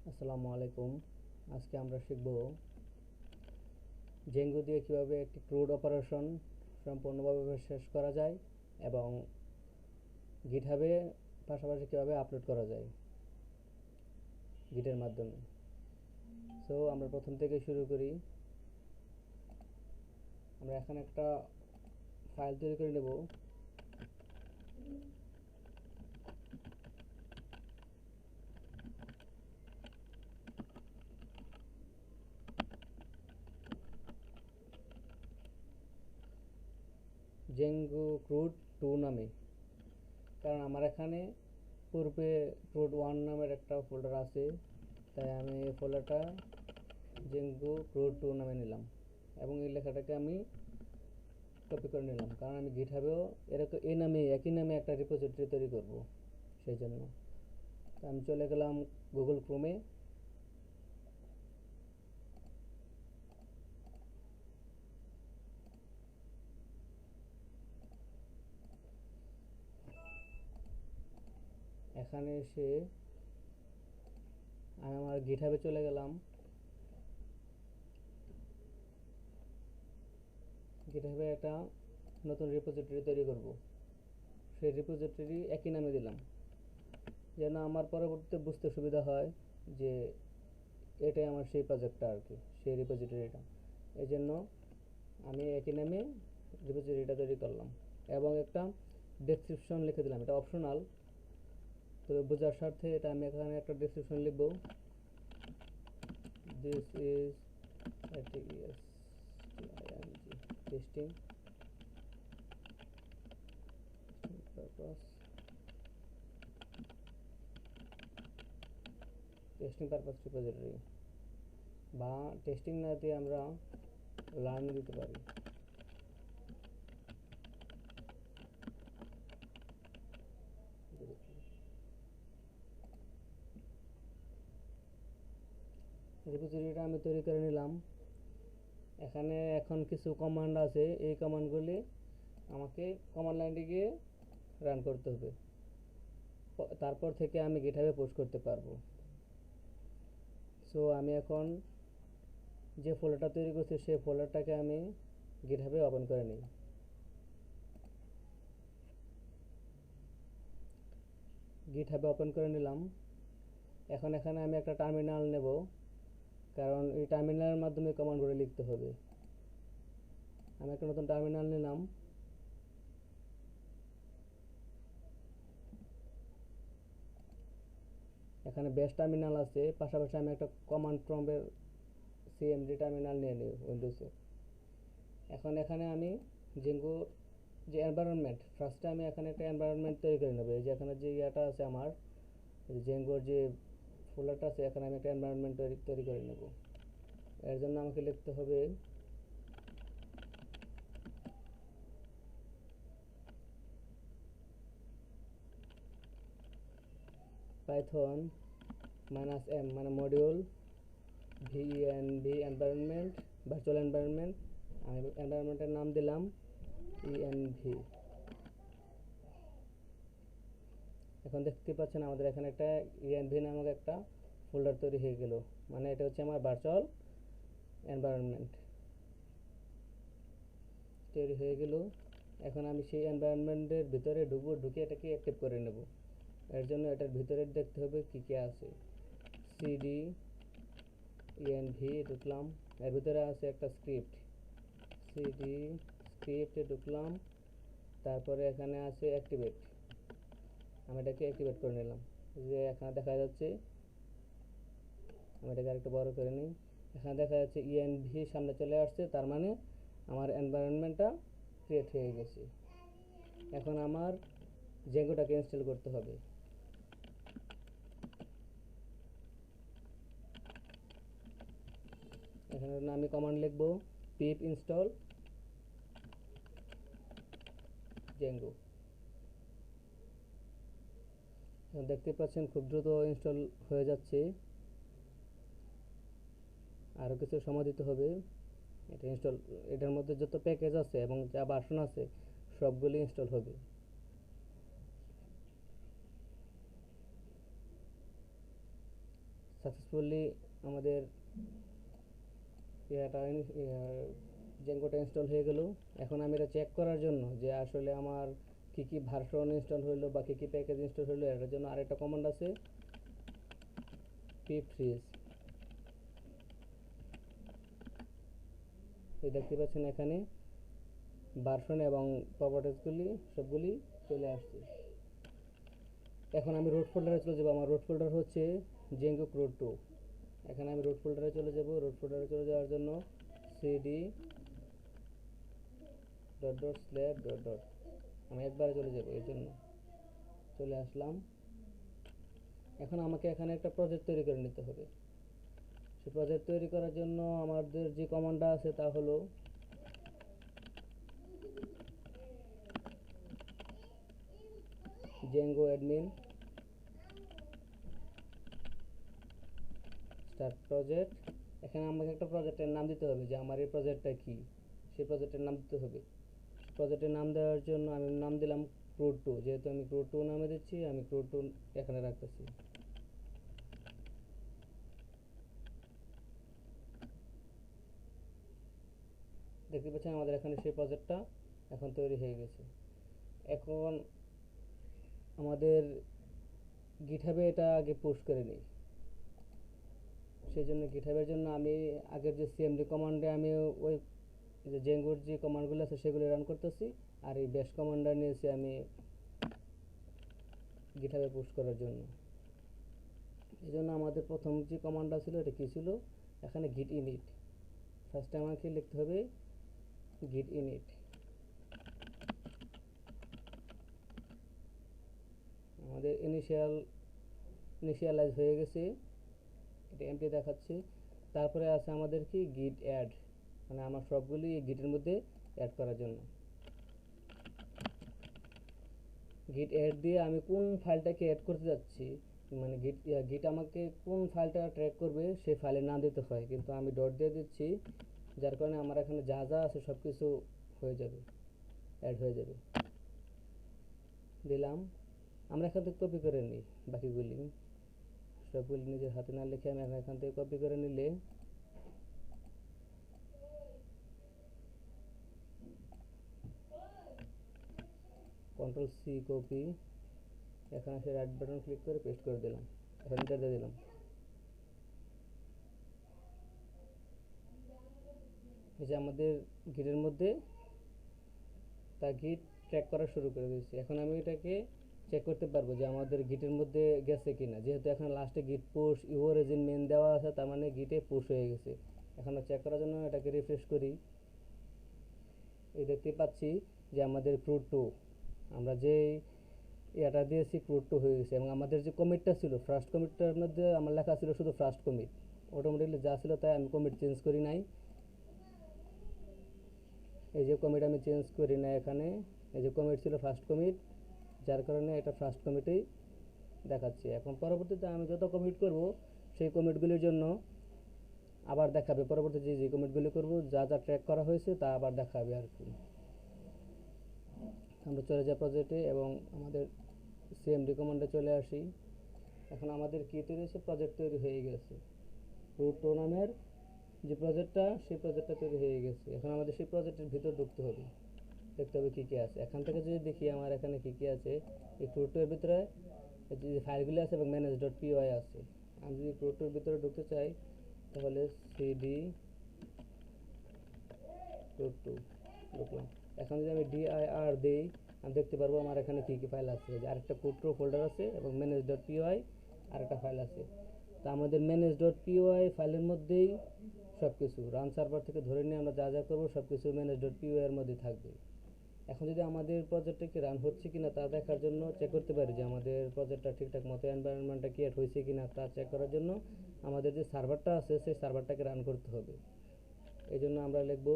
আসসালামু আলাইকুম। আজকে আমরা শিখব জেঙ্গো দিয়ে কিভাবে একটি ক্রুড অপারেশন সম্পূর্ণভাবে শেষ করা যায় এবং গিটহাবে পাশাপাশি কিভাবে আপলোড করা যায় গিটের মাধ্যমে। সো আমরা প্রথম থেকে শুরু করি। আমরা এখানে একটা ফাইল তৈরি করে নেব। জেঙ্গো ক্রুড 2 নামে, কারণ আমার এখানে পূর্বে ক্রুড 1 নামের একটা ফোল্ডার আছে, তাই আমি এই ফোল্ডারটা জেঙ্গো ক্রুড 2 নামে নিলাম এবং এই লেখাটাকে আমি কপি করে নিলাম, কারণ আমি গিটহাবেও এরকম একই নামে একটা রিপোজিটরি তৈরি করব। সেই জন্য আমি চলে গেলাম গুগল ক্রোমে। এখানে এসে আমি আমার গিটহাবে চলে গেলাম। গিটহাবে একটা নতুন রিপোজিটরি তৈরি করব। সেই রিপোজিটরি একই নামে দিলাম, যেন আমার পরবর্তীতে বুঝতে সুবিধা হয় যে এটাই আমার সেই প্রজেক্টটা আর কি, সেই রিপোজিটরিটা। এই জন্য আমি একই নামে রিপোজিটরিটা তৈরি করলাম এবং একটা ডেসক্রিপশন লিখে দিলাম। এটা অপশনাল, তবে বোঝার স্বার্থে এটা আমি এখানে একটা ডেসক্রিপশন লিখব। This is testing purpose testing purpose repository, বা টেস্টিং না দিয়ে আমরা লার্ন দিতে পারি। রিপোজিটরিটা আমি তৈরি করে নিলাম। এখানে এখন কিছু কমান্ড আছে, এই কমান্ডগুলি আমাকে কমান্ড লাইনে গিয়ে রান করতে হবে, তারপর থেকে আমি গিটহাবে পোস্ট করতে পারবো। সো আমি এখন যে ফোল্ডারটা তৈরি করছি সেই ফোল্ডারটাকে আমি গিটহাবে ওপেন করে নিই। গিটহাবে ওপেন করে নিলাম। এখন এখানে আমি একটা টার্মিনাল নেব, কারণ এই টার্মিনালের মাধ্যমে কমান্ডগুলো লিখতে হবে। আমি একটা নতুন টার্মিনাল নিলাম। এখানে বেস টার্মিনাল আছে, পাশাপাশি আমি একটা কমান্ড প্রম্পটের সিএমডি টার্মিনাল নিয়ে নিই উইন্ডোজে। এখন এখানে আমি জেঙ্গো যে এনভায়রনমেন্ট, ফার্স্টে আমি এখানে একটা এনভায়রনমেন্ট তৈরি করে নেব। এই যে এখানে যে ইয়াটা আছে আমার জেঙ্গোর যে ফোল্ডারটা আছে, এখানে আমি একটা এনভায়রনমেন্ট তৈরি করে নেব। এর জন্য আমাকে লিখতে হবে পাইথন -m মানে module venv environment, virtual environment. আমি এনভায়রনমেন্টের নাম দিলাম env। এখন দেখতে পাচ্ছেন আমাদের এখানে একটা env নামক একটা ফোল্ডার তৈরি হয়ে গেল, মানে এটা হচ্ছে আমার ভার্চুয়াল এনভায়রনমেন্ট তৈরি হয়ে গেল। এখন আমি সেই এনভায়রনমেন্টের ভিতরে ঢুকবো, ঢুকে এটাকে অ্যাক্টিভ করে নেব। এর জন্য এটার ভিতরে দেখতে হবে কী কী আছে। সিডি env ঢুকলাম, এর ভিতরে আছে একটা স্ক্রিপ্ট, সিডি স্ক্রিপ্টে ঢুকলাম। তারপরে এখানে আছে অ্যাক্টিভেট, আমি এটাকে অ্যাক্টিভেট করে নিলাম। যে এখানে দেখা যাচ্ছে, আমি এটাকে আরেকটু বড় করে নিই। এখানে দেখা যাচ্ছে env সামনে চলে আসছে, তার মানে আমার এনভায়রনমেন্টটা ক্রিয়েট হয়ে গেছে। এখন আমার জেঙ্গোটাকে ইনস্টল করতে হবে। এখানে আমি কমান্ড লিখব pip install জেঙ্গো। দেখতে পাচ্ছেন খুব দ্রুত ইনস্টল হয়ে যাচ্ছে, আরও কিছু সময় দিতে হবে। এটা ইনস্টল, এটার মধ্যে যত প্যাকেজ আছে এবং যা ভার্সন আছে সবগুলি ইনস্টল হবে। সাকসেসফুলি আমাদের জেঙ্গোটা ইনস্টল হয়ে গেল। এখন আমি এটা চেক করার জন্য যে আসলে আমার কি কি ভার্সন ইনস্টল হইলো বা কি কি প্যাকেজ ইনস্টল হইলো, এটার জন্য আরেকটা কমান্ড আছে pfreeze। এই দেখতে পাচ্ছেন এখানে ভার্সন এবং প্রপার্টিজগুলি সবগুলি চলে আসছে। এখন আমি রুট ফোল্ডারে চলে যাব। আমার রুট ফোল্ডার হচ্ছে জেঙ্গো ক্রো 2। এখানে আমি রুট ফোল্ডারে চলে যাব। রুট ফোল্ডারে চলে যাওয়ার জন্য cd ///. আমি একবারে চলে যাব, এর জন্য চলে আসলাম। এখন আমাকে এখানে একটা প্রজেক্ট তৈরি করে নিতে হবে। সেই প্রজেক্ট তৈরি করার জন্য আমাদের যে কমান্ডটা আছে তা হলো জেঙ্গো অ্যাডমিন স্টার্ট প্রজেক্ট। এখানে আমাকে একটা প্রজেক্টের নাম দিতে হবে যে আমার এই প্রজেক্টটা কি, সেই প্রজেক্টের নাম দিতে হবে। প্রজেক্টের নাম দেওয়ার জন্য আমি নাম দিলাম ক্রো 2। যেহেতু আমি ক্রো 2 নামে দিচ্ছি, আমি ক্রো 2 এখানে রাখতেছি। দেখতে পাচ্ছেন আমাদের এখানে সেই প্রজেক্টটা এখন তৈরি হয়ে গেছে। এখন আমাদের গিটহাবে এটা আগে পোস্ট করে নিই। সেই জন্য গিটহাবের জন্য আমি আগের যে cmd কমান্ডে আমি ওই যে জেঙ্গোর যে কমান্ডগুলো আছে সেগুলো রান করতেছি, আর এই ব্যাশ কমান্ডটা নিয়েছি আমি গিটহাবে পোস্ট করার জন্য। এই জন্য আমাদের প্রথম যে কমান্ডটা ছিল এটা কি ছিল, এখানে git init। ফার্স্টে আমাকে লিখতে হবে git init। আমাদের ইনিশিয়ালাইজ হয়ে গেছে, এটা এমটি দেখাচ্ছে। তারপরে আছে আমাদের কি git add, মানে আমার সবগুলি এই গিটের মধ্যে অ্যাড করার জন্য। git add দিয়ে আমি কোন ফাইলটাকে অ্যাড করতে যাচ্ছি, মানে গিট আমাকে কোন ফাইলটা ট্র্যাক করবে সেই ফাইলের নাম দিতে হয়, কিন্তু আমি ডট দিয়ে দিচ্ছি, যার কারণে আমার এখানে যা যা আছে সব কিছু হয়ে যাবে, অ্যাড হয়ে যাবে। দিলাম। আমরা এখান থেকে কপি করে নিই বাকিগুলি, সবগুলি নিজের হাতে না লিখে আমি এখান থেকে কপি করে নিলে Ctrl+C কপি, এখানে এসে রাইট বাটন ক্লিক করে পেস্ট করে দিলাম। এখন এন্টার দিয়ে দিলাম। এই যে আমাদের গিটের মধ্যে তা গিট ট্র্যাক করা শুরু করে দিয়েছি। এখন আমি এটাকে চেক করতে পারবো যে আমাদের গিটের মধ্যে গেছে কিনা। যেহেতু এখানে লাস্টে গিট পুশ ইউরোরিজিন মেন দেওয়া আছে, তার মানে গিটে পুশ হয়ে গেছে। এখন চেক করার জন্য এটাকে রিফ্রেশ করি। এই দেখতে পাচ্ছি যে আমাদের ক্রো 2, আমরা যে এটা দিয়েছি ক্রো 2 হয়ে গেছে। এবং আমাদের যে কমিটটা ছিল, ফার্স্ট কমিটটার মধ্যে আমার লেখা ছিল শুধু ফার্স্ট কমিট, অটোমেটিকলি যা ছিল তাই, আমি কমিট চেঞ্জ করি নাই। এই যে কমিট আমি চেঞ্জ করি না, এখানে এই যে কমিট ছিল ফার্স্ট কমিট, যার কারণে এটা ফার্স্ট কমিটেই দেখাচ্ছে। এখন পরবর্তীতে আমি যত কমিট করব সেই কমিটগুলির জন্য আবার দেখাবে, পরবর্তী যে কমিটগুলি করব যা যা ট্র্যাক করা হয়েছে তা আবার দেখাবে আর কি। আমরা চলে যাই প্রজেক্টে এবং আমাদের cmd কমান্ডে চলে আসি। এখন আমাদের কি তৈরি হয়েছে, প্রজেক্ট তৈরি হয়ে গেছে। ক্রো 2 নামের যে প্রজেক্টটা, সেই প্রজেক্টটা তৈরি হয়ে গেছে। এখন আমাদের সেই প্রজেক্টের ভিতর ঢুকতে হবে, দেখতে হবে কী কী আছে। এখান থেকে যদি দেখি আমার এখানে কী কী আছে, এই ক্রো 2 এর ভিতরে যে ফাইলগুলি আছে এবং manage.py আছে। আমি যদি ক্রো 2 এর ভিতরে ঢুকতে চাই তাহলে cd ক্রো 2 ঢুকলাম। এখন যদি আমি dir দিই, আমি দেখতে পারবো আমার এখানে কী কী ফাইল আছে। যে আরেকটা ক্রো 2 ফোল্ডার আছে এবং manage.py আরেকটা ফাইল আছে। তা আমাদের manage.py ফাইলের মধ্যেই সব কিছু, রান সার্ভার থেকে ধরে নিয়ে আমরা যা যা করবো সব কিছু manage.py এর মধ্যে থাকবে। এখন যদি আমাদের প্রজেক্টটা কি রান হচ্ছে কিনা তা দেখার জন্য চেক করতে পারি যে আমাদের প্রজেক্টটা ঠিকঠাক মতো এনভায়রনমেন্টটা ক্রিয়েট হয়েছে কিনা তা চেক করার জন্য আমাদের যে সার্ভারটা আছে সেই সার্ভারটাকে রান করতে হবে। এই জন্য আমরা লিখব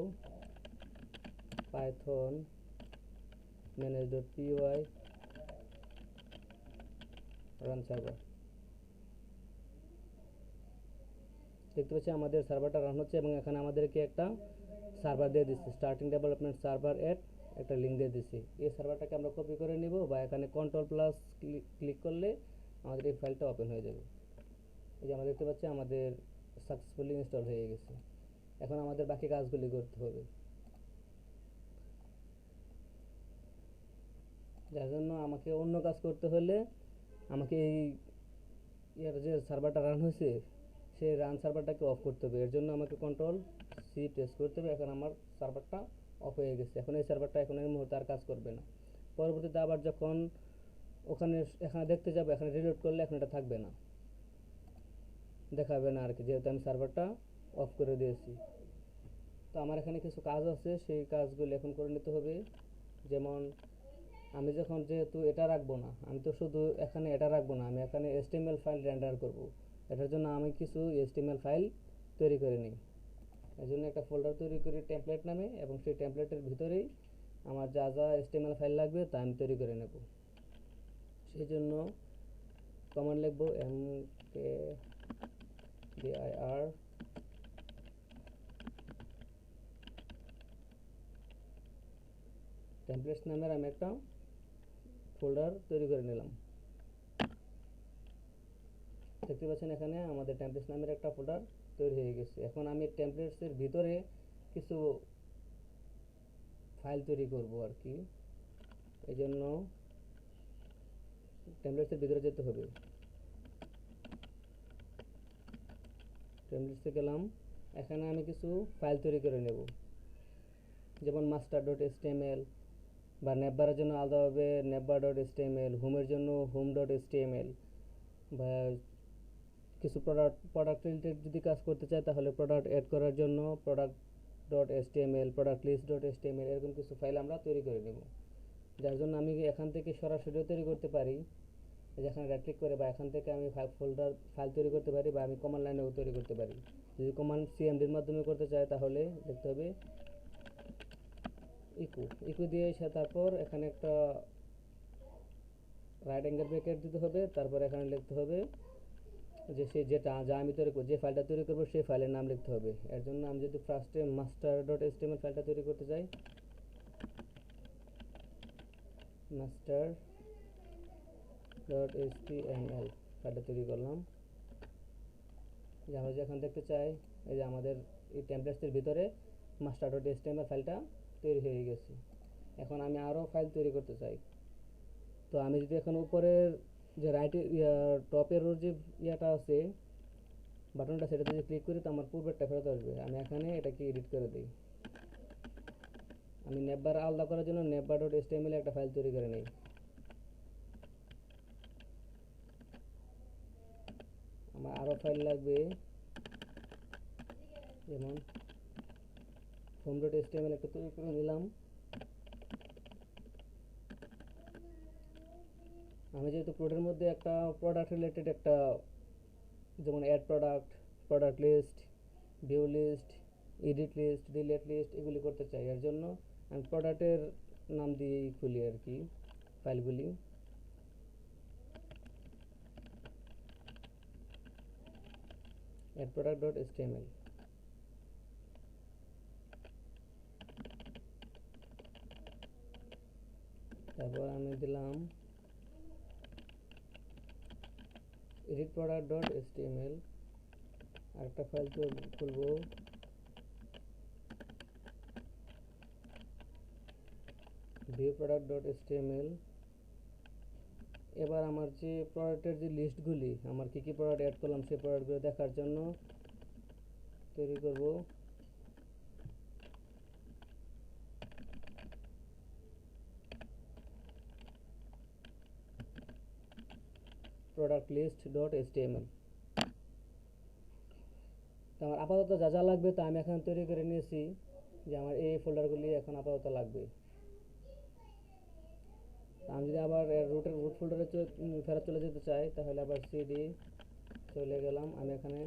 python manage.py রান সার্ভার। দেখতে পাচ্ছি আমাদের সার্ভারটা রান হচ্ছে এবং এখানে আমাদেরকে একটা সার্ভার দিয়ে দিচ্ছে, স্টার্টিং ডেভেলপমেন্ট সার্ভার এট একটা লিঙ্ক দিয়ে দিচ্ছি। এই সার্ভারটাকে আমরা কপি করে নিব বা এখানে Ctrl+ ক্লিক করলে আমাদের এই ফাইলটা ওপেন হয়ে যাবে। এই যে আমরা দেখতে পাচ্ছি আমাদের সাকসেসফুলি ইনস্টল হয়ে গেছে। এখন আমাদের বাকি কাজগুলি করতে হবে, যার জন্য আমাকে অন্য কাজ করতে হলে আমাকে এই এর যে সার্ভারটা রান হয়েছে সেই রান সার্ভারটাকে অফ করতে হবে। এর জন্য আমাকে কন্ট্রোল সি প্রেস করতে হবে। এখন আমার সার্ভারটা অফ হয়ে গেছে। এখন এই সার্ভারটা এখন এই মুহূর্তে আর কাজ করবে না। পরবর্তীতে আবার যখন ওখানে এখানে দেখতে যাবো, এখানে রিলোড করলে এখন এটা থাকবে না, দেখাবে না আর কি, যেহেতু আমি সার্ভারটা অফ করে দিয়েছি। তো আমার এখানে কিছু কাজ আছে, সেই কাজগুলো এখন করে নিতে হবে। যেমন আমি যখন যেহেতু এটা রাখবো না, আমি তো শুধু এখানে এটা রাখবো না, আমি এখানে HTML ফাইল রেন্ডার করব। এটার জন্য আমি কিছু HTML ফাইল তৈরি করে নিই। এর জন্য একটা ফোল্ডার তৈরি করি টেমপ্লেট নামে, এবং সেই টেমপ্লেটের ভিতরেই আমার যা যা HTML ফাইল লাগবে তা আমি তৈরি করে নেব। সেই জন্য কমান্ড লিখব mkdir টেমপ্লেটস নামের আমি একটা ফোল্ডার তৈরি করে নিলাম। দেখতে পাচ্ছেন এখানে আমাদের টেমপ্লেটস নামের একটা ফোল্ডার তৈরি হয়ে গেছে। এখন আমি টেমপ্লেটসের ভিতরে কিছু ফাইল তৈরি করব আর কি। এই জন্য টেমপ্লেটসের ভিতরে যেতে হবে। টেমপ্লেটসে গেলাম, এখানে আমি কিছু ফাইল তৈরি করে নেব, যেমন master.html, বা নেটবারের জন্য আলাদাভাবে netbar.html, হোমের জন্য home.html, বা কিছু প্রোডাক্ট রিলেটেড যদি কাজ করতে চাই তাহলে প্রোডাক্ট অ্যাড করার জন্য product.html, productlist.html, এরকম কিছু ফাইল আমরা তৈরি করে নেব। যার জন্য আমি এখান থেকে সরাসরিও তৈরি করতে পারি, যেখানে রাইট ক্লিক করে, বা এখান থেকে আমি ফাইল তৈরি করতে পারি, বা আমি কমান্ড লাইনেও তৈরি করতে পারি। যদি কমান্ড সিএমডির মাধ্যমে করতে চাই তাহলে দেখতে হবে ইকো দিয়ে তারপর এখানে একটা রাইট অ্যাঙ্গেল ব্র্যাকেট দিতে হবে। তারপর এখানে লিখতে হবে যে সে যা আমি তৈরি করব, যে ফাইলটা তৈরি করবো সেই ফাইলের নাম লিখতে হবে। এর জন্য আমি যদি ফার্স্টে master.html ফাইলটা তৈরি করতে চাই, master.html ফাইলটা তৈরি করলাম। যে আমরা যেখানে দেখতে চাই, এই যে আমাদের এই টেমপ্লেটসের ভিতরে master.html ফাইলটা তৈরি হয়ে গেছে। এখন আমি আরও ফাইল তৈরি করতে চাই। তো আমি যদি এখন উপরের যে টপের যে ইয়াটা আছে বাটনটা, সেটা যদি ক্লিক করি তো আমার পূর্বেরটা ফেরত আসবে। আমি এখানে এটাকে এডিট করে দিই। আমি নেটবার আলাদা করার জন্য netbar.html একটা ফাইল তৈরি করে নিই। আমার আরও ফাইল লাগবে, যেমন home.html একটা তৈরি করে নিলাম। আমি যেহেতু কোডের মধ্যে একটা প্রোডাক্ট রিলেটেড একটা, যেমন add product, product list, view list, edit list, delete list, এগুলি করতে চাই। এর জন্য আমি প্রোডাক্টের নাম দিয়েই খুলি আর কি ফাইলগুলি। addProduct.html, তারপর আমি দিলাম editProduct.html, আরেকটা ফাইল খুলবো viewProduct.html। এবার আমার যে প্রোডাক্টের যে লিস্টগুলি, আমার কী কী প্রোডাক্ট অ্যাড করলাম সেই প্রোডাক্টগুলো দেখার জন্য তৈরি করব productlist.html। তো আমার আপাতত যা যা লাগবে তা আমি এখন তৈরি করে নিয়েছি, যে আমার এই ফোল্ডারগুলি এখন আপাতত লাগবে। আমি যদি আবার রুট ফোল্ডারে ফেরত চলে যেতে চাই তাহলে আবার সিডি চলে গেলাম। আমি এখানে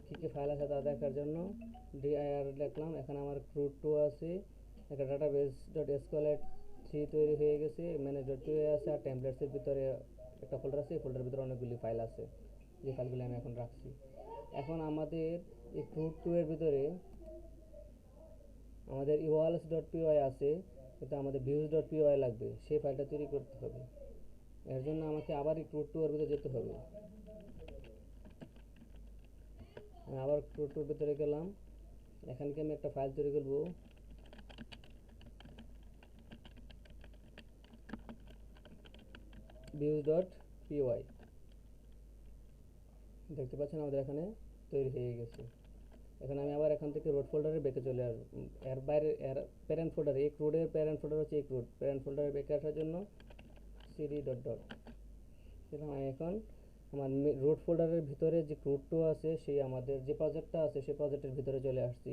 কী কী ফাইল আছে তা দেখার জন্য dir লিখলাম। এখানে আমার root2 আছে, একটা database.sql3 তৈরি হয়ে গেছে, manage.2 আছে, আর টেমপ্লেটসের ভিতরে একটা ফোল্ডার আছে। এই ফোল্ডারের ভিতরে অনেকগুলি ফাইল আছে, যে ফাইলগুলি আমি এখন রাখছি। এখন আমাদের এই root2 এর ভিতরে আমাদের evolves.py আছে, কিন্তু আমাদের views.py লাগবে, সেই ফাইলটা তৈরি করতে হবে। এর জন্য আমাকে আবার এই root2 এর ভিতরে যেতে হবে। আমি আবার টুর ভিতরে গেলাম, এখানকে আমি একটা ফাইল তৈরি করব, views.py। দেখতে পাচ্ছেন আমাদের এখানে তৈরি হয়ে গেছে। এখন আমি আবার এখান থেকে রুট ফোল্ডারে ব্যাকে চলে আসবো, এর বাইরে এর প্যারেন্ট ফোল্ডারে, এক রুটের প্যারেন্ট ফোল্ডার হচ্ছে এক রুট, প্যারেন্ট ফোল্ডারে ব্যাকে আসার জন্য cd ডট ডট দিলাম। আমি এখন আমার রুট ফোল্ডারের ভিতরে যে রুটটা আছে, সেই আমাদের যে প্রজেক্টটা আছে সেই প্রজেক্টের ভিতরে চলে আসছি।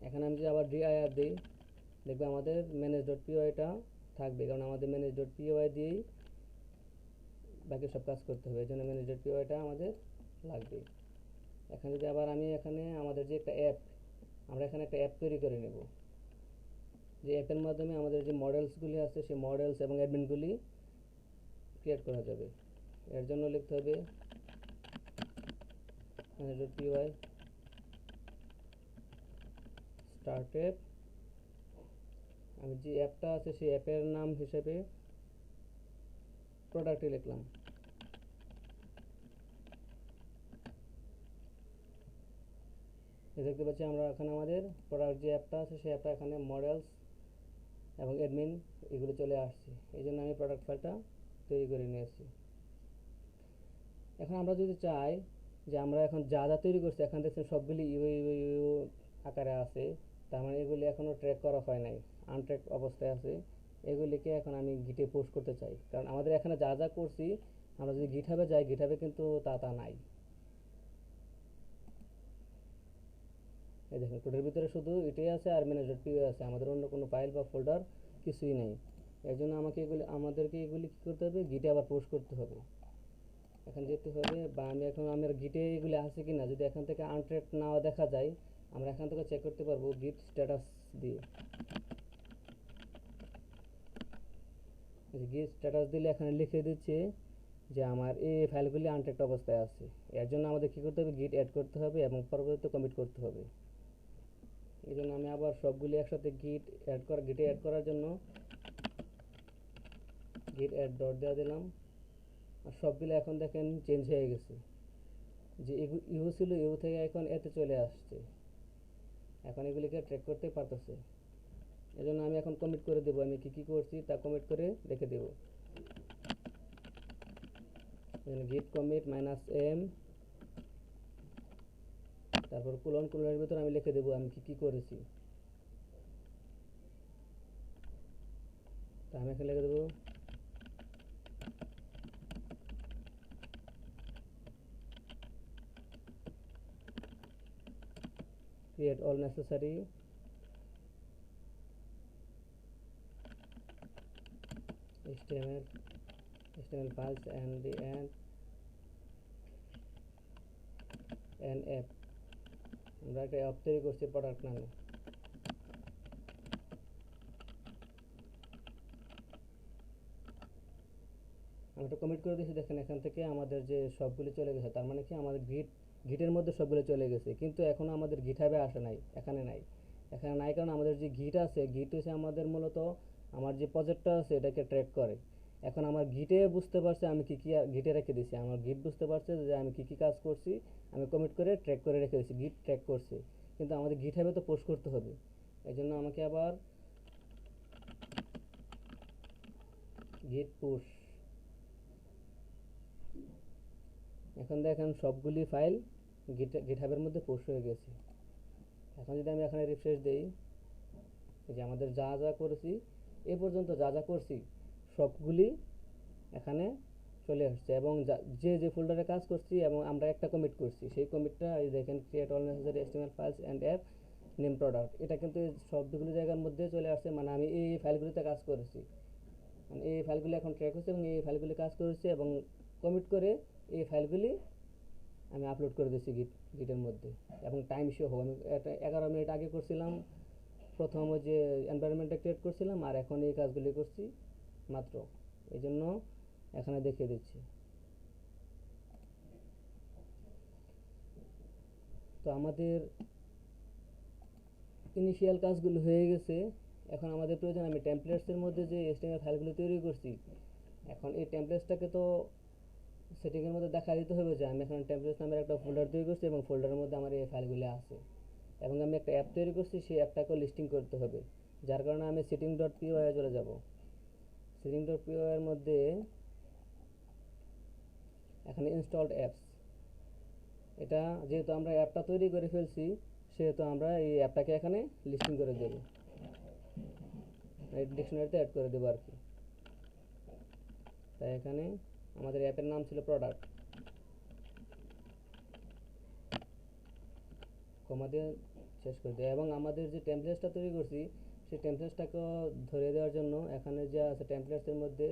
এখানে আমি যদি আবার dir দিই, দেখবে আমাদের manage.pyটা থাকবে, কারণ আমাদের manage.py দিয়েই বাকি সব কাজ করতে হবে, এই জন্য manage.pyটা আমাদের লাগবে। এখানে যদি আবার আমি এখানে আমাদের যে একটা অ্যাপ, আমরা এখানে একটা অ্যাপ তৈরি করে নেব, যে অ্যাপের মাধ্যমে আমাদের যে মডেলসগুলি আছে সেই মডেলস এবং অ্যাডমিনগুলি ক্রিয়েট করা যাবে। এর জন্য লিখতে হবে manage.py start app। আমি যে অ্যাপটা আছে সেই অ্যাপের নাম হিসেবে প্রোডাক্টই লিখলাম। দেখতে পাচ্ছি আমরা এখানে আমাদের প্রোডাক্ট যে অ্যাপটা আছে সেই অ্যাপটা এখানে মডেলস এবং অ্যাডমিন এগুলো চলে আসছে, এই জন্য আমি প্রোডাক্ট ফাইলটা তৈরি করে নিয়েছি। এখন আমরা যদি চাই যে আমরা এখন যা যা তৈরি করছি, এখান দেখছেন সবগুলি ইউ আকারে আছে, তার মানে এগুলি এখনও ট্র্যাক করা হয় নাই, আনট্র্যাক অবস্থায় আছে। এগুলিকে এখন আমি গিটে পোস্ট করতে চাই, কারণ আমাদের এখানে যা যা করছি আমরা যদি গিটহাবে যাই, গিটহাবে কিন্তু তা নাই। এই দেখেন কোডের ভিতরে শুধু এটাই আছে আর manage.py আছে, আমাদের অন্য কোনো ফাইল বা ফোল্ডার কিছুই নেই। এর জন্য আমাদেরকে এগুলি কী করতে হবে, গিটে আবার পোস্ট করতে হবে। এখন যেতে হবে, বা আমার গিটে এগুলি আছে কি না, যদি এখান থেকে আনট্র্যাক নাও দেখা যায়, আমরা এখান থেকে চেক করতে পারবো গিট স্ট্যাটাস দিয়ে। গিট স্ট্যাটাস দিলে এখানে লিখে দিচ্ছে যে আমার এই ফাইলগুলি আনট্র্যাক্ট অবস্থায় আছে। এর জন্য আমাদের কী করতে হবে, গিট অ্যাড করতে হবে এবং পরবর্তীতে কমিট করতে হবে। এই জন্য আমি আবার সবগুলি একসাথে গিটে অ্যাড করার জন্য গিট অ্যাড ডট দেওয়া দিলাম। আর সবগুলো এখন দেখেন চেঞ্জ হয়ে গেছে, যে ইউ ছিল ইউ থেকে এখন এতে চলে আসছে, এখন এগুলিকে ট্র্যাক করতে পারতেছে। এই জন্য আমি এখন কমিট করে দেবো, আমি কী কী করছি তা কমিট করে রেখে দেব। গিট কমিট -m, তারপর কোলনের ভিতর আমি লিখে দেবো আমি কী কী করেছি। তা আমি এখানে লিখে দেবো create all necessary HTML files and the and app। আমরা একটা অ্যাপ তৈরি করছি প্রোডাক্ট নামে। আমি একটা কমিট করে দিয়েছি, দেখেন এখান থেকে আমাদের যে সবগুলি চলে গেছে, তার মানে কি আমাদের গিটের মধ্যে সবগুলো চলে গেছে, কিন্তু এখনও আমাদের গিটহাবে আসে নাই, এখানে নাই। এখানে নাই কারণ আমাদের যে গিট আছে, গিট হচ্ছে আমাদের মূলত আমার যে প্রজেক্টটা আছে এটাকে ট্র্যাক করে। এখন আমার গিটে বুঝতে পারছে আমি কী কী গিটে রেখে দিয়েছি, আমার গিট বুঝতে পারছে যে আমি কী কী কাজ করছি, আমি কমিট করে ট্র্যাক করে রেখে দিয়েছি, গিট ট্র্যাক করছে। কিন্তু আমাদের গিটহাবে তো পোস্ট করতে হবে, এই জন্য আমাকে আবার গিট পুশ। এখন দেখেন সবগুলি ফাইল গিটহাবের মধ্যে পোস্ট হয়ে গেছে। এখন যদি আমি এখানে রিফ্রেশ দেই, যে আমাদের যা যা করেছি এ পর্যন্ত যা যা করছি সবগুলি এখানে চলে আসছে, এবং যে যে ফোল্ডারে কাজ করছি এবং আমরা একটা কমিট করছি, সেই কমিটটা এই দেখেন create all necessary HTML files and app name product, এটা কিন্তু সবগুলো জায়গার মধ্যে চলে আসছে, মানে আমি এই ফাইলগুলিতে কাজ করেছি, মানে এই ফাইলগুলি এখন ট্র্যাক হচ্ছে এবং এই ফাইলগুলি কাজ করেছি, এবং কমিট করে এই ফাইলগুলি আমি আপলোড করে দিচ্ছি গিটের মধ্যে, এবং টাইম শো হবে। আমি এটা 11 মিনিট আগে করছিলাম, প্রথম ওই যে এনভায়রনমেন্টটা ক্রিয়েট করছিলাম, আর এখন এই কাজগুলি করছি মাত্র, এই জন্য এখানে দেখিয়ে দিচ্ছি। তো আমাদের ইনিশিয়াল কাজগুলো হয়ে গেছে, এখন আমাদের প্রয়োজন আমি টেমপ্লেটসের মধ্যে যে HTML ফাইলগুলো তৈরি করছি, এখন এই টেমপ্লেটসটাকে তো সেটিংয়ের মধ্যে দেখা দিতে হবে যে আমি এখানে টেমপ্লেটস নামের একটা ফোল্ডার তৈরি করছি এবং ফোল্ডারের মধ্যে আমার এই ফাইলগুলো আছে, এবং আমি একটা অ্যাপ তৈরি করছি, সেই অ্যাপটাকেও লিস্টিং করতে হবে। যার কারণে আমি সিটিং ডট পিওয়াই চলে যাব। সিটিং ডট পিওয়াই এর মধ্যে এখানে ইনস্টলড অ্যাপস, এটা যেহেতু আমরা অ্যাপটা তৈরি করে ফেলছি সেহেতু আমরা এই অ্যাপটাকে এখানে লিস্টিং করে দেব, এই ডিকশনারিতে অ্যাড করে দেবো আর কি। তাই এখানে আমাদের অ্যাপের নাম ছিল প্রোডাক্ট, কমা দিয়ে শেষ করে দেয়। এবং আমাদের যে টেমপ্লেটসটা তৈরি করছি সেই টেমপ্লেটসটাকে ধরে দেওয়ার জন্য এখানে যা আছে টেমপ্লেটসের মধ্যে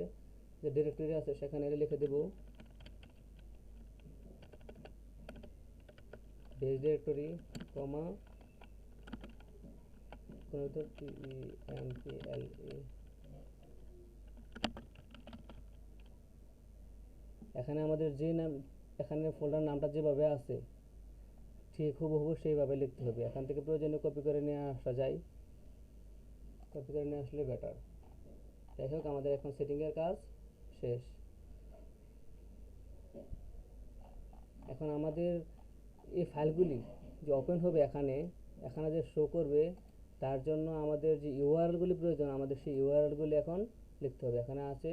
যে ডিরেক্টরি আছে সেখানে লিখে দেব বেস ডিরেক্টরি কমা এখানে আমাদের যে নাম, এখানে ফোল্ডার নামটা যেভাবে আছে ঠিক হুবহু সেইভাবে লিখতে হবে। এখান থেকে প্রয়োজনীয় কপি করে নিয়ে আসা যায়, কপি করে নিয়ে আসলে বেটার। যাই হোক, আমাদের এখন সেটিংয়ের কাজ শেষ। এখন আমাদের এই ফাইলগুলি যে ওপেন হবে এখানে এখানে যে শো করবে তার জন্য আমাদের যে ইউআরএলগুলি প্রয়োজন, আমাদের সেই ইউআরএলগুলি এখন লিখতে হবে। এখানে আছে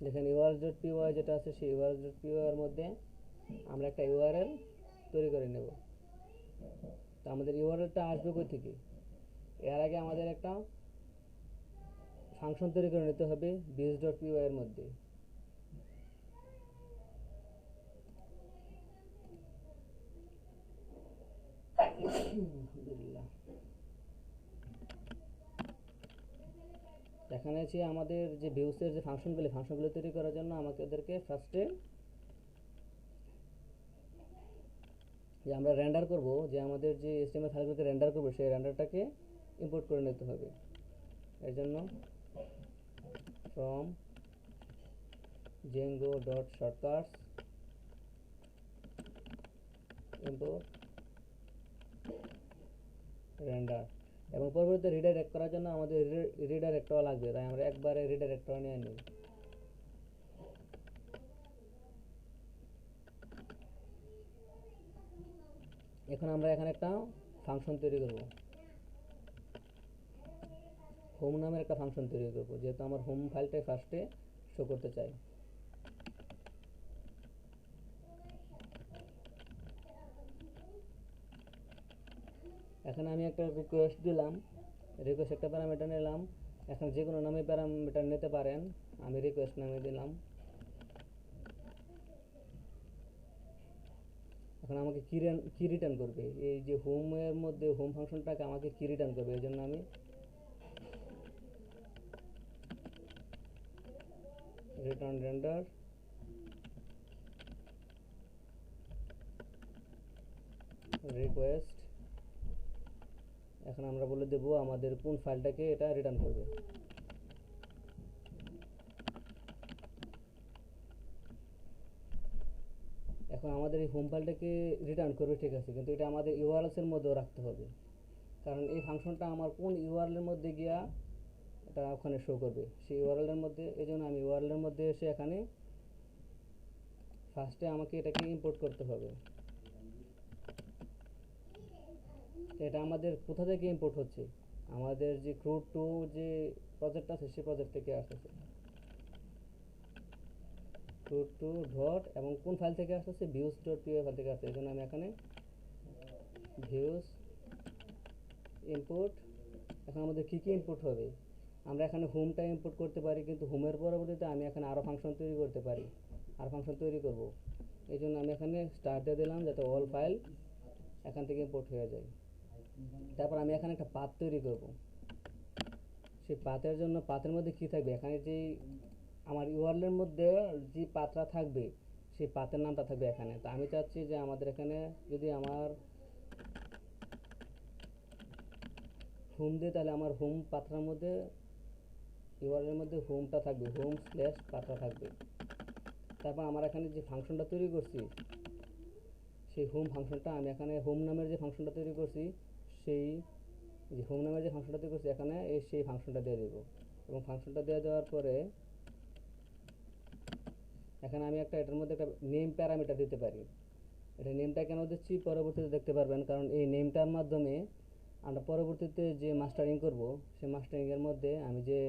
দেখেন url.py যেটা আছে সেই url.py এর মধ্যে আমরা একটা ইউআরএল তৈরি করে নেব। তো আমাদের ইউআরএলটা আসবে কই থেকে? এর আগে আমাদের একটা ফাংশন তৈরি করে নিতে হবে base.py এর মধ্যে। এখানে আছে আমাদের যে ভিউসের যে ফাংশনগুলো তৈরি করার জন্য আমাদেরকে ফার্স্টে যে আমরা রেন্ডার করব, যে আমাদের যে HTML ফাইলগুলোকে রেন্ডার করব সেই রেন্ডারটাকে ইম্পোর্ট করে নিতে হবে। এর জন্য from django.shortcuts import render, এবং পরবর্তীতে রিডাইরেক্ট করার জন্য আমাদের রিডাইরেক্টর লাগবে, তাই আমরা একবারে রিডাইরেক্টর নিয়ে নিই। এখন আমরা এখানে একটা ফাংশন তৈরি করব, হোম নামের একটা ফাংশন তৈরি করব, যেহেতু আমার হোম ফাইলটাই ফার্স্টে শো করতে চাই। এখানে আমি একটা রিকোয়েস্ট দিলাম, রিকোয়েস্ট একটা প্যারামিটার নিলাম। এখন যে কোনো নামে প্যারামিটার নিতে পারেন, আমি রিকোয়েস্ট নামে দিলাম। এখন আমাকে কি রিটার্ন করবে, এই যে হোমের মধ্যে হোম ফাংশনটাকে আমাকে কি রিটার্ন করবে, এই জন্য আমি রিটার্ন রেন্ডার রিকোয়েস্ট, এখন আমরা বলে দেব আমাদের কোন ফাইলটাকে এটা রিটার্ন করবে। এখন আমাদের এই হোম ফাইলটাকে রিটার্ন করবে, ঠিক আছে, কিন্তু এটা আমাদের ইউআরএলস এর মধ্যেও রাখতে হবে, কারণ এই ফাংশনটা আমার কোন ইউআরএল এর মধ্যে গিয়া এটা ওখানে শো করবে সেই ইউআরএল এর মধ্যে। এই জন্য আমি ইউআরএল এর মধ্যে এসে এখানে ফার্স্টে আমাকে এটাকে ইম্পোর্ট করতে হবে। এটা আমাদের কোথা থেকে ইম্পোর্ট হচ্ছে, আমাদের যে ক্রুড2 যে প্রজেক্ট আছে সেই প্রজেক্ট থেকে আসছে, ক্রুড2 ডট এবং কোন ফাইল থেকে আসছে, views.py ফাইল থেকে আসছে। এই জন্য আমি এখানে views ইম্পোর্ট। এখন আমাদের কি কি ইম্পোর্ট হবে, আমরা এখানে হোমটা ইম্পোর্ট করতে পারি, কিন্তু হোমের পরবর্তীতে আমি এখানে আরও ফাংশন তৈরি করতে পারি, আর ফাংশন তৈরি করব। এই জন্য আমি এখানে স্টার দিয়ে দিলাম যাতে অল ফাইল এখান থেকে ইম্পোর্ট হয়ে যায়। তারপর আমি এখানে একটা পাথ তৈরি করব, সেই পাথের জন্য পাথের মধ্যে কি থাকবে, এখানে যেই আমার ইউআরএল এর মধ্যে যে পাথটা থাকবে সেই পাথের নামটা থাকবে এখানে। তো আমি চাচ্ছি যে আমাদের এখানে যদি আমার হোম দিই তাহলে আমার হোম পাথটার মধ্যে ইউআরএল এর মধ্যে হোমটা থাকবে, হোম/পাথটা থাকবে। তারপর আমার এখানে যে ফাংশনটা তৈরি করছি সেই হোম ফাংশনটা আমি এখানে হোম নামের যে ফাংশনটা তৈরি করছি সেই যে হোম নামের যে ফাংশনটা তৈরি করছি এখানে সেই ফাংশনটা দিয়ে দেবো। এবং ফাংশনটা দিয়ে দেওয়ার পরে এখানে আমি এটার মধ্যে একটা নেম প্যারামিটার দিতে পারি। এটা নেমটা কেন দিচ্ছি পরবর্তীতে দেখতে পারবেন, কারণ এই নেমটার মাধ্যমে আমরা পরবর্তীতে যে মাস্টারিং করব সেই মাস্টারিংয়ের মধ্যে আমি যে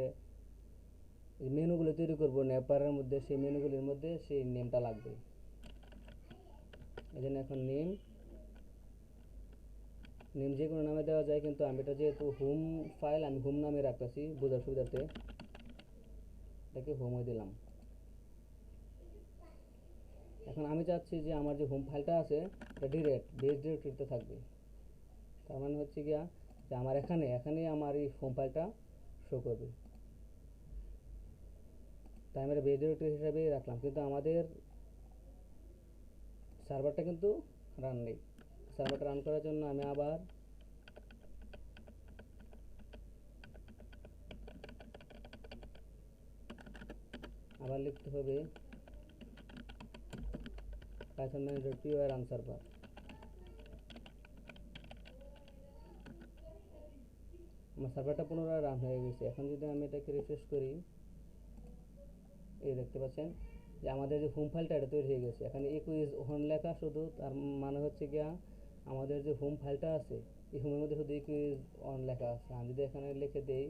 মেনুগুলো তৈরি করব নেপারের মধ্যে, সেই মেনুগুলির মধ্যে সেই নেমটা লাগবে। এই জন্য এখন নেম যে কোনো নামে দেওয়া যায়, কিন্তু আমি এটা যেহেতু হোম ফাইল আমি হোম নামে রাখতেছি বোঝার সুবিধার্থে এটাকে হোমে দিলাম। এখন আমি চাচ্ছি যে আমার যে হোম ফাইলটা আছে এটা ডিরেক্ট বেস ডিরেক্টরিতে থাকবে। তার মানে হচ্ছে গিয়া যে আমার এখানে আমার এই হোম ফাইলটা শো করবে, তাই আমরা বেস ডিরেক্টরি হিসাবেই রাখলাম, কিন্তু আমাদের সার্ভারটা কিন্তু রান নেই। সার্ভারটা রান করার জন্য আমি আবার লিখতে হবে python manager.py run server। আমার সার্ভারটা পুনরায় রান হয়ে গেছে। এখন যদি আমি এটাকে রিফ্রেশ করি, এই দেখতে পাচ্ছেন যে আমাদের যে হোম ফাইলটা এটা তৈরি হয়ে গেছে। এখানে ইকো ইজ ওন লেখা, শুধু তার মানে হচ্ছে গিয়া আমাদের যে হোম ফাইলটা আছে এই হোমের মধ্যে শুধু ইকো ইজ অন লেখা আছে। আমি যদি এখানে লিখে দেই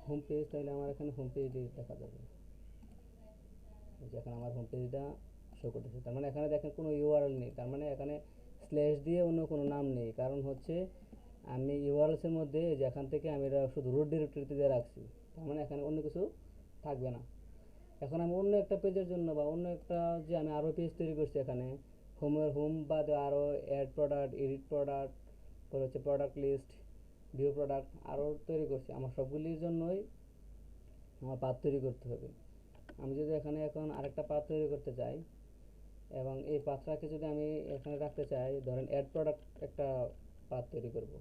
হোম পেজ, তাহলে আমার এখানে হোম পেজ দেখা যাবে। এখানে আমার হোম পেজটা শো করতেছে। তার মানে এখানে দেখেন কোনো ইউআরএল নেই, তার মানে এখানে স্ল্যাশ দিয়ে অন্য কোনো নাম নেই, কারণ হচ্ছে আমি ইউআরএলসের মধ্যে যেখান থেকে আমি এটা শুধু রুট ডিরেক্টরিতে দিয়ে রাখছি, তার মানে এখানে অন্য কিছু থাকবে না। এখন আমি অন্য একটা পেজের জন্য বা অন্য একটা যে আমি আরও পেজ তৈরি করছি এখানে হোম বাদে আরও অ্যাড প্রোডাক্ট, এডিট প্রোডাক্ট, তারপর হচ্ছে প্রোডাক্ট লিস্ট, ভিউ প্রোডাক্ট আরও তৈরি করছি। আমার সবগুলির জন্যই আমার পাথ তৈরি করতে হবে। আমি যদি এখানে এখন আরেকটা পাথ তৈরি করতে চাই এবং এই পাথটাকে যদি আমি এখানে রাখতে চাই, ধরেন অ্যাড প্রোডাক্ট একটা পাথ তৈরি করব।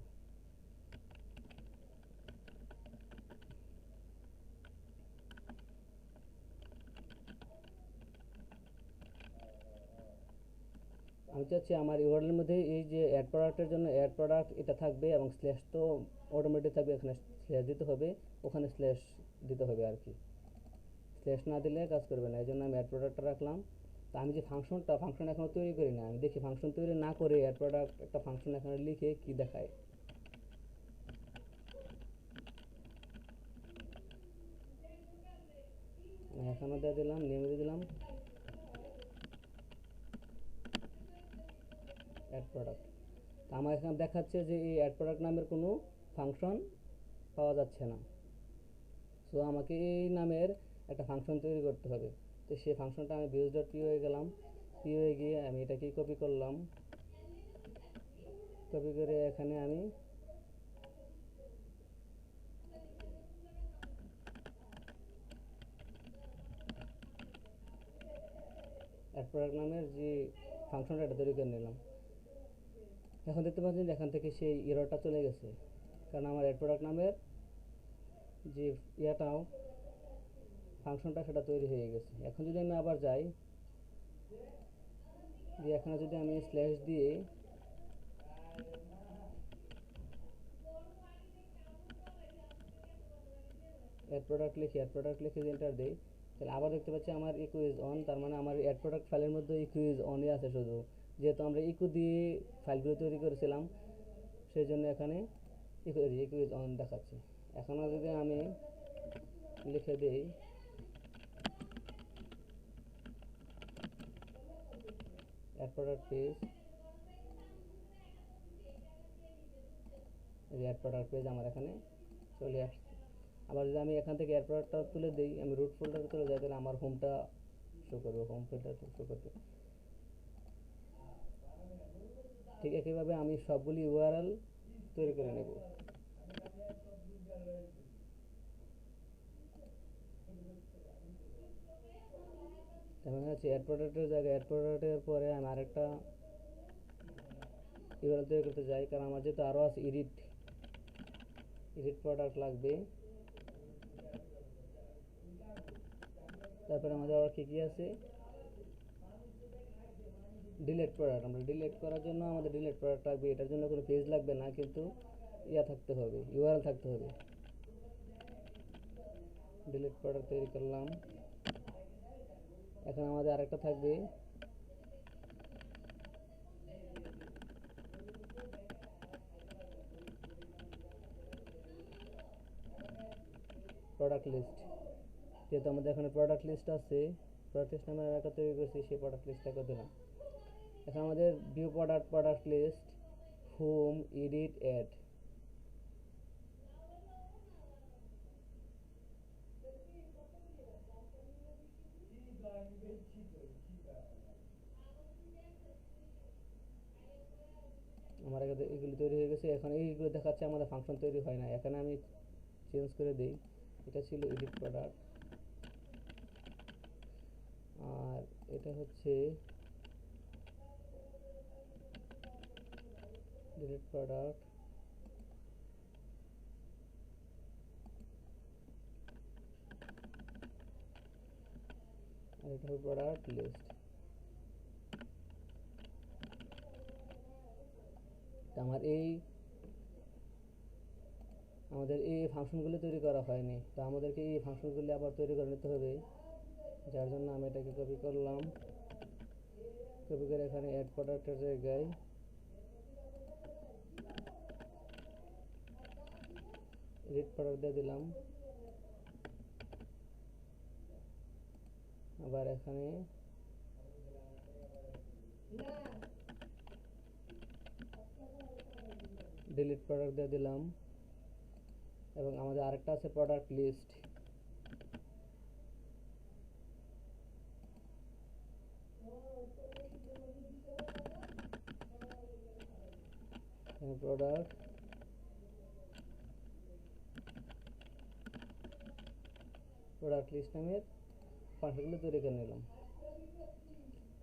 আমি চাচ্ছি আমার ইউআরএল এর মধ্যে এই যে অ্যাড প্রোডাক্টের জন্য অ্যাড প্রোডাক্ট এটা থাকবে এবং স্ল্যাশ তো অটোমেটিক থাকবে, এখানে স্ল্যাশ দিতে হবে, ওখানে স্ল্যাশ দিতে হবে আর কি। স্ল্যাশ না দিলে কাজ করবে না, এই জন্য আমি অ্যাড প্রোডাক্টটা রাখলাম। তো আমি যে ফাংশন এখনও তৈরি করি না, আমি দেখি ফাংশন তৈরি না করে অ্যাড প্রোডাক্ট একটা ফাংশন এখানে লিখে কি দেখায়। আমি এখানেও দিয়ে দিলাম, নেমে দিয়ে দিলাম অ্যাড প্রোডাক্ট। তো আমার এখানে দেখাচ্ছে যে এই অ্যাড প্রোডাক্ট নামের কোনো ফাংশন পাওয়া যাচ্ছে না। সো আমাকে এই নামের একটা ফাংশন তৈরি করতে হবে। তো সেই ফাংশনটা আমি views.py গেলাম, py গিয়ে আমি এটাকে কপি করলাম, কপি করে এখানে আমি অ্যাড প্রোডাক্ট নামের যে ফাংশনটা এটা তৈরি করে নিলাম। এখন দেখতে পাচ্ছেন যে এখান থেকে সেই এররটা চলে গেছে, কারণ আমার অ্যাড প্রোডাক্ট নামের যে ইয়াটাও ফাংশনটা সেটা তৈরি হয়ে গেছে। এখন যদি আমি আবার যাই, যে এখানে যদি আমি স্ল্যাশ দিয়ে অ্যাড প্রোডাক্ট লিখে যে এন্টার দিই, তাহলে আবার দেখতে পাচ্ছি আমার ইকো ইজ অন। তার মানে আমার অ্যাড প্রোডাক্ট ফাইলের মধ্যে ইকো ইজ অনই আছে শুধু, যেহেতু আমরা ইকো দিয়ে ফাইলগুলো তৈরি করেছিলাম সেই জন্য এখানে ইকো ইজ অন দেখাচ্ছে। এখনও যদি আমি লিখে দিই অ্যাড প্রোডাক্ট পেজ, এই অ্যাড প্রোডাক্ট পেজ আমার এখানে চলে আসছে। আবার যদি আমি এখান থেকে অ্যাড প্রোডাক্টটা তুলে দিই, আমি রুট ফোল্ডারে চলে যাই, তাহলে আমার হোমটা শো করবে, হোম ফোল্ডার শো করবে। ঠিক একইভাবে আমি সবগুলি ইউআরএল তৈরি করে নেব। এখন হচ্ছে অ্যাড প্রোডাক্টের জায়গায় অ্যাড প্রোডাক্টের পরে আমি আরেকটা ইউআরএল তৈরি করতে যাই, কারণ আমার যেহেতু আরও আছে এডিট প্রোডাক্ট লাগবে। তারপরে আমাদের আবার কী আছে, ডিলিট প্রোডাক্ট। আমরা ডিলিট করার জন্য আমাদের ডিলিট প্রোডাক্ট লাগবে, এটার জন্য কোনো পেজ লাগবে না, কিন্তু ইয়া থাকতে হবে, ইউআরএল থাকতে হবে। ডিলিট প্রোডাক্ট তৈরি করলাম। এখন আমাদের আরেকটা থাকবে প্রোডাক্ট লিস্ট। যেহেতু আমাদের এখানে প্রোডাক্ট লিস্ট আছে, প্রোডাক্ট লিস্ট নামে একটা তৈরি করেছি, সেই প্রোডাক্ট লিস্টটাকে দিলাম। এখন আমাদের view product list, home, edit, add. আমার এখানে এগুলি তৈরি হয়ে গেছে। এখন এইগুলো দেখাচ্ছে আমাদের ফাংশন তৈরি হয় না। এখানে আমি চেঞ্জ করে দিই, এটা ছিল এডিট প্রোডাক্ট, আর এটা হচ্ছে ডিলিট প্রোডাক্ট। আর এটা হলো প্রোডাক্ট লিস্ট। আমার আমাদের এই ফাংশনগুলো তৈরি করা হয়নি, তো আমাদেরকে এই ফাংশনগুলি আবার তৈরি করে নিতে হবে। যার জন্য আমি এটাকে কপি করলাম, কপি করে এখানে অ্যাড প্রোডাক্টের জায়গায় এডিট প্রোডাক্ট দিয়ে দিলাম। আবার এখানে ডিলিট প্রোডাক্ট দিয়ে দিলাম। এবং আমাদের আরেকটা আছে প্রোডাক্ট লিস্ট। প্রোডাক্ট লিস্ট নামের ফাংশনগুলো তৈরি করে নিলাম।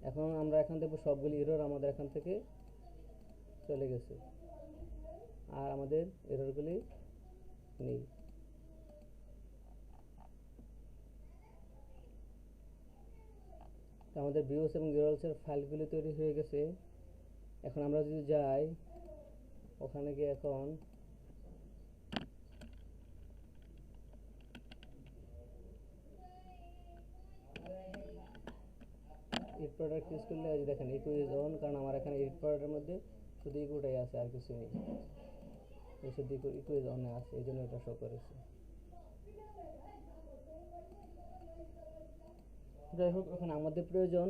এখন আমরা এখান থেকে সবগুলি এরর আমাদের এখান থেকে চলে গেছে, আর আমাদের এররগুলি নেই। আমাদের ভিউস এবং ইউআরএলসের ফাইলগুলি তৈরি হয়ে গেছে। এখন আমরা যদি যাই ওখানে গিয়ে এখন এডিট প্রোডাক্ট ইউজ করলে আজ দেখেন ইকো ইজ অন, কারণ আমার এখানে এডিট প্রোডাক্টের মধ্যে শুধু ইকোটাই আছে, আর কিছু নেই। শুধু ইকো ইজ অনে আছে, এই জন্য এটা শো করেছে। যাই হোক, এখন আমাদের প্রয়োজন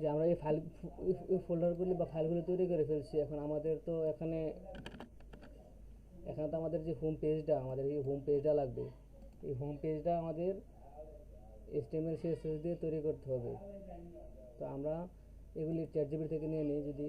যে আমরা এই ফোল্ডারগুলি বা ফাইলগুলি তৈরি করে ফেলছি। এখন আমাদের তো এখানে তো আমাদের যে হোম পেজটা, আমাদের এই হোম পেজটা লাগবে। এই হোম পেজটা আমাদের HTML CSS দিয়ে তৈরি করতে হবে। তো আমরা এগুলি ChatGPT থেকে নিয়ে নিই। যদি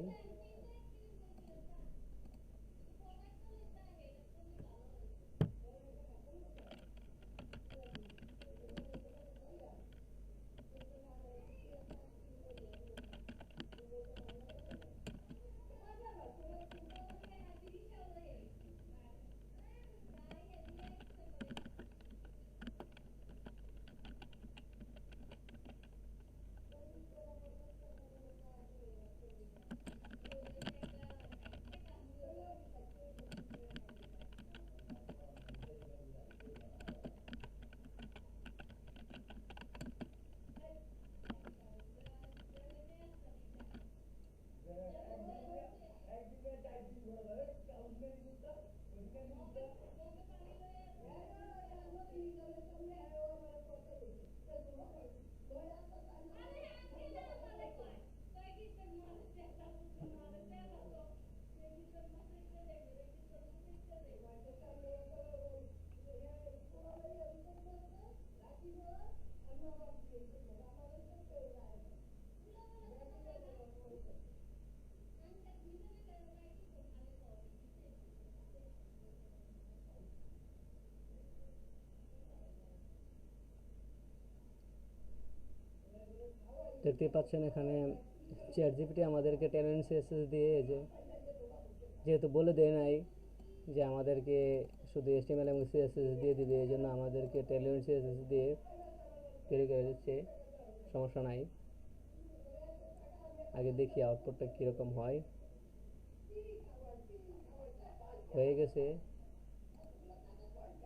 দেখতে পাচ্ছেন এখানে ChatGPT আমাদেরকে টেলেন্ট CSS দিয়ে যেহেতু বলে দেয় নাই যে আমাদেরকে শুধু HTML এবং CSS দিয়ে দিবে, এই জন্য আমাদেরকে টেলেন্ট CSS দিয়ে তৈরি করে দিচ্ছে। সমস্যা নাই, আগে দেখি আউটপুটটা কীরকম হয়। হয়ে গেছে।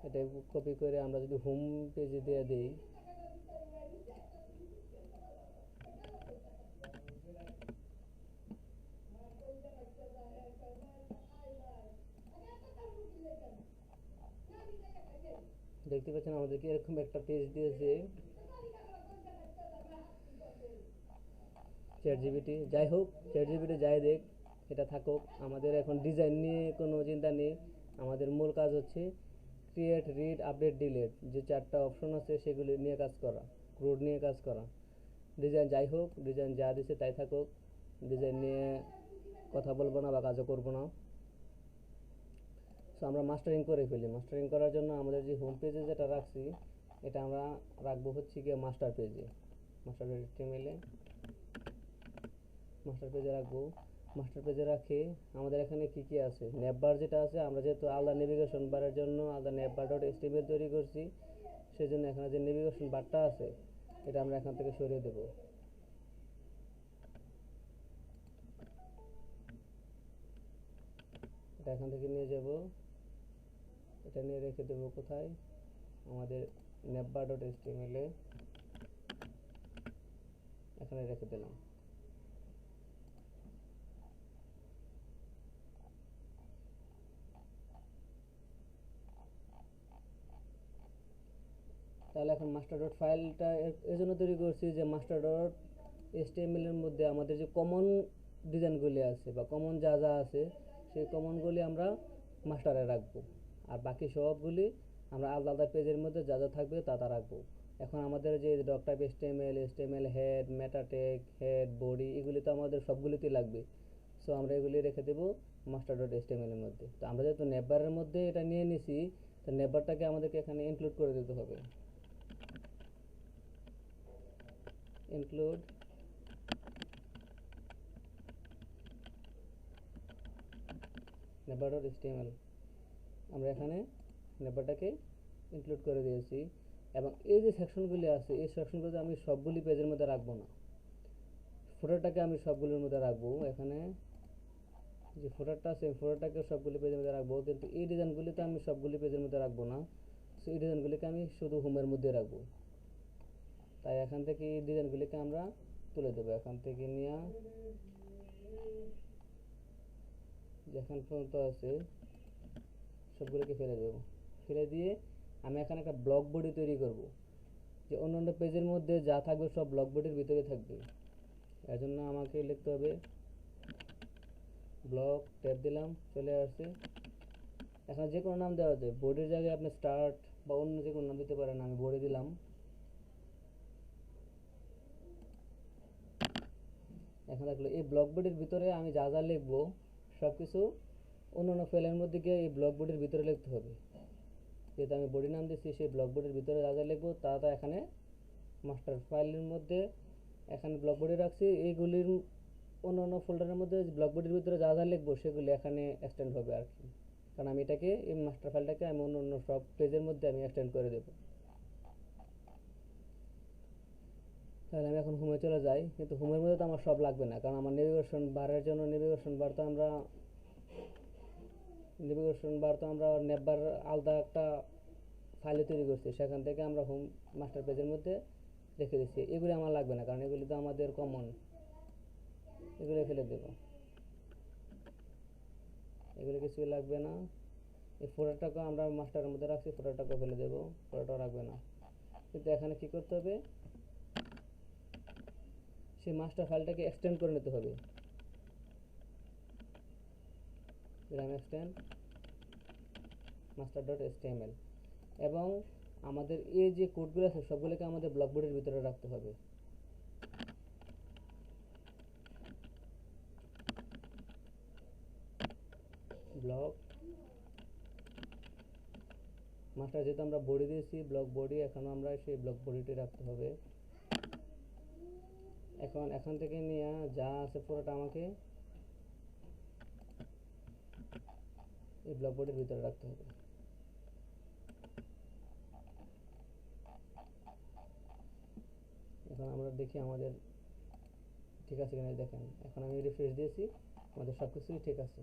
এটা কপি করে আমরা যদি হোম পেজে দিয়ে দিই, দেখতে পাচ্ছেন আমাদেরকে এরকম একটা পেজ দিয়েছে চ্যাট জিপিটি। যাই হোক, চ্যাট জিপিটি যাই দেখ, এটা থাকুক। আমাদের এখন ডিজাইন নিয়ে কোনো চিন্তা নেই। আমাদের মূল কাজ হচ্ছে ক্রিয়েট, রিড, আপডেট, ডিলিট, যে 4টা অপশন আছে সেগুলি নিয়ে কাজ করা, ক্রুড নিয়ে কাজ করা। ডিজাইন যাই হোক, ডিজাইন যা দিছে তাই থাকুক, ডিজাইন নিয়ে কথা বলবো না বা কাজও করবো না। সো আমরা মাস্টারিং করে ফেলি। মাস্টারিং করার জন্য আমাদের যে হোম পেজে যেটা রাখছি, এটা আমরা রাখবো হচ্ছে গিয়ে মাস্টার পেজে। মাস্টার পেজ HTML-এ মাস্টার পেজে রাখবো। মাস্টার পেজে রাখে আমাদের এখানে কি কি আছে, নেভবার যেটা আছে, আমরা যেহেতু আলাদা নেভিগেশন বারের জন্য আলাদা নেভবার ডট HTML তৈরি করছি, সেই জন্য এখানে যে নেভিগেশন বারটা আছে এটা আমরা এখান থেকে সরিয়ে দেবো। এটা এখান থেকে নিয়ে যাব, এটা নিয়ে রেখে দেবো কোথায়, আমাদের নেভবার ডট HTML-এ এখানে রেখে দিলাম। তাহলে এখন মাস্টার ডট ফাইলটা এর জন্য তৈরি করছি যে মাস্টার ডট HTML এর মধ্যে আমাদের যে কমন ডিজাইনগুলি আছে বা কমন যা যা আছে সেই কমনগুলি আমরা মাস্টারে রাখবো, আর বাকি সবগুলি আমরা আলাদা আলাদা পেজের মধ্যে যা যা থাকবে তা তা রাখবো। এখন আমাদের যে doc type HTML head, meta tag, head, body, এগুলি তো আমাদের সবগুলিতেই লাগবে। সো আমরা এগুলি রেখে দেবো মাস্টার ডট HTML এর মধ্যে। তো আমরা যেহেতু নেভবারের মধ্যে এটা নিয়ে নিছি, তো নেভবারটাকে আমাদেরকে এখানে ইনক্লুড করে দিতে হবে। ইনক্লুড নেভবার ডট HTML, আমরা এখানে নেভবারটাকে ইনক্লুড করে দিয়েছি। এবং এই যে সেকশনগুলি আছে এই সেকশনগুলো আমি সবগুলি পেজের মধ্যে রাখবো না, ফুটারটাকে আমি সবগুলির মধ্যে রাখবো। এখানে যে ফুটারটা আছে ফুটারটাকে সবগুলি পেজের মধ্যে রাখবো, কিন্তু এই ডিজাইনগুলিতে আমি সবগুলি পেজের মধ্যে রাখবো না। সো এই ডিজাইনগুলিকে আমি শুধু হোমের মধ্যে রাখবো। তাই এখান থেকে এই ডিজাইনগুলিকে আমরা তুলে দেবো, এখান থেকে নিয়ে যেখান পর্যন্ত আছে সবগুলোকে ফেলে দেবো। ফেলে দিয়ে আমি এখানে একটা ব্লক বডি তৈরি করব, যে অন্যান্য পেজের মধ্যে যা থাকবে সব ব্লক বডির ভিতরে থাকবে। এর জন্য আমাকে লিখতে হবে ব্লক, ট্যাব দিলাম, চলে আসছে। এখানে যে কোনো নাম দেওয়া যায়, বডির জায়গায় আপনি স্টার্ট বা অন্য যে কোনো নাম দিতে পারেন, আমি বডি দিলাম। এখন দেখলো এই ব্লক বডির ভিতরে আমি যা যা লিখবো সব কিছু অন্যান্য ফাইলের মধ্যে গিয়ে এই ব্লক বডির ভিতরে লিখতে হবে। যেহেতু আমি বডি নাম দিচ্ছি, সেই ব্লক বডির ভিতরে যা যা লিখবো তা তা এখানে মাস্টার ফাইলের মধ্যে এখানে ব্লক বডি রাখছি। এইগুলির অন্য অন্য ফোল্ডারের মধ্যে ব্লক বডির ভিতরে যা যা লিখবো সেগুলি এখানে এক্সটেন্ড হবে আর কি, কারণ আমি এটাকে এই মাস্টার ফাইলটাকে আমি অন্য অন্য সব পেজের মধ্যে আমি এক্সটেন্ড করে দেবো। তাহলে আমি এখন হোমে চলে যাই, কিন্তু হোমের মধ্যে তো আমার সব লাগবে না, কারণ আমার নেভিগেশন বারের জন্য নেভিগেশন বার তো আমরা নেভবার আলাদা একটা ফাইলে তৈরি করছি, সেখান থেকে আমরা হোম মাস্টার পেজের মধ্যে রেখে দিচ্ছি। এগুলি আমার লাগবে না, কারণ এগুলি তো আমাদের কমন, এগুলো ফেলে দেব, এগুলো কিছুই লাগবে না। এই ফোল্ডারটাকে আমরা মাস্টারের মধ্যে রাখছি, ফোল্ডারটাকে ফেলে দেবো, ফোল্ডারটা রাখবে না। কিন্তু এখানে কি করতে হবে, সেই মাস্টার ফাইলটাকে এক্সটেন্ড করে নিতে হবে। দিলাম এক্সটেন্ড মাস্টার ডট HTML, এবং আমাদের এই যে কোডগুলো আছে সবগুলোকে আমাদের ব্লক বডির ভিতরে রাখতে হবে। ব্লক মাস্টার যেহেতু আমরা বডি দিয়েছি ব্লক বডি, এখন আমরা সেই ব্লক বডিটি রাখতে হবে। এখন এখান থেকে নিয়ে যা আছে পুরোটা আমাকে এই ব্লক বডির ভিতরে রাখতে হবে। এখন আমরা দেখি আমাদের ঠিক আছে কিনা, দেখেন এখন আমি রিফ্রেশ দিয়েছি, আমাদের সব কিছুই ঠিক আছে।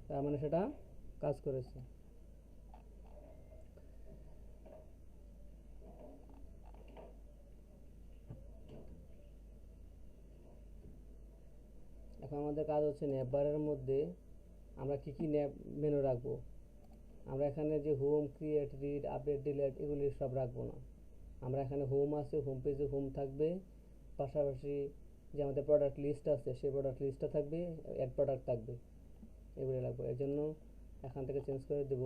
তার মানে সেটা কাজ করেছে। এখন আমাদের কাজ হচ্ছে নেভবারের মধ্যে আমরা কি কি মেনু রাখবো। আমরা এখানে যে home, create, read, update, delete এগুলি সব রাখবো না। আমরা এখানে হোম আছে, হোম পেজে হোম থাকবে, পাশাপাশি যে আমাদের প্রোডাক্ট লিস্ট আছে সেই প্রোডাক্ট লিস্টটা থাকবে, অ্যাড প্রোডাক্ট থাকবে, এগুলো রাখবো। এর জন্য এখান থেকে চেঞ্জ করে দেব,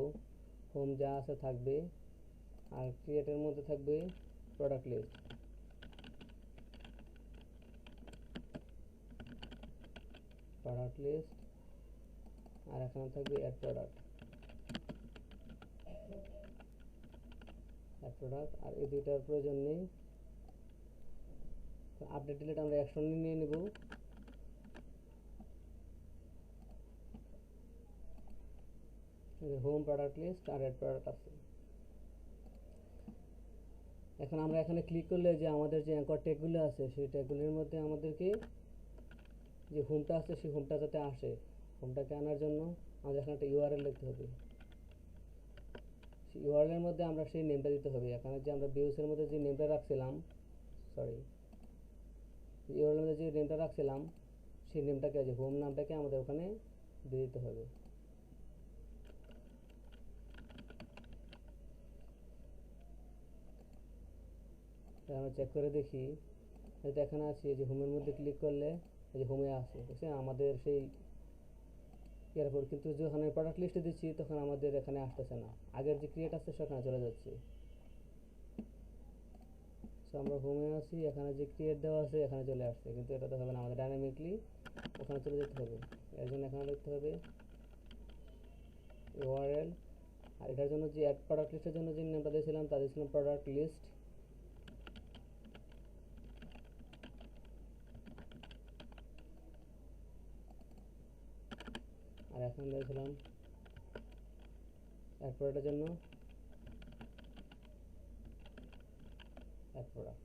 হোম যা আছে থাকবে, আর ক্রিয়েটের মধ্যে থাকবে প্রোডাক্ট লিস্ট, আর এখানে থাকবে অ্যাড প্রোডাক্ট, আর এই দুইটার প্রয়োজন নেই। আপডেট ডিলিট আমরা একসঙ্গে নিয়ে নেব। হোম, প্রোডাক্ট লিস্ট আর অ্যাড প্রোডাক্ট আছে। এখন আমরা এখানে ক্লিক করলে যে আমাদের যে অ্যাঙ্কর ট্যাগগুলো আছে সেই ট্যাগগুলির মধ্যে আমাদেরকে যে হোমটা আছে সেই হোমটা যাতে আসে, হোমটাকে আনার জন্য আমাদের এখানে একটা ইউআরএল লিখতে হবে। সেই ইউআরএল মধ্যে আমরা সেই নেমটা দিতে হবে। এখানে যে আমরা ভিউসের মধ্যে যে নেমটা রাখছিলাম, ইউআরএল মধ্যে যে নেমটা রাখছিলাম সেই নেমটাকে, যে হোম নামটাকে আমাদের ওখানে দিয়ে দিতে হবে। আমরা চেক করে দেখি, যেটা এখানে আছে যে হোমের মধ্যে ক্লিক করলে এই যে হোমে আছে, বুঝছেন আমাদের সেই এরপর, কিন্তু যখন প্রোডাক্ট লিস্টে দিচ্ছি তখন আমাদের এখানে আসতেছে না, আগের যে ক্রিয়েট আছে সেখানে চলে যাচ্ছে। সো আমরা হোমে আছি, এখানে যে ক্রিয়েট দেওয়া আছে এখানে চলে আসছে, কিন্তু এটা তো হবে না, আমাদের ডাইনামিকলি ওখানে চলে যেতে হবে। এর জন্য এখানে লিখতে হবে ইউআরএল, আর এটার জন্য যে অ্যাড প্রোডাক্ট লিস্টের জন্য যে নেমটা দিয়েছিলাম তা দিয়েছিলাম প্রোডাক্ট লিস্ট, আর এখন দিয়েছিলাম অ্যাড প্রোডাক্টের জন্য অ্যাড প্রোডাক্ট।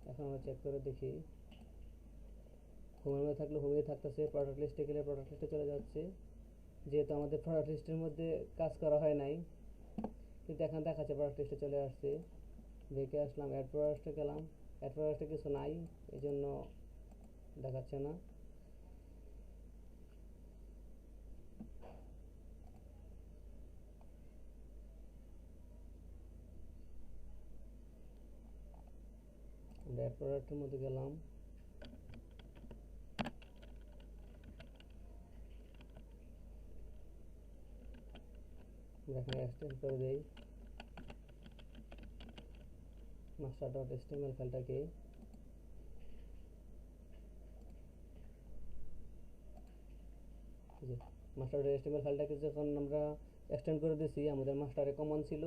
এখন আমরা চেক করে দেখি, হোমের মধ্যে থাকলে হোমেই থাকতেছে, প্রোডাক্ট লিস্টে গেলে প্রোডাক্ট লিস্টে চলে যাচ্ছে। যেহেতু আমাদের প্রোডাক্ট লিস্টের মধ্যে কাজ করা হয় নাই, কিন্তু এখন দেখাচ্ছে প্রোডাক্ট লিস্টে চলে আসছে। দেখে আসলাম, অ্যাড প্রোডাক্টে গেলাম, অ্যাড প্রোডাক্টে কিছু নাই, এই জন্য দেখাচ্ছে না। আমরা অ্যাড প্রোডাক্টের মধ্যে গেলাম, এখানে এক্সটেন্ড করে দেই মাস্টার ডট এচটিএমএল ফাইলটাকে। মাস্টার ডট এচটিএমএল ফাইলটাকে যখন আমরা এক্সটেন্ড করে দিয়েছি, আমাদের মাস্টারে কমন ছিল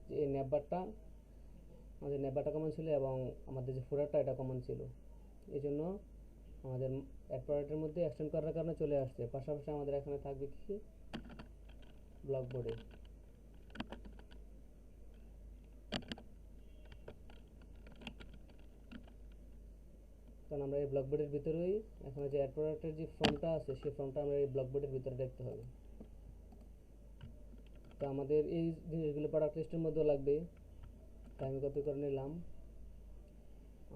যে এই নেভারটা, আমাদের নেভারটা কমন ছিল এবং আমাদের যে ফোল্ডারটা এটা কমন ছিল, এই জন্য আমাদের অ্যাড প্রোডাক্টের মধ্যে এক্সটেন্ড করার কারণে চলে আসছে। পাশাপাশি আমাদের এখানে থাকবে কি ব্লক বোর্ডে, কারণ আমরা এই ব্লক বোর্ডের ভিতরেই এখানে যে অ্যাড প্রোডাক্টের যে ফর্মটা আছে সেই ফর্মটা আমরা এই ব্লক বোর্ডের ভিতরে দেখতে হবে। তো আমাদের এই জিনিসগুলো প্রোডাক্ট লিস্টের মধ্যেও লাগবে, তাই আমি কপি করে নিলাম।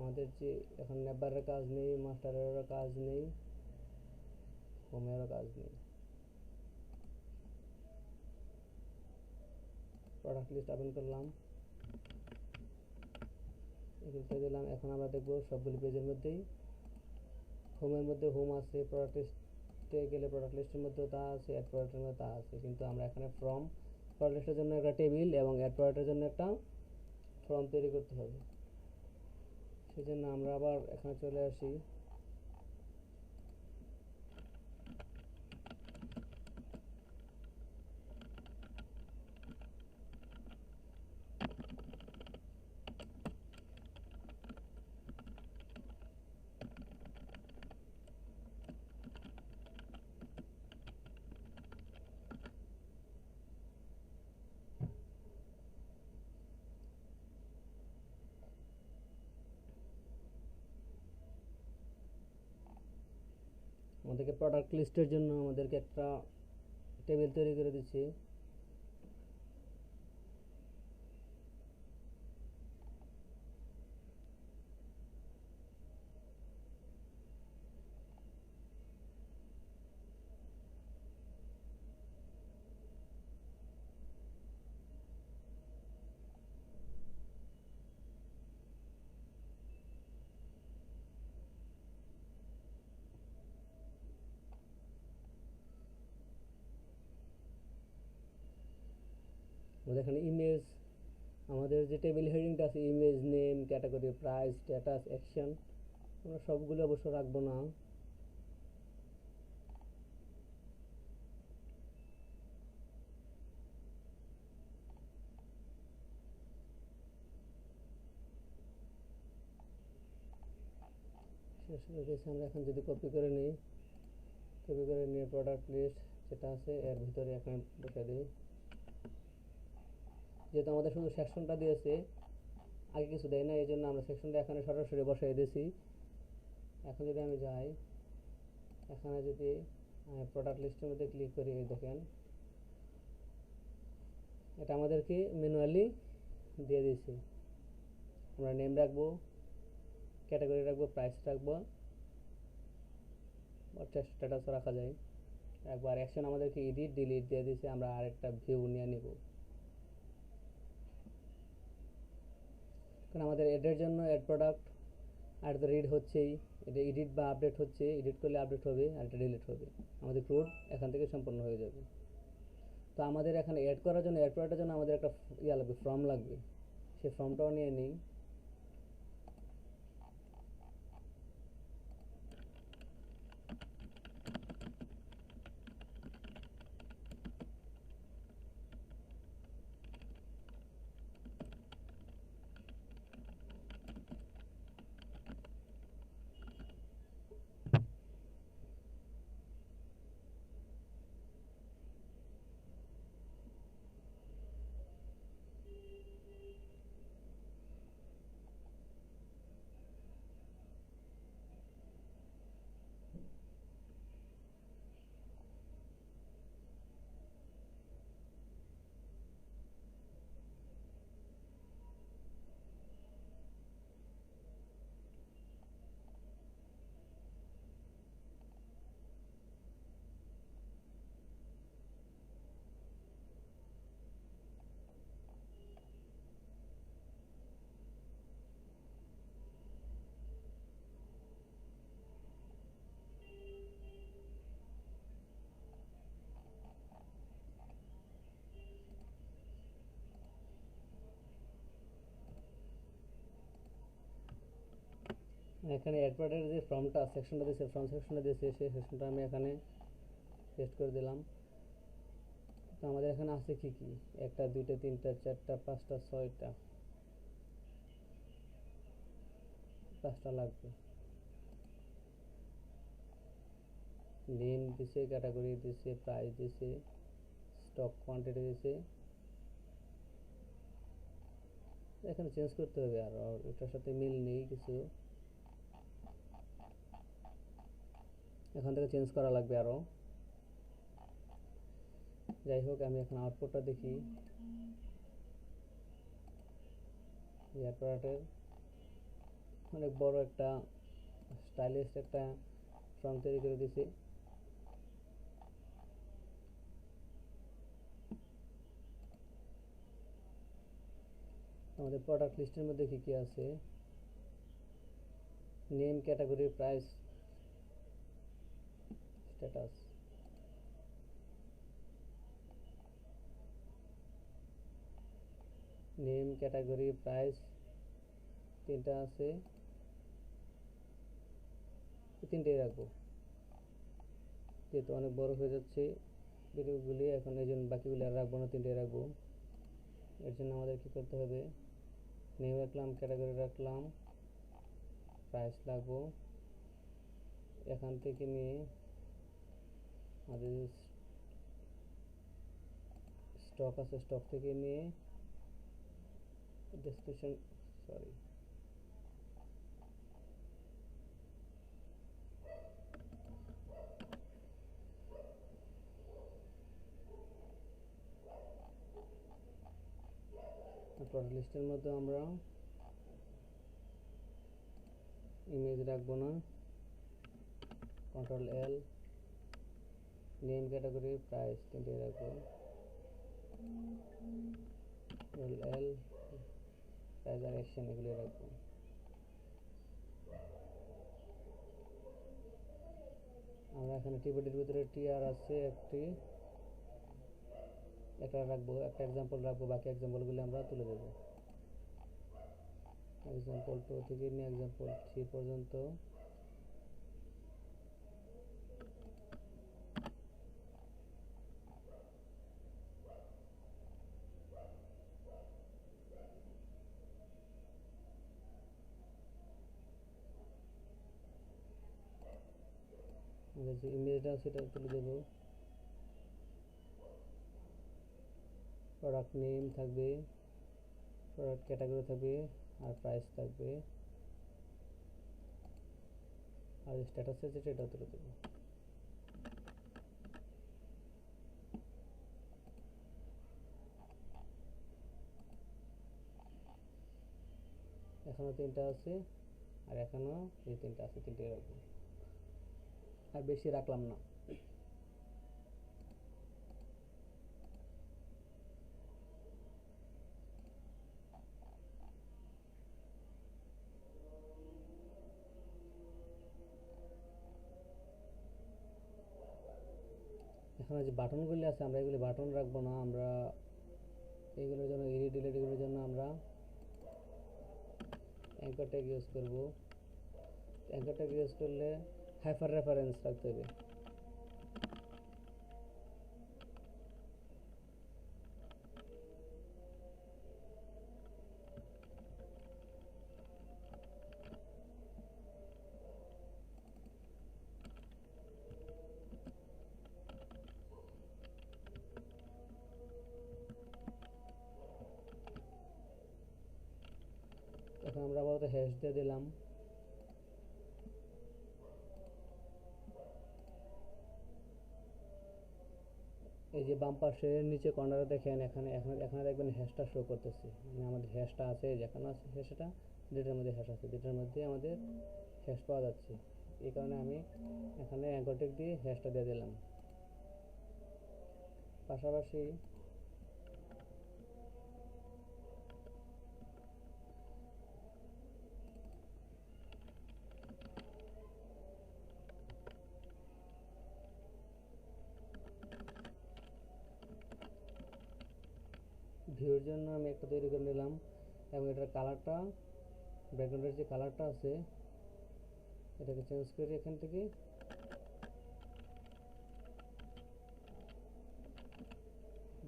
আমাদের যে এখন নেভারের কাজ নেই, মাস্টারেরও কাজ নেই, হোমেরও কাজ নেই, প্রোডাক্ট লিস্ট ওপেন করলাম, এগুলো দিলাম। এখন আমরা দেখবো সবগুলি পেজের মধ্যেই হোমের মধ্যে হোম আছে, প্রোডাক্ট লিস্টে গেলে প্রোডাক্ট লিস্টের মধ্যেও তা আছে, অ্যাড প্রোডাক্টের মধ্যে তা আছে, কিন্তু আমরা এখানে ফ্রম প্রোডাক্ট লিস্টের জন্য একটা টেবিল এবং অ্যাড প্রোডাক্টের জন্য একটা ফর্ম তৈরি করতে হবে। সেজন্য আমরা আবার এখানে চলে আসি, আমাদেরকে প্রোডাক্ট লিস্টের জন্য আমাদেরকে একটা টেবিল তৈরি করে দিচ্ছি। আমাদের এখানে ইমেজ, আমাদের যে টেবিল হেডিংটা আছে, image, name, category, price, status, action, আমরা সবগুলো অবশ্য রাখবো না। শেষ হয়ে গেছে। আমরা এখন যদি কপি করে নিই, কপি করে নিয়ে প্রোডাক্ট লিস্ট যেটা আছে এর ভিতরে এখানে ঢুকে দিই। যেহেতু আমাদের শুধু সেকশনটা দিয়েছে, আগে কিছু দেয় না, এই জন্য আমরা সেকশনটা এখানে সরাসরি বসাই দিয়েছি। এখন যদি আমি যাই, এখানে যদি প্রোডাক্ট লিস্টের মধ্যে ক্লিক করি, দেখেন এটা আমাদেরকে ম্যানুয়ালি দিয়ে দিয়েছে। আমরা নেম রাখবো, ক্যাটাগরি রাখবো, প্রাইস রাখবো, স্ট্যাটাসও রাখা যায়। একবার অ্যাকশন আমাদেরকে এডিট ডিলিট দিয়ে দিয়েছে, আমরা আরেকটা ভিউ নিয়ে নিব। কারণ আমাদের এডের জন্য অ্যাড প্রোডাক্ট আর তো রিড হচ্ছেই, এটা এডিট বা আপডেট হচ্ছে, এডিট করলে আপডেট হবে আর এটা ডিলিট হবে, আমাদের কোড এখান থেকে সম্পূর্ণ হয়ে যাবে। তো আমাদের এখানে অ্যাড করার জন্য, অ্যাড করার জন্য আমাদের একটা ইয়া লাগবে, ফর্ম লাগবে। সেই ফর্মটাও নিয়ে নিই। এখানে অ্যাড প্রোডাক্টের যে ফর্মটা সেকশনটা দিয়েছে, ফর্ম সেকশনটা দিয়েছে, সেই সেকশনটা আমি এখানে পেস্ট করে দিলাম। তো আমাদের এখানে আছে কি কি, একটা, দুইটা, তিনটা, চারটা, পাঁচটা, ছয়টা, পাঁচটা লাগবে। নেম দিছে, ক্যাটাগরি দিছে, প্রাইস দিছে, স্টক কোয়ান্টিটি দিছে। এখানে চেঞ্জ করতে হবে, আর এটার সাথে মিল নেই কিছু, এখান থেকে চেঞ্জ করা লাগবে আরও। যাই হোক, আমি এখন আউটপুটটা দেখি। এয়ার প্রোডাক্টের অনেক বড় একটা স্টাইলিশ একটা ফর্ম তৈরি করে দিছি। আমাদের প্রোডাক্ট লিস্টের মধ্যে কি কি আছে, name, category, price, status. Name, category, price তিনটা আছে, তিনটেই রাখবো, যেহেতু অনেক বড় হয়ে যাচ্ছে ভিডিওগুলি এখন, এই জন্য বাকিগুলি আর রাখবো না, তিনটেই রাখবো। এর জন্য আমাদের কি করতে হবে, নেম রাখলাম, ক্যাটাগরি রাখলাম, প্রাইস লাগবো, এখান থেকে নিয়ে আমাদের স্টক আছে, স্টক থেকে নিয়ে ডেসক্রিপশন, সরি, প্রোডাক্ট লিস্টের মধ্যে আমরা ইমেজ রাখবো না, কন্ট্রোল এল, নেম ক্যাটাগরি প্রাইস তিনটে রাখবো, কন্ট্রোল এল, প্রাইস আর অ্যাকশন এগুলো রাখবো। আমরা এখানে টিবোর্ডের ভিতরে টিআর আছে একটা রাখবো, একটা এক্সাম্পল রাখবো, বাকি এক্সাম্পলগুলো আমরা তুলে দেবো। এক্সাম্পল 2 থেকে নিয়ে এক্সাম্পল 3 পর্যন্ত যে ইমেজটা সেটা তুলে দেবো। প্রোডাক্ট নেম থাকবে, প্রোডাক্ট ক্যাটাগরি থাকবে, আর প্রাইস থাকবে, আর স্ট্যাটাস আছে সেটাও তুলে দেবো। এখনো 3টা আছে, আর এখনো এই 3টা আছে, 3টে রাখবো, আর বেশি রাখলাম না। এখন যে বাটনগুলি আছে আমরা এগুলি বাটন রাখবো না, আমরা এগুলোর জন্য এডিট ডিলিট এগুলোর জন্য আমরা অ্যাঙ্কর ট্যাগ ইউজ করব। অ্যাঙ্কর ট্যাগ ইউজ করলে হাইপার রেফারেন্স রাখতে হবে। এখন আমরা আপাতত হ্যাশ দিয়ে দিলাম। এই যে বাম পাশের নিচে কর্নারে দেখেন, এখানে এখানে দেখবেন হ্যাশটা শো করতেছে, মানে আমাদের হ্যাশটা আছে, যেখানে আছে হ্যাশটা, দুটার মধ্যে হ্যাশ আছে, দুটার মধ্যে আমাদের হ্যাশ পাওয়া যাচ্ছে। এই কারণে আমি এখানে অ্যাঙ্কর ট্যাগ দিয়ে হ্যাশটা দিয়ে দিলাম। পাশাপাশি ভিউর জন্য আমি একটা তৈরি করে নিলাম, এবং এটার কালারটা, ব্যাকগ্রাউন্ডের যে কালারটা আছে এটাকে চেঞ্জ করে এখান থেকে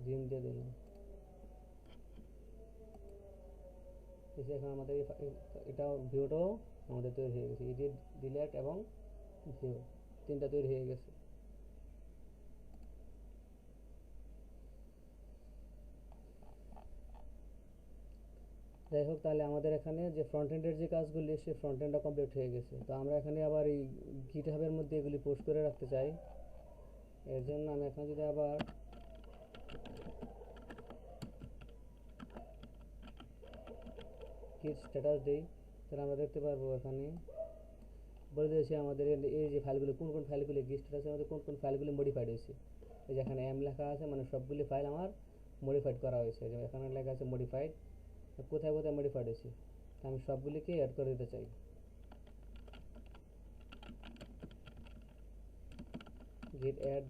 গ্রিন দিয়ে দিলাম। এখন আমাদের এটা ভিউটাও আমাদের তৈরি হয়ে গেছে, এডিট ডিলিট এবং ভিউ 3টা তৈরি হয়ে গেছে। যাই হোক, তাহলে আমাদের এখানে যে ফ্রন্ট এন্ডের যে কাজগুলি, সে ফ্রন্ট এন্ডটা কমপ্লিট হয়ে গেছে। তো আমরা এখানে আবার এই গিটহাবের মধ্যে এগুলি পোস্ট করে রাখতে চাই। এর জন্য আমি এখন যদি আবার গিট স্ট্যাটাস দিই, তাহলে আমরা দেখতে পারবো এখানে বলে দিয়েছে আমাদের এই যে ফাইলগুলি, কোন কোন ফাইলগুলি গিট স্ট্যাটাসের মধ্যে কোন কোন ফাইলগুলি মডিফাইড হয়েছে। এই যে এখানে এম লেখা আছে, মানে সবগুলি ফাইল আমার মডিফাইড করা হয়েছে। যে এখানে লেখা আছে মডিফাইড, কোথায় কোথায় মডিফাইড হয়েছে, আমি সবগুলিকে অ্যাড করে দিতে চাই। গিট অ্যাড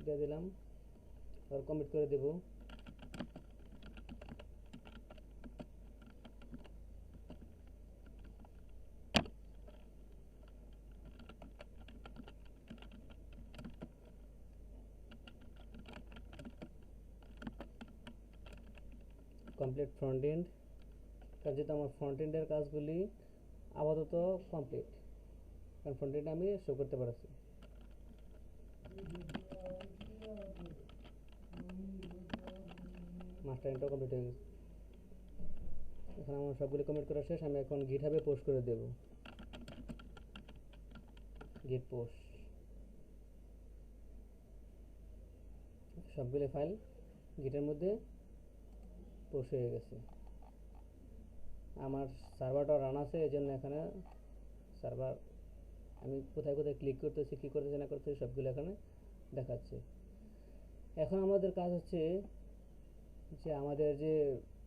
দিয়ে দিলাম, আর কমিট করে দেব। কমপ্লিট ফ্রন্ট এন্ড কাজ, যেহেতু আমার ফ্রন্ট এন্ডের কাজগুলি আপাতত কমপ্লিট, কারণ ফ্রন্ট এন্ড আমি শো করতে পারছি। মাস্টার এন্ডটাও কমপ্লিট হয়ে গেছে। এখন আমার সবগুলি কমিট করা শেষ, আমি এখন গিটহাবে পোস্ট করে দেব। গিট পোস্ট, সবগুলি ফাইল গিটের মধ্যে পোস্ট হয়ে গেছে। আমার সার্ভারটা রান আছে, এই জন্য এখানে সার্ভার আমি কোথায় কোথায় ক্লিক করতেছি, কী করতেছি না করতেছি সবগুলো এখানে দেখাচ্ছে। এখন আমাদের কাজ হচ্ছে যে আমাদের যে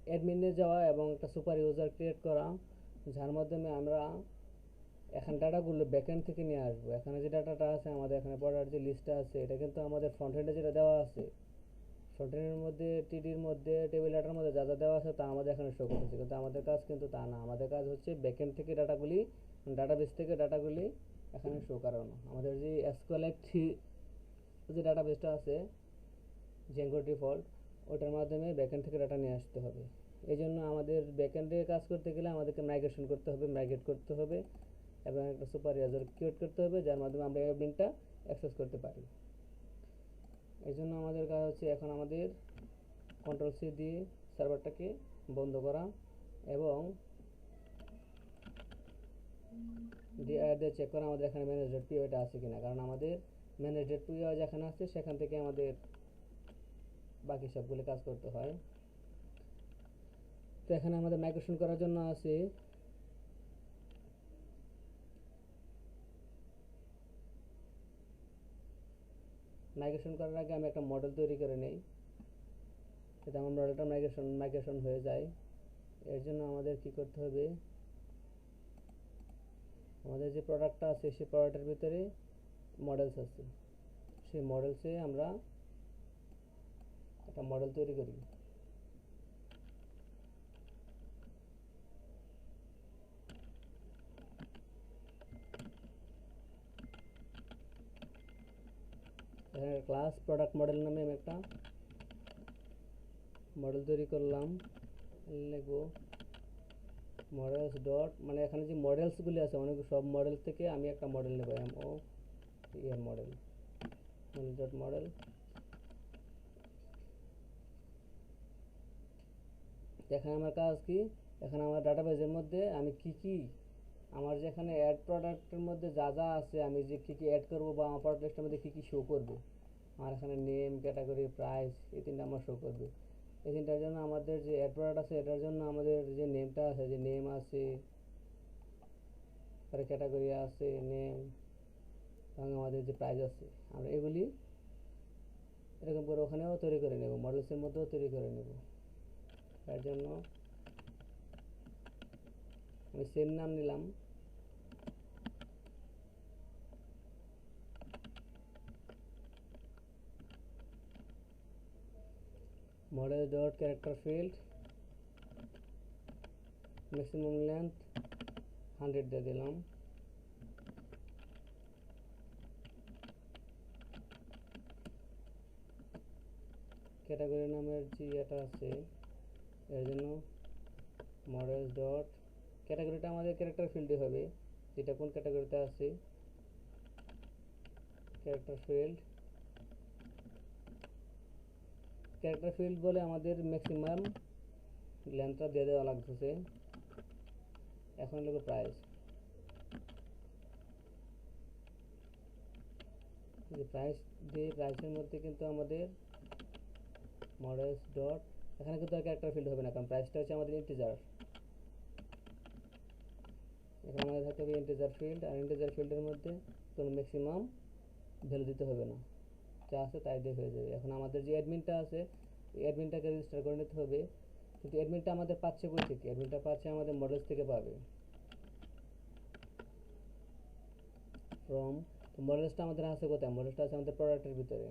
অ্যাডমিনে যাওয়া এবং একটা সুপার ইউজার ক্রিয়েট করা, যার মাধ্যমে আমরা এখন ডাটাগুলো ব্যাকএন্ড থেকে নিয়ে আসবো। এখানে যে ডাটাটা আছে আমাদের, এখানে পড়ার যে লিস্টটা আছে, এটা কিন্তু আমাদের ফ্রন্ট এন্ডে যেটা দেওয়া আছে, ফ্রন্ট এন্ডের মধ্যে টিডির মধ্যে টেবিল ডাটার মধ্যে যা যা দেওয়া আছে তা আমাদের এখানে শো করতেছে, কিন্তু আমাদের কাজ কিন্তু তা না। আমাদের কাজ হচ্ছে ব্যাকএন্ড থেকে ডাটাগুলি, ডাটাবেস থেকে ডাটাগুলি এখানে শো করানো। আমাদের যে এসকিউএলআই যে ডাটাবেসটা আছে জেঙ্গো ডিফল্ট, ওটার মাধ্যমে ব্যাকএন্ড থেকে ডাটা নিয়ে আসতে হবে। এই জন্য আমাদের ব্যাকএন্ডে কাজ করতে গেলে আমাদেরকে মাইগ্রেশন করতে হবে, মাইগ্রেট করতে হবে এবং একটা সুপার ইউজার ক্রিয়েট করতে হবে, যার মাধ্যমে আমরা অ্যাডমিনটা অ্যাক্সেস করতে পারি। এই জন্য আমাদের কাজ হচ্ছে এখন আমাদের কন্ট্রোল সি দিয়ে সার্ভারটাকে বন্ধ করা এবং দিয়ে চেক করা আমাদের এখানে ম্যানেজ ডট পিওয়াইটা আছে কিনা, কারণ আমাদের ম্যানেজ ডট পিওয়াই যেখানে আছে সেখান থেকে আমাদের বাকি সবগুলো কাজ করতে হয়। তো এখানে আমাদের মাইগ্রেশন করার জন্য আছে মাইগ্রেশন করার আগে আমি একটা মডেল তৈরি করে নেই, যাতে আমার মডেলটা মাইগ্রেশন হয়ে যায়। এর জন্য আমাদের কি করতে হবে, আমাদের যে প্রোডাক্টটা আছে সেই প্রোডাক্টের ভিতরে মডেলস আছে, সেই মডেলসে আমরা একটা মডেল তৈরি করি। এখানে ক্লাস প্রোডাক্ট মডেল নামে আমি একটা মডেল তৈরি করলাম। লিখবো মডেলস ডট, মানে এখানে যে মডেলসগুলি আছে অনেক, সব মডেল থেকে আমি একটা মডেল নেব, মডেল ডট মডেল। এখানে আমার কাজ কি, এখানে আমার ডাটাবেজের মধ্যে আমি কি আমার যেখানে অ্যাড প্রোডাক্টের মধ্যে যা যা আছে, আমি যে কী অ্যাড করবো বা আমার প্রোডাক্ট লিস্টের মধ্যে কী শো করবে, আমার এখানে নেম, ক্যাটাগরি, প্রাইস, এই তিনটা আমার শো করবে। এই তিনটার জন্য আমাদের যে অ্যাড প্রোডাক্ট আছে এটার জন্য আমাদের যে নেমটা আছে, যে নেম আছে, তার ক্যাটাগরি আছে নেম, এবং আমাদের যে প্রাইস আছে, আমরা এগুলি এরকম করে ওখানেও তৈরি করে নেব, মডেলসের মধ্যেও তৈরি করে নেব। তার জন্য আমি সেম নাম নিলাম, model dot character field maximum length 100 দিয়ে দিলাম। ক্যাটাগরি নামের যে এটা আছে এর জন্য মডেল ডট ক্যাটাগরিটা আমাদের ক্যারেক্টার ফিল্ডে হবে, যেটা কোন ক্যাটাগরিতে আছে ক্যারেক্টার ফিল্ড বলে আমাদের ম্যাক্সিমাম লেন্থটা দিয়ে দেওয়া লাগতেছে। এখন লিখব প্রাইস, প্রাইস দিয়ে প্রাইসের মধ্যে কিন্তু আমাদের মডেলস ডট, এখানে কিন্তু আর ক্যারেক্টার ফিল্ড হবে না, কারণ প্রাইসটা হচ্ছে আমাদের ইন্টিজার। এখানে আমাদের থাকতে হবে ইন্টিজার ফিল্ড, আর ইন্টিজার ফিল্ডের মধ্যে কোনো ম্যাক্সিমাম ভ্যালু দিতে হবে না, যা আছে তাই দিয়ে হয়ে যাবে। এখন আমাদের যে অ্যাডমিনটা আছে এই অ্যাডমিনটাকে রেজিস্টার করে নিতে হবে, কিন্তু অ্যাডমিনটা আমাদের পাচ্ছে কই থেকে, অ্যাডমিনটা পাচ্ছে আমাদের মডেলস থেকে পাবে ফ্রম। তো মডেলসটা আমাদের আছে কোথায়, মডেলসটা আছে আমাদের প্রোডাক্টের ভিতরে,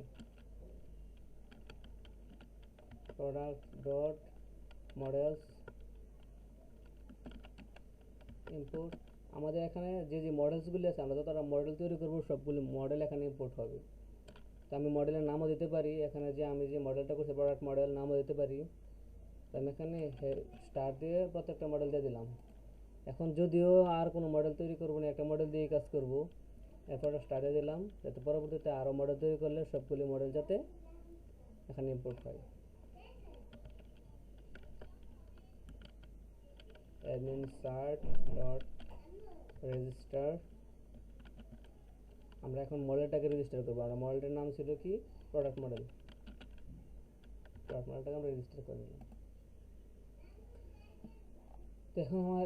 প্রোডাক্ট ডট মডেলস ইম্পোর্ট। আমাদের এখানে যে যে মডেলসগুলি আছে আমরা যতটা মডেল তৈরি করবো সবগুলি মডেল এখানে ইম্পোর্ট হবে। তো আমি মডেলের নামও দিতে পারি, এখানে যে আমি যে মডেলটা করছি প্রোডাক্ট মডেল নামও দিতে পারি। তো আমি এখানে স্টার দিয়ে প্রত্যেকটা মডেল দিয়ে দিলাম। এখন যদিও আর কোনো মডেল তৈরি করবো না, একটা মডেল দিয়েই কাজ করবো, এরপর স্টার দিয়ে দিলাম, যাতে পরবর্তীতে আরও মডেল তৈরি করলে সবগুলি মডেল যাতে এখানে ইম্পোর্ট হয়। admin start dot register, আমরা এখন মডেলটাকে রেজিস্টার করবো। আমরা মডেলটার নাম ছিল কি প্রোডাক্ট মডেলটাকে আমরা রেজিস্টার করে নিলাম। তো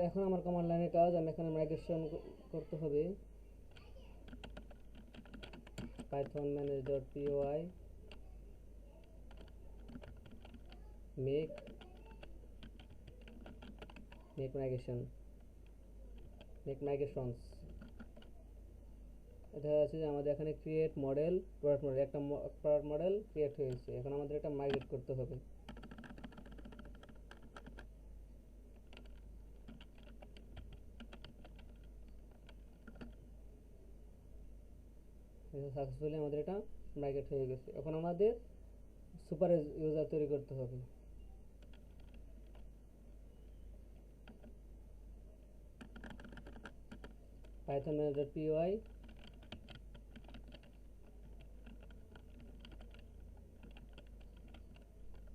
এখন আমার কমান্ড লাইনের কাজ, আমি এখানে মাইগ্রেশন করতে হবে python manage.py make migrations। এটা আছে যে আমাদের এখানে ক্রিয়েট মডেল, প্রোডাক্ট মডেল, একটা প্রোডাক্ট মডেল ক্রিয়েট হয়েছে, এখন আমাদের এটা মাইগ্রেট করতে হবে। সাকসেসফুলি আমাদের এটা মাইগ্রেট হয়ে গেছে। এখন আমাদের সুপার ইউজার তৈরি করতে হবে। python manage.py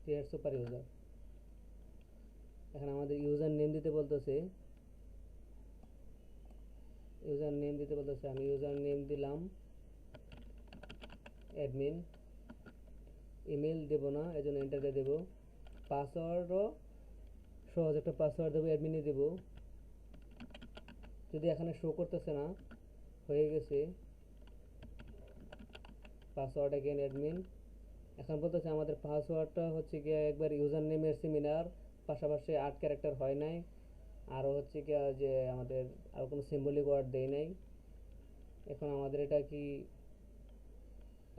create super user। এখন আমাদের ইউজার নেম দিতে বলতেছে, আমি ইউজার নেম দিলাম অ্যাডমিন। ইমেল দেব না, এজন্য এন্টার দিয়ে দেব। পাসওয়ার্ডও সহজ একটা পাসওয়ার্ড দেবো, অ্যাডমিনই দেব। যদি এখানে শো করতেছে না, হয়ে গেছে পাসওয়ার্ড অ্যাগেন অ্যাডমিন। এখন বলতেছে আমাদের পাসওয়ার্ডটা হচ্ছে গিয়ে একবার ইউজার নেমের সিমিলার, পাশাপাশি 8 ক্যারেক্টার হয় নাই, আরও হচ্ছে গিয়ে যে আমাদের আর কোনো সিম্বলিক ওয়ার্ড দেয় নাই। এখন আমাদের এটা কি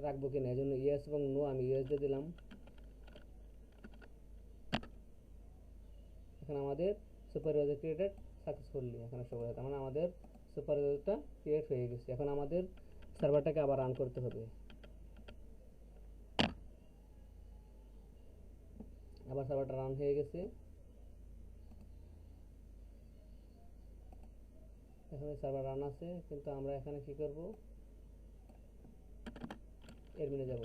রাখবো কিনা, এই জন্য ইয়েস এবং নো, আমি ইয়েস দিয়ে দিলাম। এখন আমাদের সুপার ইউজার ক্রিয়েটেড সাকসেসফুলি, এখানে সব তার মানে আমাদের সুপার ইউজারটা ক্রিয়েট হয়ে গেছে। এখন আমাদের সার্ভারটাকে আবার রান করতে হবে। আবার সার্ভারটা রান হয়ে গেছে। এখানে সার্ভার রান আছে, কিন্তু আমরা এখানে কি করব, অ্যাডমিনে যাব,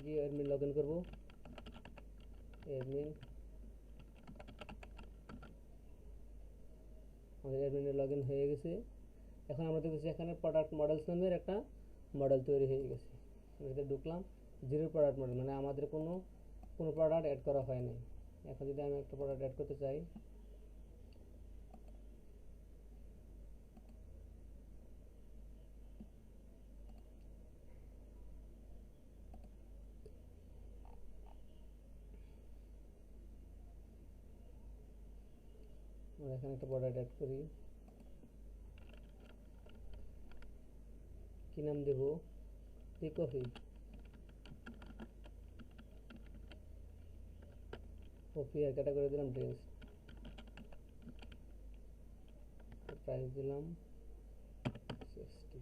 গিয়ে অ্যাডমিন লগ ইন করবো। অ্যাডমিন, আমাদের অ্যাডমিনে লগ ইন হয়ে গেছে। এখন আমরা দেখতেছি এখানে প্রোডাক্ট মডেলস নামের একটা মডেল তৈরি হয়ে গেছে। এটাতে ঢুকলাম, জিরো প্রোডাক্ট মডেল, মানে আমাদের কোনো প্রোডাক্ট অ্যাড করা হয়নি। এখন যদি আমি একটা প্রোডাক্ট অ্যাড করতে চাই, আমরা এখানে একটা প্রোডাক্ট অ্যাড করি, কি নাম দেব, কফি, কফি আর ক্যাটাগরি দিলাম ড্রিঙ্কস, প্রাইস দিলাম 60।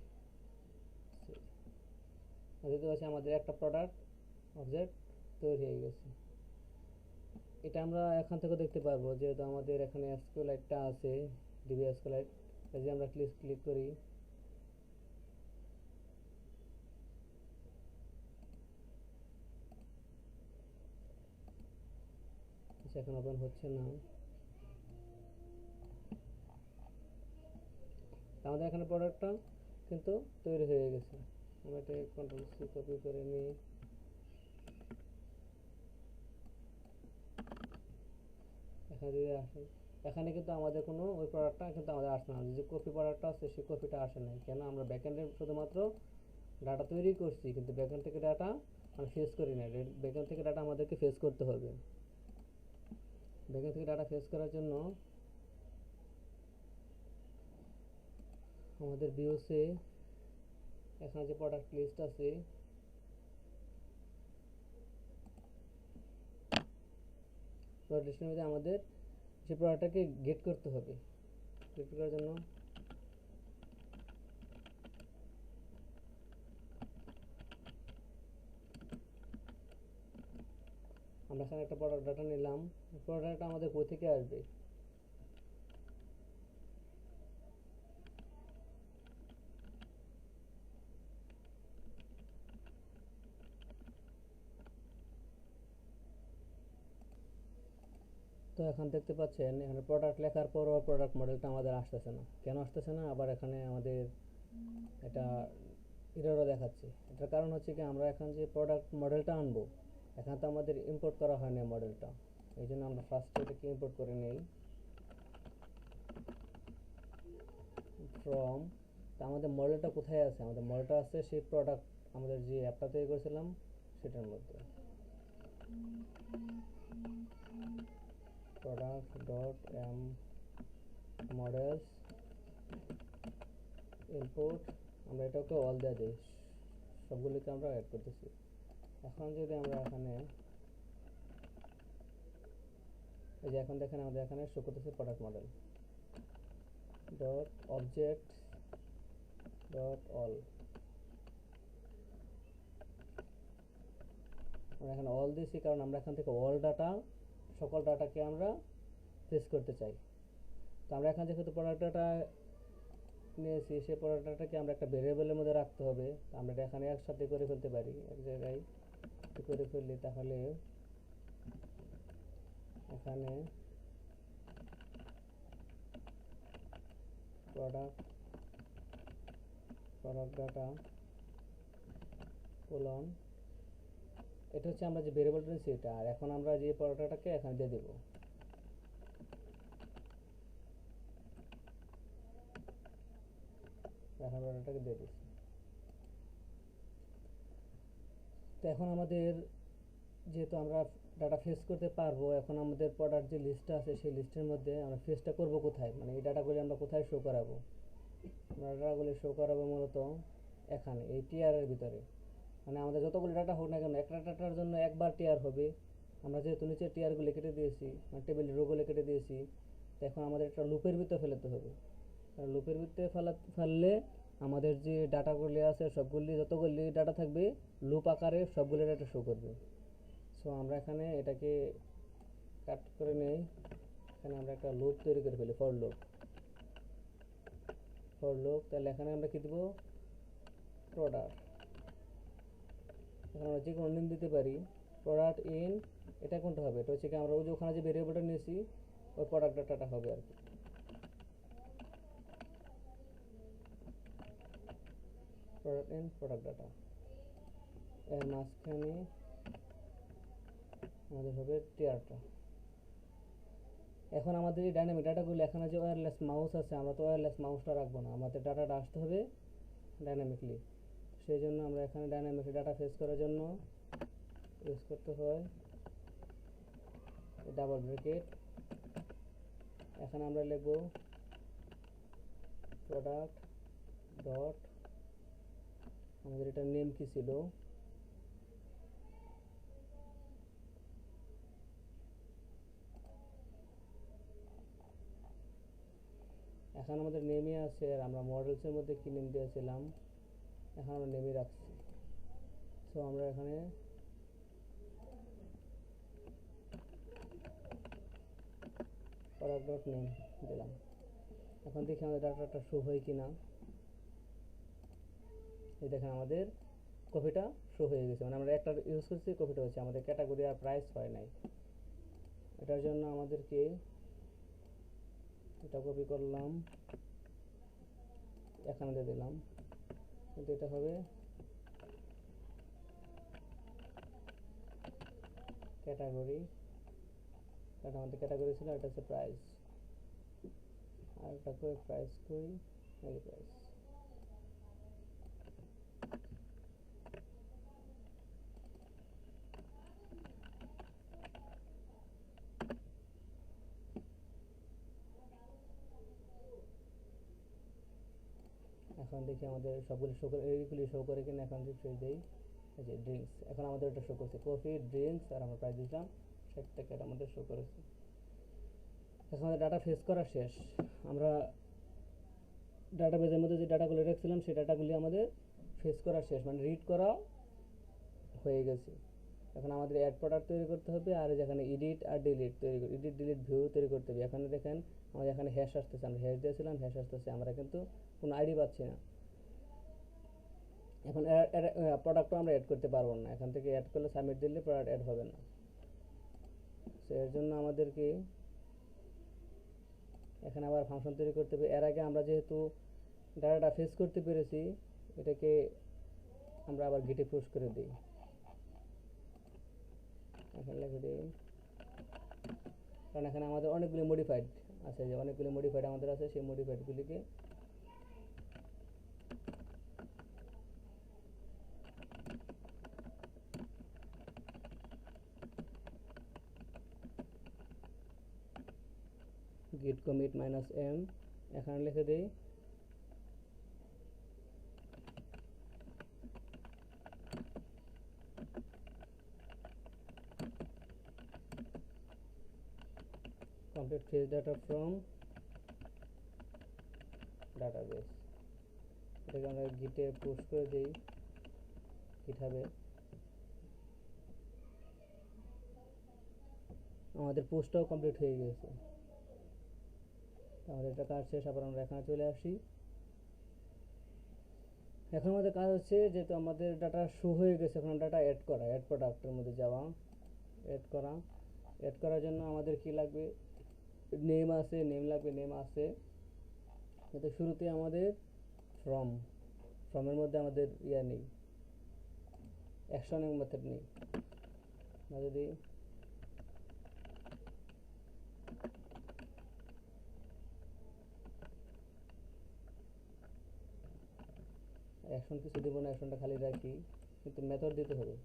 দেখতে পাচ্ছি আমাদের একটা প্রোডাক্ট অবজেক্ট তৈরি হয়ে গেছে। এটা আমরা এখান থেকে দেখতে পারবো, যেহেতু আমাদের এখানে এসকিউএলটা আছে, ডিবি এসকিউএল। যদি আমরা ক্লিক করি, এখন ওপেন হচ্ছে না। আমাদের এখানে প্রোডাক্টটা কিন্তু তৈরি হয়ে গেছে। আমরা এটা কন্ট্রোল সি কপি করে নিই। এখানে যদি আসে, এখানে কিন্তু আমাদের কোনো ওই প্রোডাক্টটা কিন্তু আমাদের আসে না, যে কপি প্রোডাক্টটা আছে সেই কপিটা আসে নাই। কেন, আমরা ব্যাকএন্ডে শুধুমাত্র ডাটা তৈরি করছি, কিন্তু ব্যাকএন্ড থেকে ডাটা আমরা ফেস করি না। ব্যাকএন্ড থেকে ডাটা আমাদেরকে ফেস করতে হবে। ব্যাকএন্ড থেকে ডাটা ফেস করার জন্য আমাদের ভিউসে এখানে যে প্রোডাক্ট লিস্ট আছে, প্রোডাক্ট লিস্টের মধ্যে আমাদের সেই প্রোডাক্টটাকে গেট করতে হবে। গেট করার জন্য আমরা এখানে একটা প্রোডাক্ট ডাটা নিলাম। প্রোডাক্টটা আমাদের কোথা থেকে আসবে, তো এখন দেখতে পাচ্ছেন এখানে প্রোডাক্ট লেখার পরও প্রোডাক্ট মডেলটা আমাদের আসতেছে না। কেন আসতেছে না, আবার এখানে আমাদের এটা এররও দেখাচ্ছে। এটার কারণ হচ্ছে কি, আমরা এখন যে প্রোডাক্ট মডেলটা আনবো, এখানে তো আমাদের ইম্পোর্ট করা হয়নি মডেলটা, এই জন্য আমরা ফার্স্টে এটাকে ইম্পোর্ট করে নেই ফ্রম। তা আমাদের মডেলটা কোথায় আছে? আমাদের মডেলটা আছে সেই প্রোডাক্ট, আমাদের যে অ্যাপটা তৈরি করেছিলাম সেটার মধ্যে। Product dot M models import, আমরা এটাকে অল দিয়ে দিই, সবগুলিকে আমরা অ্যাড করতেছি। এখন যদি আমরা এখানে এই যে এখন দেখেন আমাদের এখানে শো করতেছে product model dot object dot all. আমরা এখানে অল দিয়েছি কারণ আমরা এখান থেকে অল ডাটা, সকল ডাটাকে আমরা ফেস করতে চাই। তো আমরা এখান থেকে প্রোডাক্ট ডাটা নিয়েছি, সেই প্রোডাক্ট ডাটাকে আমরা একটা ভেরিয়েবলের মধ্যে রাখতে হবে। তো আমরা এটা এখানে একসাথে করে ফেলতে পারি, এক জায়গায় করে ফেললে তাহলে এখানে প্রোডাক্ট ডাটা কোলন, এটা হচ্ছে আমরা যে ভেরিয়েবলটা নিয়েছি এটা। আর এখন আমরা যে প্রোডাক্ট ডাটাকে এখানে দিয়ে দেবো, এখন ডাটাটাকে দিয়ে দিচ্ছি। তো এখন আমাদের যেহেতু আমরা ডাটা ফেস করতে পারবো, এখন আমাদের প্রোডাক্ট যে লিস্টটা আছে সেই লিস্টের মধ্যে আমরা ফেসটা করব কোথায়, মানে এই ডাটাগুলি আমরা কোথায় শো করাবো? আমরা ডাটাগুলি শো করাবো মূলত এখানে এই টিআরের ভিতরে। মানে আমাদের যতগুলো ডাটা হোক না কেন, একটা ডাটার জন্য একবার টিআর হবে। আমরা যেহেতু নিচে টিআরগুলি কেটে দিয়েছি, মানে টেবিলের রোগুলো কেটে দিয়েছি, তো এখন আমাদের একটা লুপের ভিতরে ফেলাতে হবে। কারণ লুপের ভিতরে ফেললে আমাদের যে ডাটাগুলি আছে সবগুলি, যতগুলি ডাটা থাকবে লুপ আকারে সবগুলি ডাটা শো করবে। সো আমরা এখানে এটাকে কাট করে নেই, এখানে আমরা একটা লুপ তৈরি করে ফেলি, ফর লুপ। তাহলে এখানে আমরা কি দেবো? প্রোডাক্ট। এখানে আমরা যে কোনো নেম দিতে পারি, প্রোডাক্ট ইন, এটা কোনটা হবে? এটা হচ্ছে কি আমরা ওই যে ওখানে যে ভেরিয়েবলটা নিয়েছি ওই প্রোডাক্ট ডাটাটা হবে আর কি। প্রোডাক্ট ইন প্রোডাক্ট ডাটা, এর মাঝখানে আমাদের হবে টিআরটা। এখন আমাদের এই ডাইনামিক ডাটাগুলো, এখানে যে ওয়্যারলেস মাউস আছে, আমরা তো ওয়্যারলেস মাউসটা রাখবো না, আমাদের ডাটাটা আসতে হবে ডাইনামিকলি। সেই জন্য আমরা এখানে ডাইনামিক ডাটা ফেস করার জন্য ইউজ করতে হয় ডাবল ব্র্যাকেট। এখানে আমরা লিখব প্রোডাক্ট ডট, আমাদের এটার নেম কি ছিল, এখন আমাদের নেমই আছে, আর আমরা মডেলসের মধ্যে কি নেম দিয়েছিলাম, এখন আমরা নেমই রাখছি। সো আমরা এখানে প্রোডাক্ট ডট নেম দিলাম। এখন দেখি আমাদের ডাটাটা শো হয় কি না। এই দেখেন আমাদের কপিটা শো হয়ে গেছে, মানে আমরা একটা ইউজ করছি, কপিটা হচ্ছে, আমাদের ক্যাটাগরি আর প্রাইস হয় নাই। এটার জন্য আমাদেরকে এটা কপি করলাম, এখানে দিয়ে দিলাম, কিন্তু এটা হবে ক্যাটাগরি, এটা আমাদের ক্যাটাগরি ছিল, এটা হচ্ছে প্রাইস। আর এটা করে প্রাইস করি, এই প্রাইস। এখন দেখি আমাদের সবগুলি শো করে, এইগুলি শো করে কিনা। এখন রিফ্রেশ দেই, এই যে ড্রিঙ্কস, এখন আমাদের এটা শো করছে কফি ড্রিঙ্কস, আর আমরা প্রাইস দিলাম 60 টাকা, এটা আমাদের শো করেছে। এখন আমাদের ডাটা ফেস করা শেষ। আমরা ডাটাবেজের মধ্যে যে ডাটাগুলো রেখেছিলাম সেই ডাটাগুলি আমাদের ফেস করা শেষ, মানে রিড করা হয়ে গেছে। এখন আমাদের অ্যাড প্রোডাক্ট তৈরি করতে হবে, আর যেখানে এডিট আর ডিলিট তৈরি করে, এডিট ডিলিট ভিউ তৈরি করতে হবে। এখানে দেখেন আমাদের এখানে হ্যাশ আসতেছে, আমরা হ্যাশ দিয়েছিলাম, হ্যাশ আসতেছে, আমরা কিন্তু কোনো আইডি পাচ্ছি না। এখন প্রোডাক্টও আমরা অ্যাড করতে পারবো না, এখান থেকে অ্যাড করলে সাবমিট দিলে প্রোডাক্ট অ্যাড হবে না। সো এর জন্য আমাদেরকে এখানে আবার ফাংশন তৈরি করতে হবে। এর আগে আমরা যেহেতু ডাটাটা ফেস করতে পেরেছি, এটাকে আমরা আবার গেটে পুশ করে দিই। এখানে লিখে দিই, কারণ এখানে আমাদের অনেকগুলি মডিফাইড আছে, যে অনেকগুলি মডিফাইড আমাদের আছে, সেই মডিফাইডগুলিকে git commit -m এখানে লিখে দিই, complete fetch data from database। এটাকে আমরা গিটে পোস্ট করে দিই গিটহাবে। আমাদের পোস্টটাও কমপ্লিট হয়ে গেছে। তাহলে এটা কাজ শেষ, আবার আমরা এখানে চলে আসি। এখন আমাদের কাজ হচ্ছে, যেহেতু আমাদের ডাটা শো হয়ে গেছে, এখন ডাটা অ্যাড করা, অ্যাড প্রোডাক্টের মধ্যে যাওয়া, অ্যাড করার জন্য আমাদের কি লাগবে, নেম আছে, নেম লাগবে, নেম আছে, কিন্তু শুরুতে আমাদের ফ্রমের মধ্যে আমাদের ইয়া নেই, অ্যাকশনের মেথড নেই। যদি অ্যাকশন কিছু দেবো না, অ্যাকশনটা খালি রাখি, কিন্তু মেথড দিতে হবে।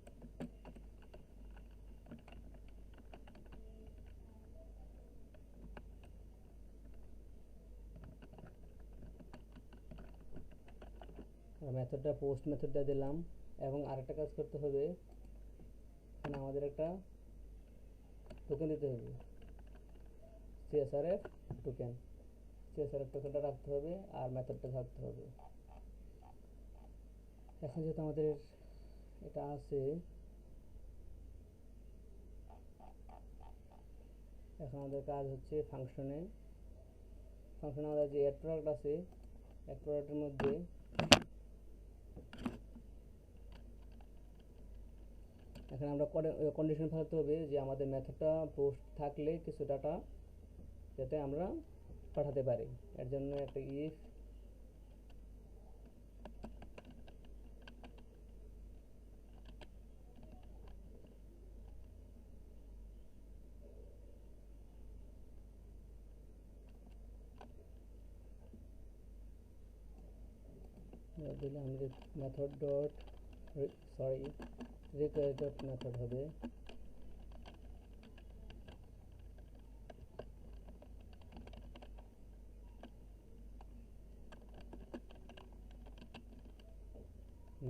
মেথডটা পোস্ট মেথডটা দিলাম, এবং আরেকটা কাজ করতে হবে, এখানে আমাদের একটা টোকেন দিতে হবে, CSRF টোকেন। CSRF টোকেনটা রাখতে হবে, আর মেথডটা থাকতে হবে। এখন যেহেতু আমাদের এটা আছে, এখন আমাদের কাজ হচ্ছে ফাংশনে আমাদের যে অ্যাড প্রোডাক্ট আছে, অ্যাড প্রোডাক্টের মধ্যে এখানে আমরা কন্ডিশন ফেলতে হবে যে আমাদের মেথডটা পোস্ট থাকলে কিছু ডাটা যাতে আমরা পাঠাতে পারি। এর জন্য একটা ইফ দিলে আমাদের method dot request dot method হবে,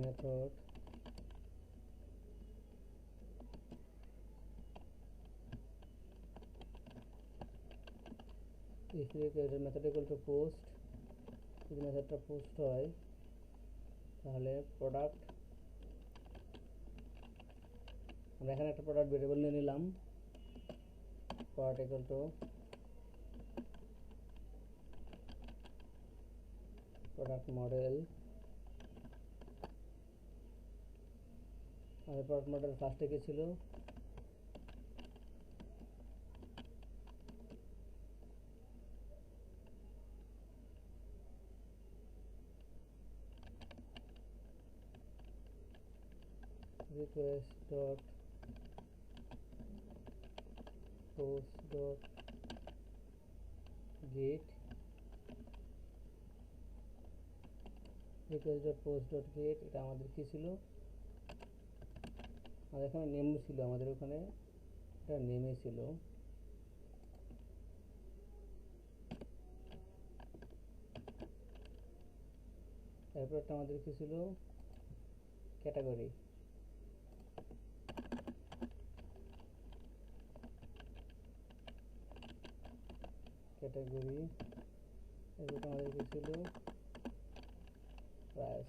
method if request method equal to post, যদি মেথডটা পোস্ট হয় তাহলে প্রোডাক্ট, আমরা এখানে একটা প্রোডাক্ট ভেরিয়েবল নিয়ে নিলাম, product equal to product model. আমাদের প্রোডাক্ট মডেল ফার্স্টে কি ছিল, request dot post dot get, request dot post dot get, এটা আমাদের কি ছিল, আমাদের এখানে নেম ছিল, আমাদের ওখানে এটা নেমে ছিল। তারপর একটা আমাদের কি ছিল, ক্যাটাগরি, ক্যাটাগরি, এরপর আমাদের কি ছিল, প্রাইস।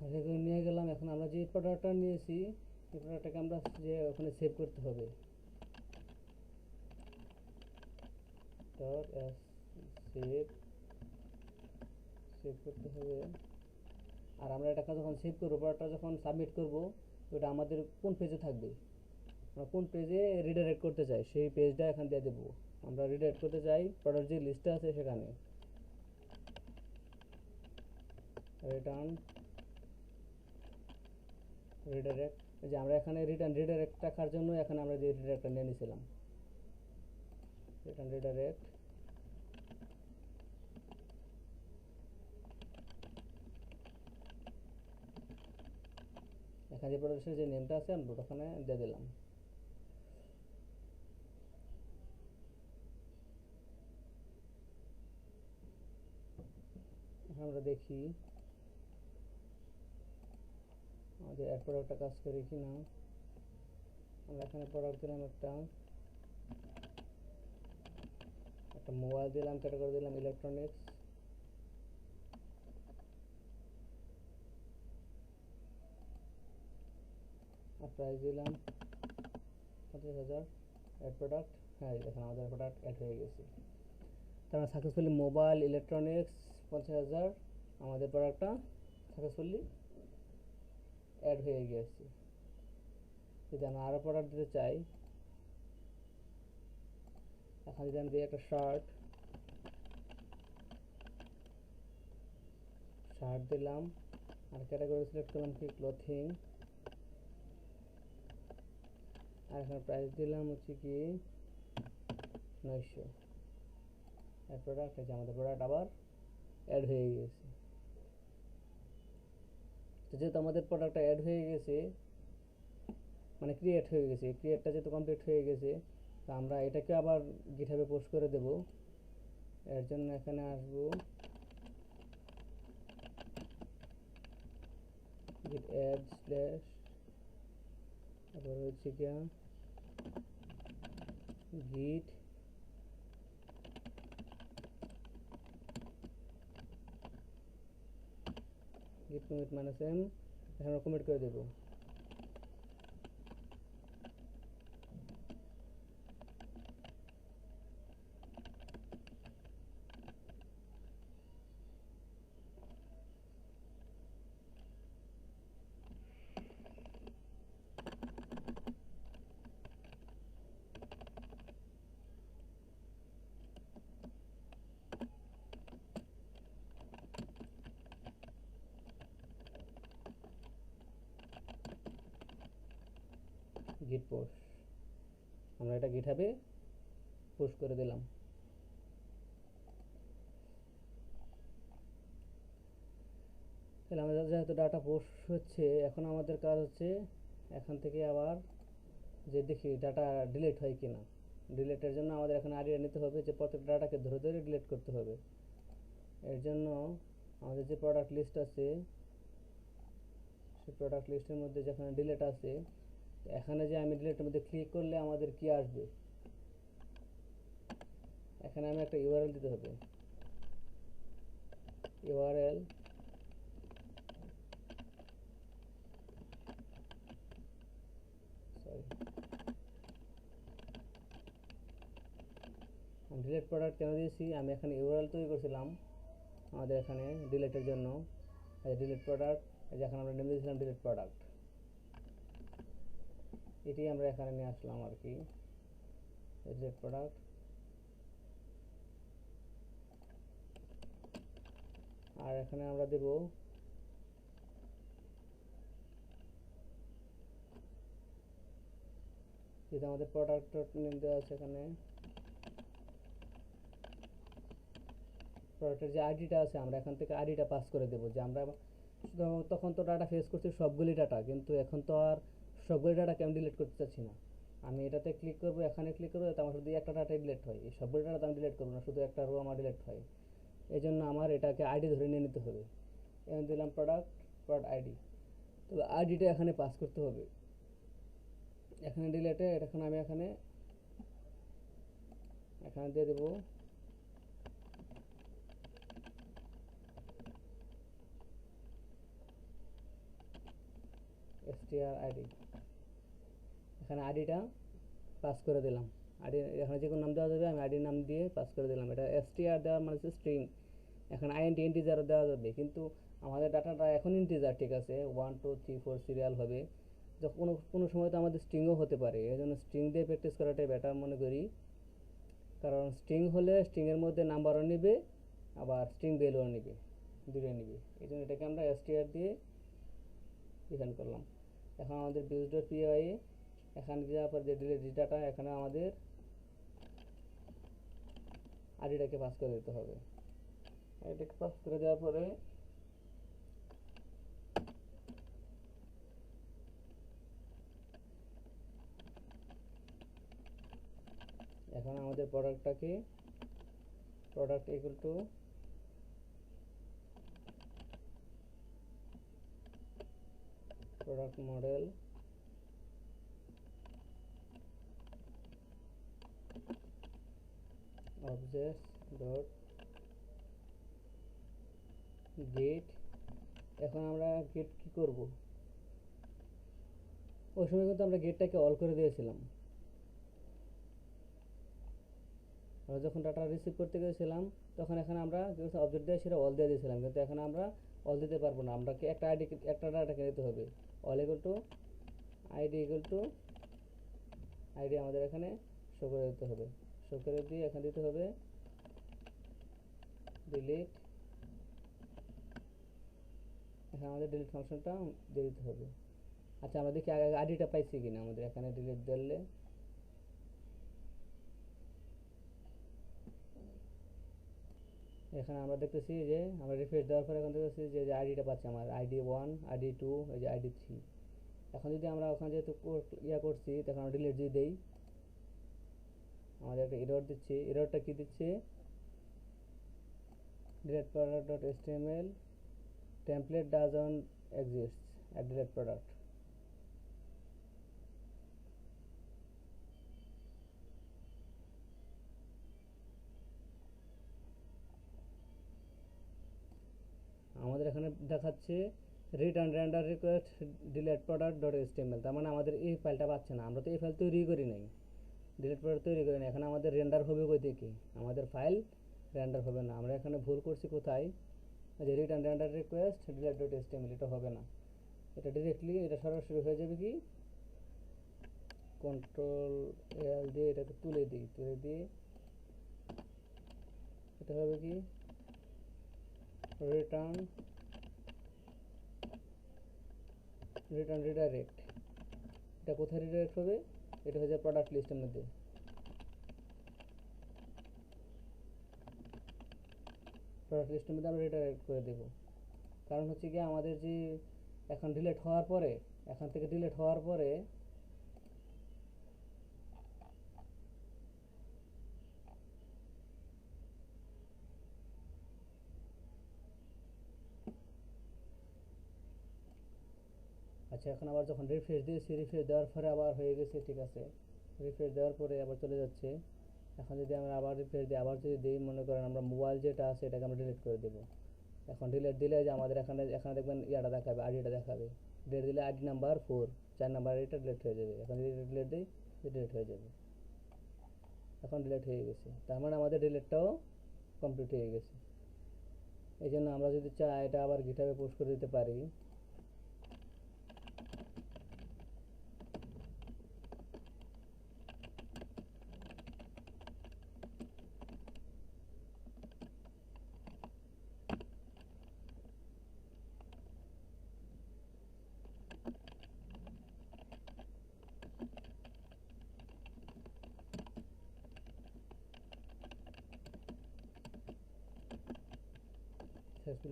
এগুলো নিয়ে গেলাম। এখন আমরা যে প্রোডাক্টটা নিয়েছি এই প্রোডাক্টটাকে আমরা যে ওখানে সেভ করতে হবে, ডট সেভ করতে হবে। আর আমরা এটাকে যখন সেভ করবো, প্রোডাক্টটা যখন সাবমিট করব, ওটা আমাদের কোন পেজে থাকবে, আমরা কোন পেজে রিডাইরেক্ট করতে চাই সেই পেজটা এখান দিয়ে দেবো। আমরা রিডাইরেক্ট করতে চাই প্রোডাক্ট যে লিস্টে আছে সেখানে, রিটার্ন রিডাইরেক্ট, যে আমরা এখানে রিটার্ন রিডাইরেক্ট রাখার জন্য এখানে আমরা যে রিডাইরেক্টটা নিয়ে নিয়েছিলাম, রিটার্ন রিডাইরেক্ট। এখানে যে প্রোডাক্টের যে নেমটা আছে আমরা ওখানে দিয়ে দিলাম। আমরা দেখি আমাদের অ্যাড প্রোডাক্টটা কাজ করে কি না। আমরা এখানে প্রোডাক্ট দিলাম একটা মোবাইল দিলাম, ক্যাটাগরি দিলাম ইলেকট্রনিক্স, আর প্রাইস দিলাম 50,000। অ্যাড প্রোডাক্ট, হ্যাঁ দেখেন আমাদের প্রোডাক্ট অ্যাড হয়ে গেছে। তারা সাকসেসফুলি মোবাইল ইলেকট্রনিক্স 50,000 আমাদের প্রোডাক্টটা সাকসেসফুলি অ্যাড হয়ে গেছে। যদি আমরা আরও প্রোডাক্ট দিতে চাই, এখন যদি আমি দিই একটা শার্ট দিলাম, আর ক্যাটাগরি সিলেক্ট করলাম কি ক্লোথিং, আর এখানে প্রাইস দিলাম হচ্ছে কি 900। অ্যাড প্রোডাক্ট, আছে আমাদের প্রোডাক্ট আবার অ্যাড হয়ে গেছে। তো যেহেতু আমাদের প্রোডাক্টটা অ্যাড হয়ে গেছে, মানে ক্রিয়েট হয়ে গেছে, ক্রিয়েটটা যেহেতু কমপ্লিট হয়ে গেছে, তো আমরা এটাকে আবার গিটহাবে পোস্ট করে দেব। এর জন্য এখানে আসবো git add slash, তারপর হচ্ছে গিয়া git commit -m, এখানে কমিট করে দেব। git post, আমরা এটা গিটহাবে পোস্ট করে দিলাম। তাহলে আমাদের যেহেতু ডাটা পোস্ট হচ্ছে, এখন আমাদের কাজ হচ্ছে এখান থেকে আবার যে দেখি ডাটা ডিলিট হয় কিনা। ডিলিটের জন্য আমাদের এখানে আইডিয়া নিতে হবে যে প্রত্যেক ডাটাকে ধরে ধরে ডিলিট করতে হবে। এর জন্য আমাদের যে প্রোডাক্ট লিস্ট আছে, সেই প্রোডাক্ট লিস্টের মধ্যে যেখানে ডিলিট আছে, এখানে যে আমি ডিলিটের মধ্যে ক্লিক করলে আমাদের কি আসবে, এখানে আমি একটা ইউআরএল দিতে হবে। ইউআরএল ডিলিট প্রোডাক্ট কেন দিয়েছি, আমি এখানে ইউআরএল তৈরি করছিলাম আমাদের এখানে ডিলিটের জন্য। ডিলিট প্রোডাক্ট, যেখানে আমরা নেমে দিয়েছিলাম ডিলিট প্রোডাক্ট, এটি আমরা এখানে নিয়ে আসলাম আর কি। ডিলিট প্রোডাক্ট, আর এখানে আমরা দেব যেটা আমাদের প্রোডাক্ট নেম দেওয়া আছে, এখানে প্রোডাক্টের যে আইডিটা আছে আমরা এখান থেকে আইডিটা পাস করে দেবো। যে আমরা তখন তো ডাটা ফেস করছি সবগুলি ডাটা, কিন্তু এখন তো আর সবগুলি ডাটাকে আমি ডিলিট করতে চাচ্ছি না। আমি এটাতে ক্লিক করবো, এখানে ক্লিক করবো, তো আমার শুধু একটা ডাটাই ডিলিট হয়, এই সবগুলি ডাটা আমি ডিলিট করবো না, শুধু একটা রো আমার ডিলিট হয়। এই জন্য আমার এটাকে আইডি ধরে নিয়ে নিতে হবে। এখানে দিলাম প্রোডাক্ট আইডি, তবে আইডিটা এখানে পাস করতে হবে। এখানে ডিলিটে এখন আমি এখানে দিয়ে দেবো str id। এখানে আইডিটা পাস করে দিলাম। আইডি এখানে যে কোনো নাম দেওয়া যাবে, আমি আইডির নাম দিয়ে পাস করে দিলাম। এটা str দেওয়ার মানে হচ্ছে স্ট্রিং, এখানে int ইন্টিজারও দেওয়া যাবে, কিন্তু আমাদের ডাটাটা এখন ইন্টিজার, ঠিক আছে, 1 2 3 4 সিরিয়াল হবে। যখন কোনো সময় তো আমাদের স্ট্রিংও হতে পারে, এই জন্য স্ট্রিং দিয়ে প্র্যাকটিস করাটাই বেটার মনে করি। কারণ স্ট্রিং হলে স্ট্রিংয়ের মধ্যে নাম্বারও নেবে, আবার স্ট্রিং ভ্যালুও নেবে, দুটোই নেবে। এই জন্য এটাকে আমরা str দিয়ে ডিফাইন করলাম। এখন আমাদের build.py এখানে যাওয়ার পর যে ডিলিট ডাটা এখানে আমাদের আইডিটাকে পাস করে দিতে হবে। এটাকে পাস করে দেওয়ার পরে এখন আমাদের প্রোডাক্টটাকে product equal to product model object dot get. এখন আমরা গেট কি করব, ওই সময় কিন্তু আমরা গেটটাকে অল করে দিয়েছিলাম। আমরা যখন ডাটা রিসিভ করতে গিয়েছিলাম তখন এখানে আমরা অবজেক্ট দিয়ে সেটা অল দিয়ে দিয়েছিলাম, কিন্তু এখন আমরা অল দিতে পারবো না, আমরা একটা আইডি একটা ডাটাকে নিতে হবে। অল ইকুয়াল টু আইডি আমাদের এখানে শো করে দিতে হবে, শো করে দিয়ে এখানে দিতে হবে ডিলিট। এখানে আমাদের ডিলিট ফাংশনটা দিয়ে দিতে হবে। আচ্ছা আমরা দেখি আগে আইডিটা পাইছি কিনা, আমাদের এখানে ডিলিট দিলে এখানে আমরা দেখতেছি যে আমরা রিফ্রেশ দেওয়ার পরে এখন দেখতেছি যে আইডিটা পাচ্ছি, আমার আইডি 1 আইডি 2 এই যে আইডি 3। এখন যদি আমরা ওখানে যেহেতু করছি তখন আমরা ডিলিট দিয়ে দেই, আমাদের একটা এরর দিচ্ছে। এররটা কি দিচ্ছে, delete product.html template doesn't exist at delete product। আমাদের এখানে দেখাচ্ছে return render request delete product.html, তার মানে আমাদের এই ফাইলটা পাচ্ছে না, আমরা তো এই ফাইল তৈরি করি নাই, delete product তৈরি করি না। এখানে আমাদের রেন্ডার হবে কই থেকে, আমাদের ফাইল রেন্ডার হবে না। আমরা এখানে ভুল করছি কোথায়, যে রিটার্ন রেন্ডার রিকোয়েস্ট delete.html এটা হবে না, এটা ডিরেক্টলি এটা সরাসরি হয়ে যাবে কি কন্ট্রোল এল দিয়ে এটাকে তুলে দিই, তুলে দিয়ে এটা হবে কি রিটার্ন রিডাইরেক্ট। এটা কোথায় রিডাইরেক্ট হবে, এটা হয়ে যায় প্রোডাক্ট লিস্টের মধ্যে। প্রোডাক্ট লিস্টের মধ্যে আমরা রিডাইরেক্ট করে দেব। কারণ হচ্ছে কি আমাদের যে এখন ডিলিট হওয়ার পরে, এখান থেকে ডিলিট হওয়ার পরে আচ্ছা এখন আবার যখন রিফ্রেশ দিয়েছি, রিফ্রেশ দেওয়ার পরে আবার হয়ে গেছে, ঠিক আছে। রিফ্রেশ দেওয়ার পরে আবার চলে যাচ্ছে। এখন যদি আমরা আবার রিফ্রেশ দিই, আবার যদি দিই, মনে করেন আমরা মোবাইল যেটা আছে এটাকে আমরা ডিলিট করে দেবো। এখন ডিলিট দিলে যে আমাদের এখানে এখানে দেখবেন ইয়াটা দেখাবে, আইডিটা দেখাবে। ডিলিট দিলে আইডি নাম্বার 4 4 নাম্বার এটা ডিলিট হয়ে যাবে। এখন যদি ডিলিট দিই ডিলিট হয়ে যাবে। এখন ডিলিট হয়ে গেছে, তার মানে আমাদের ডিলিটটাও কমপ্লিট হয়ে গেছে। এই জন্য আমরা যদি চাই এটা আবার গিটহাবে পোস্ট করে দিতে পারি।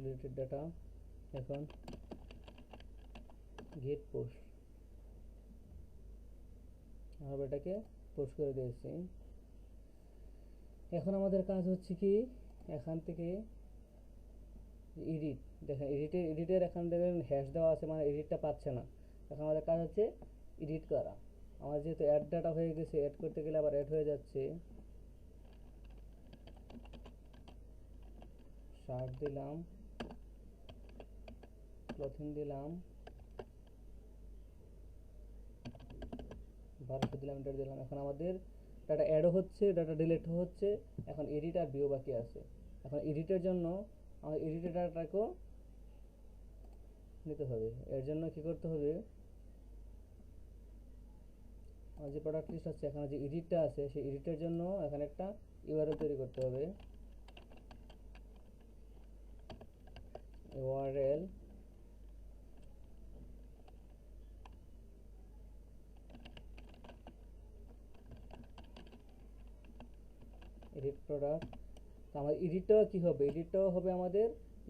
রিলেটেড ডাটা এখন গেট পোস্ট, আমরা এটাকে পোস্ট করে দিয়েছি। এখন আমাদের কাজ হচ্ছে কি এখান থেকে এডিট, দেখেন এডিটের এখান দেখেন হ্যাশ দেওয়া আছে, মানে এডিটটা পাচ্ছে না। এখন আমাদের কাজ হচ্ছে এডিট করা। আমার যেহেতু অ্যাড ডাটা হয়ে গেছে, অ্যাড করতে গেলে আবার অ্যাড হয়ে যাচ্ছে। শার্ট দিলাম, ক্লথিং দিলাম, 1200 দিলাম, এন্টার দিলাম। এখন আমাদের ডাটা অ্যাডও হচ্ছে, ডাটা ডিলিটও হচ্ছে। এখন এডিট আর ভিউ বাকি আছে। এখন এডিটের জন্য আমাদের এডিটের ডাটাটাকেও নিতে হবে। এর জন্য কি করতে হবে, আমার যে প্রোডাক্ট লিস্ট আছে এখানে যে এডিটটা আছে সেই এডিটের জন্য এখানে একটা ইউআরএল তৈরি করতে হবে। URL edit product. তো আমার এডিটটাও কী হবে, এডিটটাও হবে আমাদের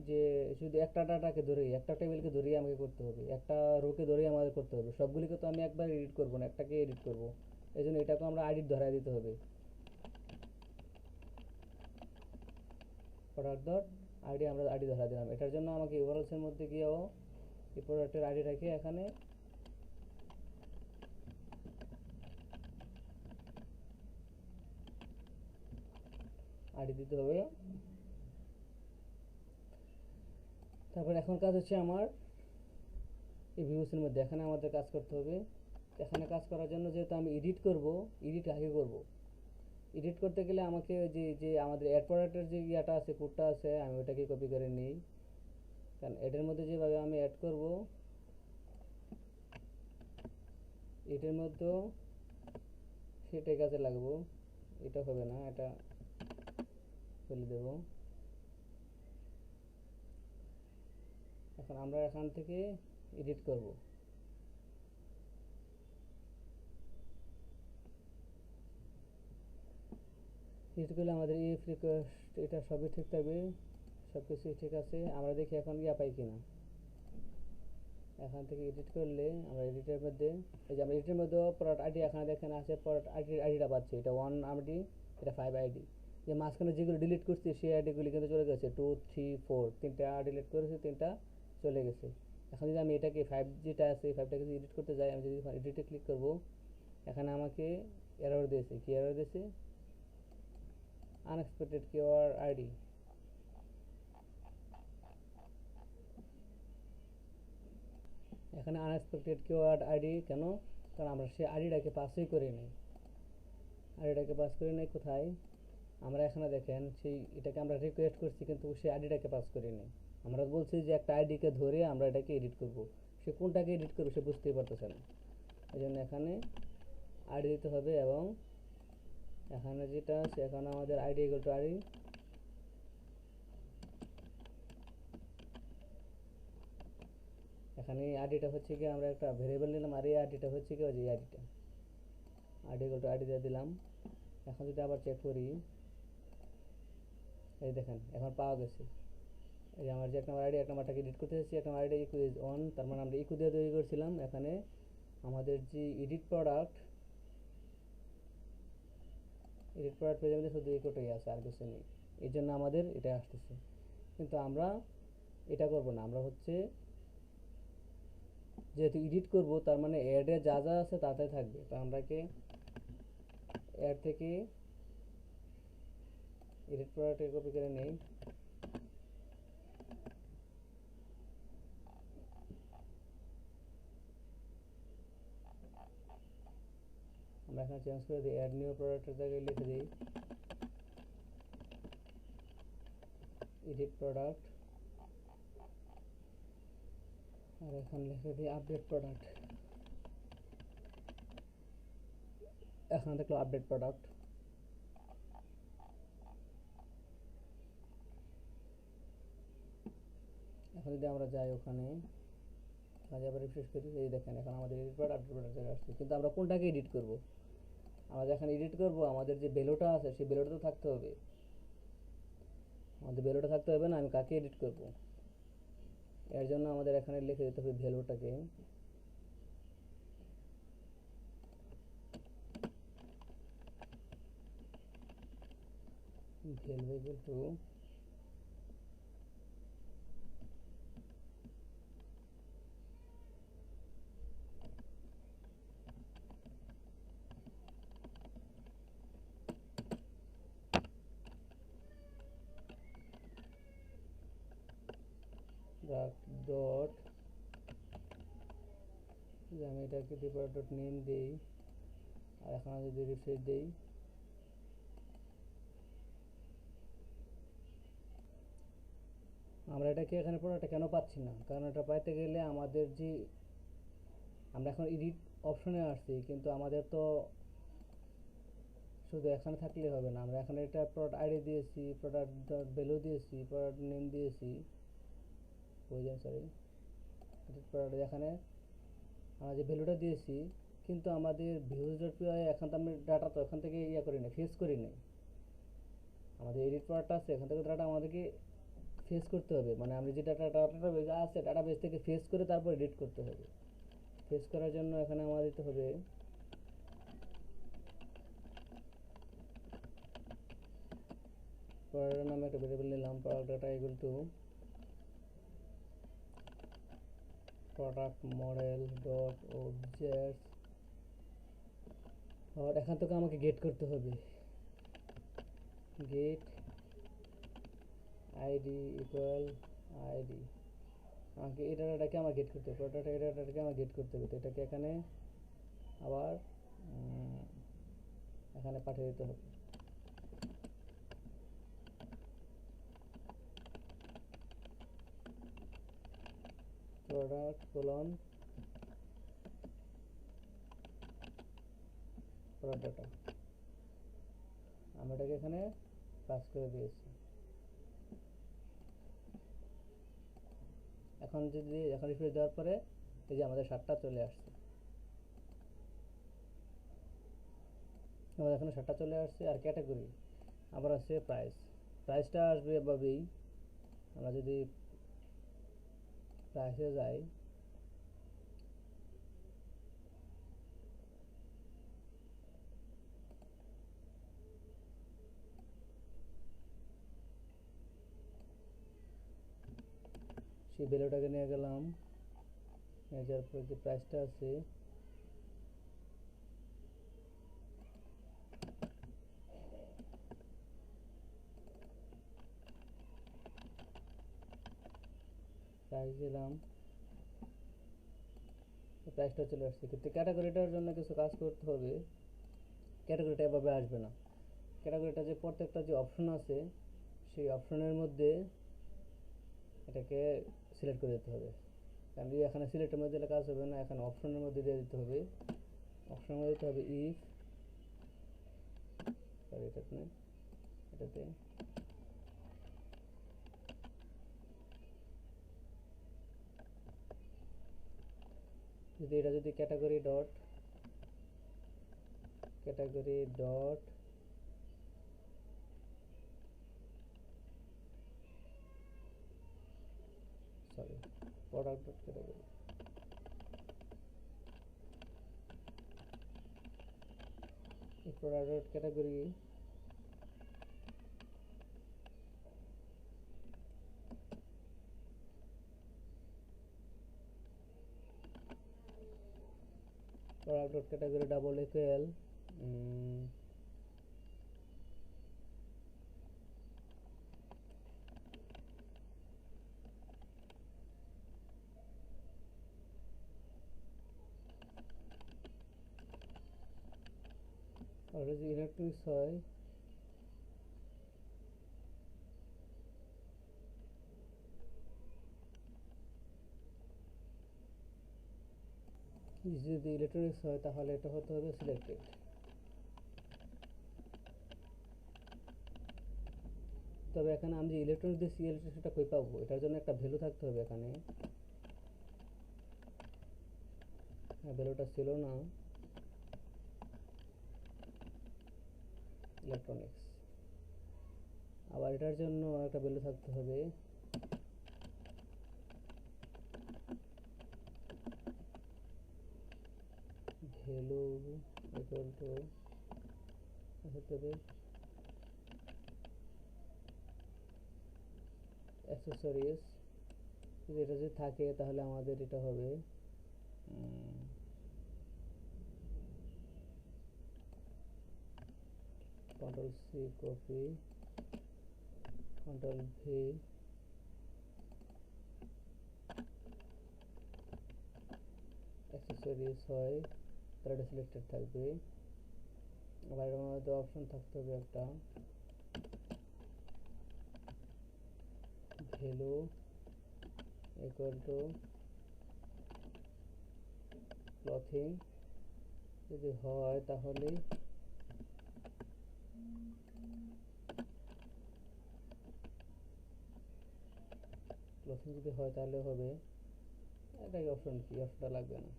যে শুধু একটা ডাটাকে ধরেই, একটা টেবিলকে ধরেই আমাকে করতে হবে, একটা রোকে ধরেই আমাদের করতে হবে, সবগুলিকে তো আমি একবার এডিট করবো না, একটাকে এডিট করব। এই জন্য এটাকে আমরা আইডি ধরাই দিতে হবে, প্রোডাক্ট ডট আইডি আমরা আইডি ধরা দিলাম। এটার জন্য আমাকে ইউআরএলসের মধ্যে গিয়েও এই প্রোডাক্টের আইডিটাকে এখানে আইডি দিতে হবে। তারপর এখন কাজ হচ্ছে আমার এই ভিউসের মধ্যে এখানে আমাদের কাজ করতে হবে। এখানে কাজ করার জন্য যেহেতু আমি এডিট করব, এডিট আগে করব। এডিট করতে গেলে আমাকে যে যে আমাদের অ্যাড প্রোডাক্টের যে ইয়াটা আছে, কোডটা আছে, আমি ওটাকে কপি করে নিই, কারণ এটার মধ্যে যেভাবে আমি অ্যাড করব এটার মধ্যেও সেটাই কাজে লাগবো। এটা হবে না, এটা ফেলে দেব। এখন আমরা এখান থেকে এডিট করব। এডিট করলে আমাদের এই রিকোয়েস্ট এটা সবই ঠিক থাকবে, সব কিছুই ঠিক আছে। আমরা দেখি এখন ইয়া পাই কিনা। এখান থেকে এডিট করলে আমরা এডিটের মধ্যে এই যে আমরা এডিটের মধ্যে প্রোডাক্ট আইডি এখানে দেখেন আছে, প্রোডাক্ট আইডিটা পাচ্ছি, এটা 1 আইডি, এটা 5 আইডি। যে মাঝখানে যেগুলো ডিলিট করছি সেই আইডিগুলি কিন্তু চলে গেছে, 2 3 4, তিনটা ডিলিট করেছি, তিনটা চলে গেছে। এখন যদি আমি এটাকে 5 যেটা আছে এই 5টাকে যদি এডিট করতে যাই, আমি যদি এডিটে ক্লিক করব, এখানে আমাকে এরর দিয়েছে। কি এরর দিয়েছে? Unexpected keyword ID. এখানে আনএক্সপেক্টেড কিওয়ার্ড আইডি কেন? কারণ আমরা সেই আইডিটাকে পাসই করি নাই। আইডিটাকে পাস করি নাই কোথায়? আমরা এখানে দেখেন সেই এটাকে আমরা রিকোয়েস্ট করছি কিন্তু সেই আইডিটাকে পাস করি নাই। আমরা বলছি যে একটা আইডিকে ধরে আমরা এটাকে এডিট করব, সে কোনটাকে এডিট করবে সে বুঝতেই পারতেছে না। এই জন্য এখানে আইডি দিতে হবে, এবং এখানে যেটা আছে এখানে আমাদের আইডি ইকুয়াল টু আইডি। এখানে এই আইডিটা হচ্ছে কি আমরা একটা ভেরিয়েবল নিলাম, আর এই আইডিটা হচ্ছে কি ওই যে আইডিটা, আইডি ইকুয়াল টু আইডি দিয়ে দিলাম। এখন যদি আবার চেক করি, এই দেখেন এখন পাওয়া গেছে। এই যে আমার যে এক নম্বর আইডি, এক নম্বরটাকে এডিট করতে চাচ্ছি, এক নম্বর আইডি ইকো ইজ অন, তার মানে আমরা ইকো দিয়ে তৈরি করছিলাম। এখানে আমাদের যে এডিট প্রোডাক্ট পেজের মধ্যে শুধু ইকোটাই আছে, আর কিছু নেই। এই জন্য আমাদের এটা আসতেছে, কিন্তু আমরা এটা করব না। আমরা হচ্ছে যেহেতু এডিট করব, তার মানে অ্যাডে যা যা আছে তাতে থাকবে। তো আমরাকে অ্যাড থেকে এডিট প্রোডাক্টে কপি করে নেই। আমরা এখানে চেঞ্জ করে দিই, অ্যাড নিউ প্রোডাক্টের জায়গায় লিখে দিই এডিট প্রোডাক্ট, আর এখন লিখে দিই আপডেট প্রোডাক্ট। এখন দেখলো আপডেট প্রোডাক্ট। এখন যদি আমরা যাই ওখানে, কাজে আবার রিফ্রেশ করি, এই দেখেন এখন আমাদের এডিট প্রোডাক্ট আপডেট প্রোডাক্ট চলে আসছে। কিন্তু আমরা কোনটাকে এডিট করব? আমরা যখন এডিট করব আমাদের যে ভ্যালুটা আছে সেই ভ্যালুটা তো থাকতে হবে। আমাদের ভ্যালুটা থাকতে হবে না, আমি কাকে এডিট করব? এর জন্য আমাদের এখানে লিখে দিতে হবে ভ্যালুটাকে, ভ্যালু ইকুয়াল টু ডট, আমি এটাকে ডিপার্ট ডট নেম দিই, আর এখানে যদি রিফ্রেশ দিই, আমরা এটাকে এখানে প্রোডাক্টটা কেন পাচ্ছি না? কারণ এটা পাইতে গেলে আমাদের যে আমরা এখন এডিট অপশনে আসছি, কিন্তু আমাদের তো শুধু এখানে থাকলেই হবে না। আমরা এখানে এটা প্রোডাক্ট আইডি দিয়েছি, প্রোডাক্ট ডট ভ্যালু দিয়েছি, প্রোডাক্ট নেম দিয়েছি, সরি প্রোডাক্ট এখানে আমরা যে ভ্যালুটা দিয়েছি, কিন্তু আমাদের ভিউজ ডট পিওয়াই এখন তো আমি ডাটা তো এখান থেকে ইয়া করি না, ফেস করি না। আমাদের এডিট প্রোডাক্ট আছে, এখান থেকে ডাটা আমাদেরকে ফেস করতে হবে, মানে আমি যে ডাটাবেজ আছে ডাটাবেজ থেকে ফেস করে তারপর এডিট করতে হবে। ফেস করার জন্য এখানে আমার দিতে হবে প্রোডাক্ট নামে একটা ভেরিয়েবল নিলাম, product data equal to product model dot objects. আর এখান থেকে আমাকে গেট করতে হবে গেট আইডি ইকুয়াল আইডি। আমাকে এই ডাটাটাকে আমার গেট করতে হবে, প্রোডাক্ট এই ডাটাটাকে আমার গেট করতে হবে। তো এটাকে এখানে আবার এখানে পাঠিয়ে দিতে হবে। প্রোডাক্ট কোলন প্রোডাক্ট ডাটা, আমরা এটাকে এখানে পাস করে দিয়েছি। এখন রিফ্রেশ দেওয়ার পরে এই যে আমাদের 7টা চলে আসছে, আমাদের এখানে 7টা চলে আসছে। আর ক্যাটাগরি আবার আছে প্রাইসটা আসবে এভাবেই। আমরা যদি প্রাইসে যাই, সেই ভ্যালুটাকে নিয়ে গেলাম, নিয়ে যাওয়ার পরে যে প্রাইসটা আছে প্রাইস দিলাম, প্রাইসটা চলে আসছে। কিন্তু ক্যাটাগরিটার জন্য কিছু কাজ করতে হবে। ক্যাটাগরিটা এভাবে আসবে না, ক্যাটাগরিটা যে প্রত্যেকটা যে অপশন আছে সেই অপশনের মধ্যে এটাকে সিলেক্ট করে দিতে হবে। কারণ এখানে সিলেক্টের মধ্যে দিলে কাজ হবে না, এখানে অপশনের মধ্যে দিয়ে দিতে হবে। অপশনের মধ্যে দিতে হবে ইফ, সরি এটাতে যদি এটা যদি category dot sorry product dot category, এই product dot category double equal আর যদি ইলেকট্রনিক্স হয় যদি ইলেকট্রনিক্স হয় তাহলে এটা হতে হবে সিলেক্টেড। তবে এখানে আমি যে ইলেকট্রনিক্স দিচ্ছি ইলেকট্রিসিটিটা কই পাবো, এটার জন্য একটা ভ্যালু থাকতে হবে। এখানে ভ্যালুটা ছিল না, ইলেকট্রনিক্স। আবার এটার জন্য একটা ভ্যালু থাকতে হবে, ভ্যালু ইকুয়াল টু হতে হবে অ্যাক্সেসরিজ। যদি এটা যদি থাকে তাহলে আমাদের এটা হবে control C copy, control V, accessories হয় তাহলে এটা সিলেক্টেড থাকবে। আবার এর মধ্যে অপশন থাকতে হবে একটা ভ্যালু ইকুয়াল টু ক্লথিং। যদি হয় তাহলে ক্লথিং যদি হয় তাহলে হবে, এটাকে অপশন কি, অপশনটা লাগবে না।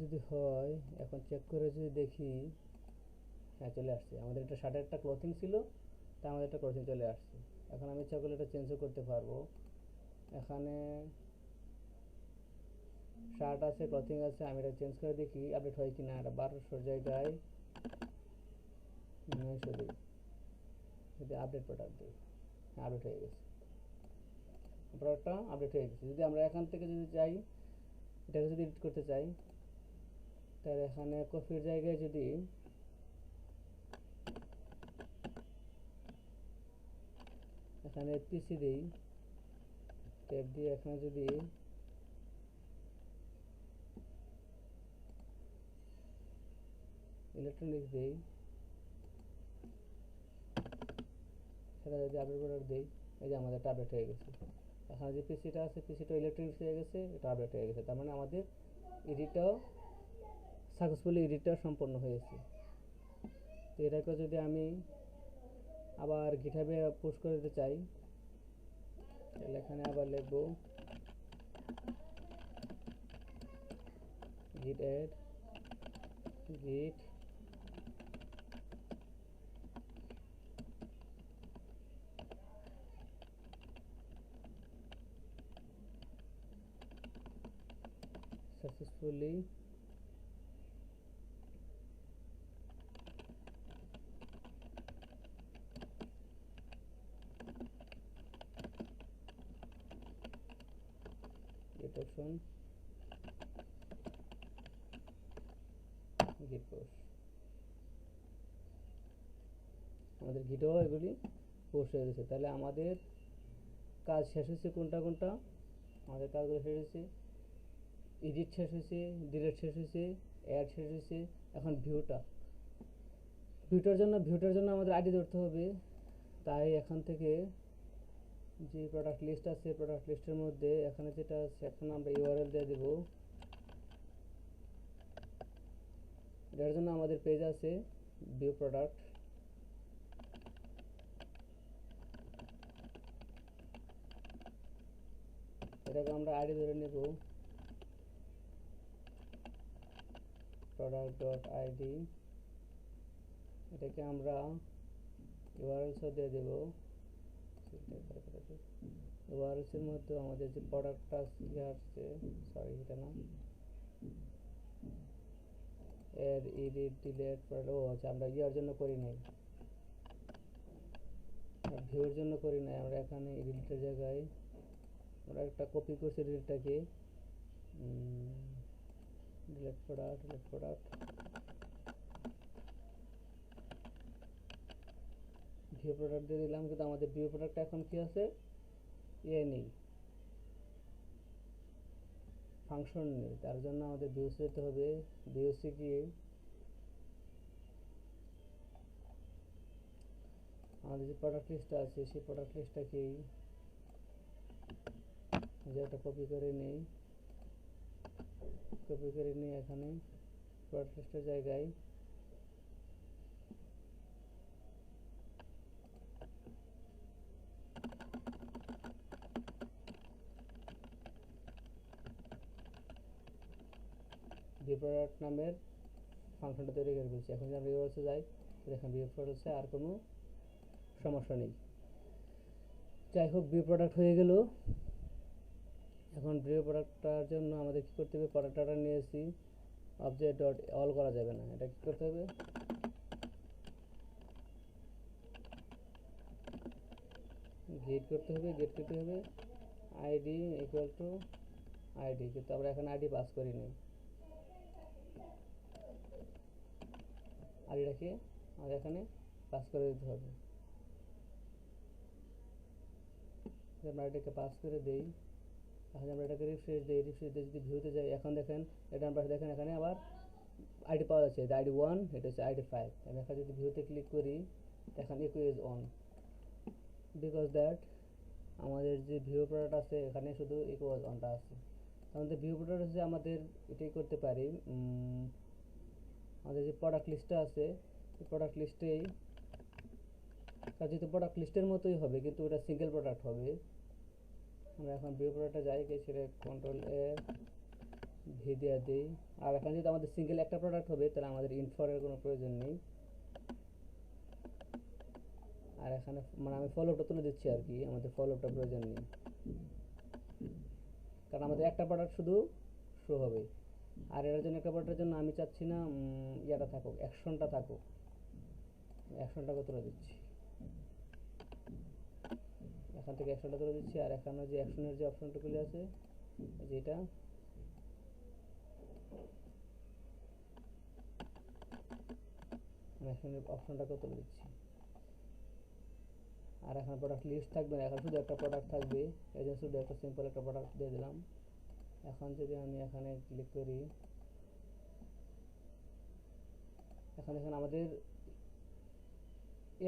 যদি হয়, এখন চেক করে যদি দেখি, হ্যাঁ চলে আসছে। আমাদের এটা শার্টের একটা ক্লথিং ছিল, তাই আমাদের একটা ক্লথিং চলে আসছে। এখন আমি ইচ্ছা করলে এটা চেঞ্জও করতে পারবো। এখানে শার্ট আছে, ক্লথিং আছে, আমি এটা চেঞ্জ করে দেখি আপডেট হয় কিনা। এটা 1200 জায়গায় 900 দিই, যদি আপডেট প্রোডাক্ট দিই, হ্যাঁ আপডেট হয়ে গেছে, প্রোডাক্টটা আপডেট হয়ে গেছে। যদি আমরা এখান থেকে যদি চাই, এটাকে যদি এডিট করতে চাই, তাহলে এখানে কপির জায়গায় যদি এখানে পিসি দিই, ট্যাব দিয়ে এখানে যদি ইলেকট্রনিক্স দিই, সেটা যদি আপডেট প্রোডাক্ট দিই, এই যে আমাদের আপডেট হয়ে গেছে। এখানে যে পিসিটা আছে, পিসিটা ইলেকট্রনিক্স হয়ে গেছে, এটা আপডেট হয়ে গেছে। তার মানে আমাদের এডিটটাও সাকসেসফুলি এডিটটা সম্পন্ন হয়েছে। তো এটাকে যদি আমি আবার গিটহাবে পুশ করে দিতে চাই, তাহলে এখানে আবার লিখব git add git successfully git option git push। আমাদের গিটও এগুলি পোস্ট হয়ে গেছে। তাহলে আমাদের কাজ শেষ হয়েছে। কোনটা কোনটা আমাদের কাজগুলো শেষ হয়েছে? এডিট শেষ হয়েছে, ডিলিট শেষ হয়েছে, অ্যাড শেষ হয়েছে। এখন ভিউটার জন্য আমাদের আইডি ধরতে হবে। তাই এখান থেকে যে প্রোডাক্ট লিস্ট আছে, প্রোডাক্ট লিস্টের মধ্যে এখানে যেটা আছে, এখন আমরা ইউআরএল দিয়ে দেব। এটার জন্য আমাদের পেজ আছে ভিউ প্রোডাক্ট, এটাকে আমরা আইডি ধরে নেব product.id। এটাকে আমরা ইউআরএল সহ দিয়ে দেব। ইউআরএল এর মধ্যে আমাদের যে প্রোডাক্টটা আসছে, সরি এটা না, এর এডিট ডিলিট ও আচ্ছা, আমরা ইয়ার জন্য করি নাই, ভিউর জন্য করি নাই। আমরা এখানে এডিটের জায়গায় আমরা একটা কপি করছি ডিলিটটাকে, ডিলিট প্রোডাক্ট ভিউ প্রোডাক্ট দিয়ে দিলাম। কিন্তু আমাদের ভিউ প্রোডাক্টটা এখন কি আছে, নেই, ফাংশন নেই। তার জন্য আমাদের ভিউসে যেতে হবে। ভিউসে গিয়ে আমাদের যে প্রোডাক্ট লিস্টটা আছে, সেই প্রোডাক্ট লিস্টটাকেই যে একটা কপি করে নিই, এখানে প্রোডাক্ট লিস্টের জায়গায় ভিউ প্রোডাক্ট নামের ফাংশনটা তৈরি করে ফেলছি। এখন যদি আমরা ভিউয়ার্সে যাই, দেখেন ভিউ প্রোডাক্টে আর কোনো সমস্যা নেই। যাই হোক, ভিউ প্রোডাক্ট হয়ে গেল। এখন ভিউ প্রোডাক্টটার জন্য আমাদের কি করতে হবে, প্রোডাক্টটা নিয়েছি, অবজেক্ট ডট অল করা যাবে না, এটা কি করতে হবে, গেট করতে হবে আইডি ইকুয়াল টু আইডি। কিন্তু আমরা এখানে আইডি পাস করিনি, আইডিটাকে আমাদের এখানে পাস করে দিতে হবে। আমরা এটাকে পাস করে দেই। এখন আমরা এটাকে রিফ্রেশ দিই, যদি ভিউতে যাই, এখন দেখেন এটা আমরা দেখেন এখানে আবার আইডি পাওয়া যাচ্ছে, আইডি 1, এটা হচ্ছে আইডি 5। আমি এখন যদি ভিউতে ক্লিক করি, এখন echo is on, because that আমাদের যে ভিউ প্রোডাক্ট আছে এখানে শুধু ইকো ইজ অনটা আছে। আমাদের ভিউ প্রোডাক্ট হচ্ছে আমাদের এটাই করতে পারি, আমাদের যে প্রোডাক্ট লিস্টটা আছে, এই প্রোডাক্ট লিস্টেই যেহেতু প্রোডাক্ট লিস্টের মতোই হবে, কিন্তু ওটা সিঙ্গেল প্রোডাক্ট হবে। আমরা এখন ভিউ প্রোডাক্টে যাই, গিয়ে সেটা কন্ট্রোল এ ভি দিয়ে দিই। আর এখানে যদি আমাদের সিঙ্গেল একটা প্রোডাক্ট হবে তাহলে আমাদের ইন্ট ফরের কোনো প্রয়োজন নেই। আর এখানে মানে আমি ফলোটা তুলে দিচ্ছি আর কি, আমাদের ফলোটা প্রয়োজন নেই, কারণ আমাদের একটা প্রোডাক্ট শুধু শো হবে। আর এর জন্য একটা প্রোডাক্টের জন্য আমি চাচ্ছি না ইয়াটা থাকুক, অ্যাকশনটা থাকুক, অ্যাকশনটাকে তুলে দিচ্ছি। এখান থেকে অ্যাকশনটা তুলে দিচ্ছি। আর এখানে যে অ্যাকশনের যে অপশনটুকুলি আছে যেটা, আমি অ্যাকশনের অপশনটাকে তুলে দিচ্ছি। আর এখানে প্রোডাক্ট লিস্ট থাকবে না, এখন শুধু একটা প্রোডাক্ট থাকবে, এই জন্য শুধু একটা সিম্পল একটা প্রোডাক্ট দিয়ে দিলাম। এখন যদি আমি এখানে ক্লিক করি, এখন এখানে আমাদের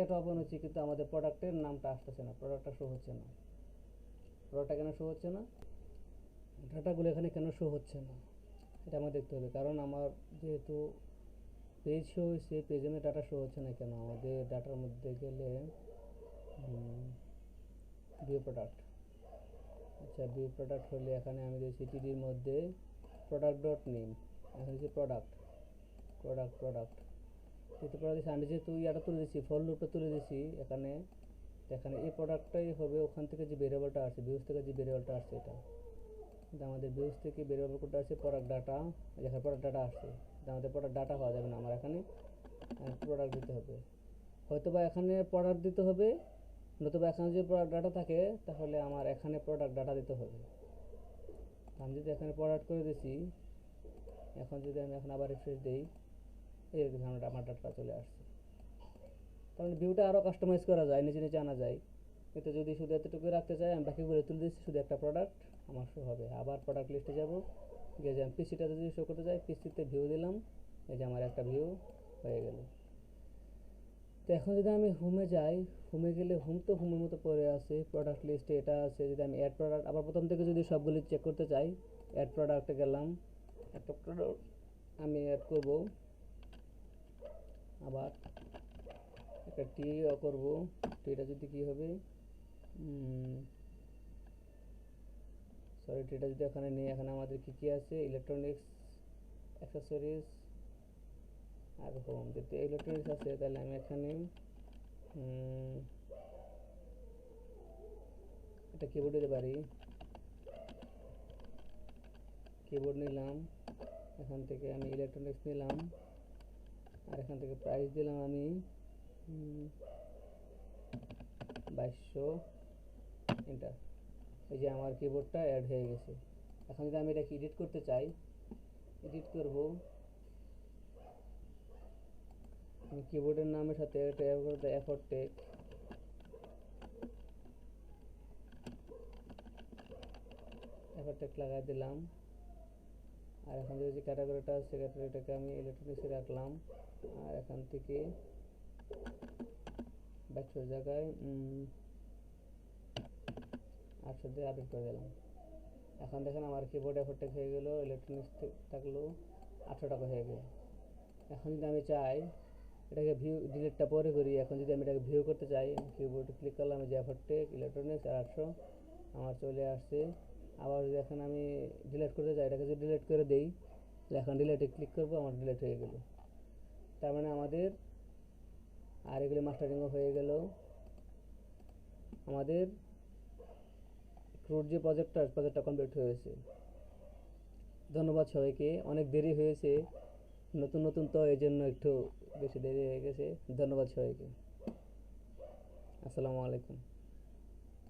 এটা ওপেন হচ্ছে কিন্তু আমাদের প্রোডাক্টের নামটা আসতেছে না, প্রোডাক্টটা শো হচ্ছে না। প্রোডাক্টটা কেন শো হচ্ছে না, ডাটাগুলো এখানে কেন শো হচ্ছে না, এটা আমার দেখতে হবে। কারণ আমার যেহেতু পেজ শো হয়েছে, পেজে ডাটা শো হচ্ছে না কেন। আমাদের ডাটার মধ্যে গেলে ভিউ প্রোডাক্ট, আচ্ছা ভিউ প্রোডাক্ট হলে এখানে আমি দিয়েছি টিডির মধ্যে প্রোডাক্ট ডট নেম, এখানে হচ্ছে প্রোডাক্ট প্রোডাক্ট প্রোডাক্ট যেহেতু প্রোডাক্ট আমি যেহেতু ইয়াটা তুলে দিচ্ছি, ফর লুপটা তুলে দিচ্ছি এখানে, এখানে এই প্রোডাক্টটাই হবে ওখান থেকে যে ভেরিয়েবলটা আসছে, ভিউজ থেকে যে ভেরিয়েবলটা আসছে এটা। কিন্তু আমাদের ভিউজ থেকে ভেরিয়েবল কোডটা আছে প্রোডাক্ট ডাটা, যেখানে প্রোডাক্ট ডাটা আসছে, আমাদের প্রোডাক্ট ডাটা হওয়া যাবে না, আমার এখানে প্রোডাক্ট দিতে হবে। হয়তো বা এখানে প্রোডাক্ট দিতে হবে, নতুবা এখানে যদি প্রোডাক্ট ডাটা থাকে তাহলে আমার এখানে প্রোডাক্ট ডাটা দিতে হবে। আমি যদি এখানে প্রোডাক্ট করে দিছি, এখন যদি আমি এখন আবার রিফ্রেশ দিই, এই আমার ডাটা চলে আসছে। তার মানে ভিউটা আরও কাস্টমাইজ করা যায়, নিচে নিচে আনা যায়। কিন্তু যদি শুধু এতটুকু রাখতে চাই, আমি বাকিগুলো তুলে দিচ্ছি, শুধু একটা প্রোডাক্ট আমার শো হবে। আবার প্রোডাক্ট লিস্টে যাব, গিয়ে যে আমি পিসিটা যদি শো করতে চাই, পিসিতে ভিউ দিলাম, এই যে আমার একটা ভিউ হয়ে গেল। তো এখন যদি আমি হোমে যাই, হোমে গেলে হোম তো হোমের মতো পড়ে আছে, প্রোডাক্ট লিস্টে এটা আছে। যদি আমি অ্যাড প্রোডাক্ট আবার প্রথম থেকে যদি সবগুলি চেক করতে চাই, অ্যাড প্রোডাক্টে গেলাম, একটা প্রোডাক্ট আমি অ্যাড করব, আবার একটা টি করব, টিটা যদি কি হবে, সরি টিটা যদি এখানে নেই, এখানে আমাদের কি কি আছে, ইলেকট্রনিক্স, অ্যাক্সেসরিজ আর হোম। যদি ইলেকট্রনিক্স আছে তাহলে আমি এখানে এটা কিবোর্ড দিতে পারি, কিবোর্ড নিলাম, এখান থেকে আমি ইলেকট্রনিক্স নিলাম, আর এখান থেকে প্রাইস দিলাম আমি 2200, এন্টার। এই যে আমার কিবোর্ডটা অ্যাড হয়ে গেছে। এখন যদি আমি এটাকে এডিট করতে চাই, এডিট করব, আমি কিবোর্ডের নামের সাথে এটা অ্যাড করতে এফোর্টেক, এফোর্টেক লাগাই দিলাম। আর এখন যে ক্যাটাগরিটা আছে, ক্যাটাগরিটাকে আমি ইলেকট্রনিক্সে রাখলাম, আর এখান থেকে 2200 জায়গায় 800 দিয়ে আপডেট করে দিলাম। এখন দেখেন আমার কিবোর্ড এফোর্টেক হয়ে গেল, ইলেকট্রনিক্স থাকলো 800 টাকা হয়ে গেল। এখন যদি আমি চাই এটাকে ভিউ, ডিলিটটা পরে করি, এখন যদি আমি এটাকে ভিউ করতে চাই, কিবোর্ডে ক্লিক করলাম, যে এফোর্টেক ইলেকট্রনিক্স আর 800 আমার চলে আসছে। আবার যদি এখন আমি ডিলিট করতে চাই, এটাকে যদি ডিলিট করে দেই, তাহলে এখন ডিলিটে ক্লিক করবো, আমার ডিলিট হয়ে গেল। তার মানে আমাদের আর এগুলি মাস্টারিংও হয়ে গেল। আমাদের ক্রুড যে প্রজেক্টটা কমপ্লিট হয়েছে। ধন্যবাদ সবাইকে, অনেক দেরি হয়েছে, নতুন নতুন তো এই জন্য একটু বেশি দেরি হয়ে গেছে। ধন্যবাদ সবাইকে, আসসালামু আলাইকুম।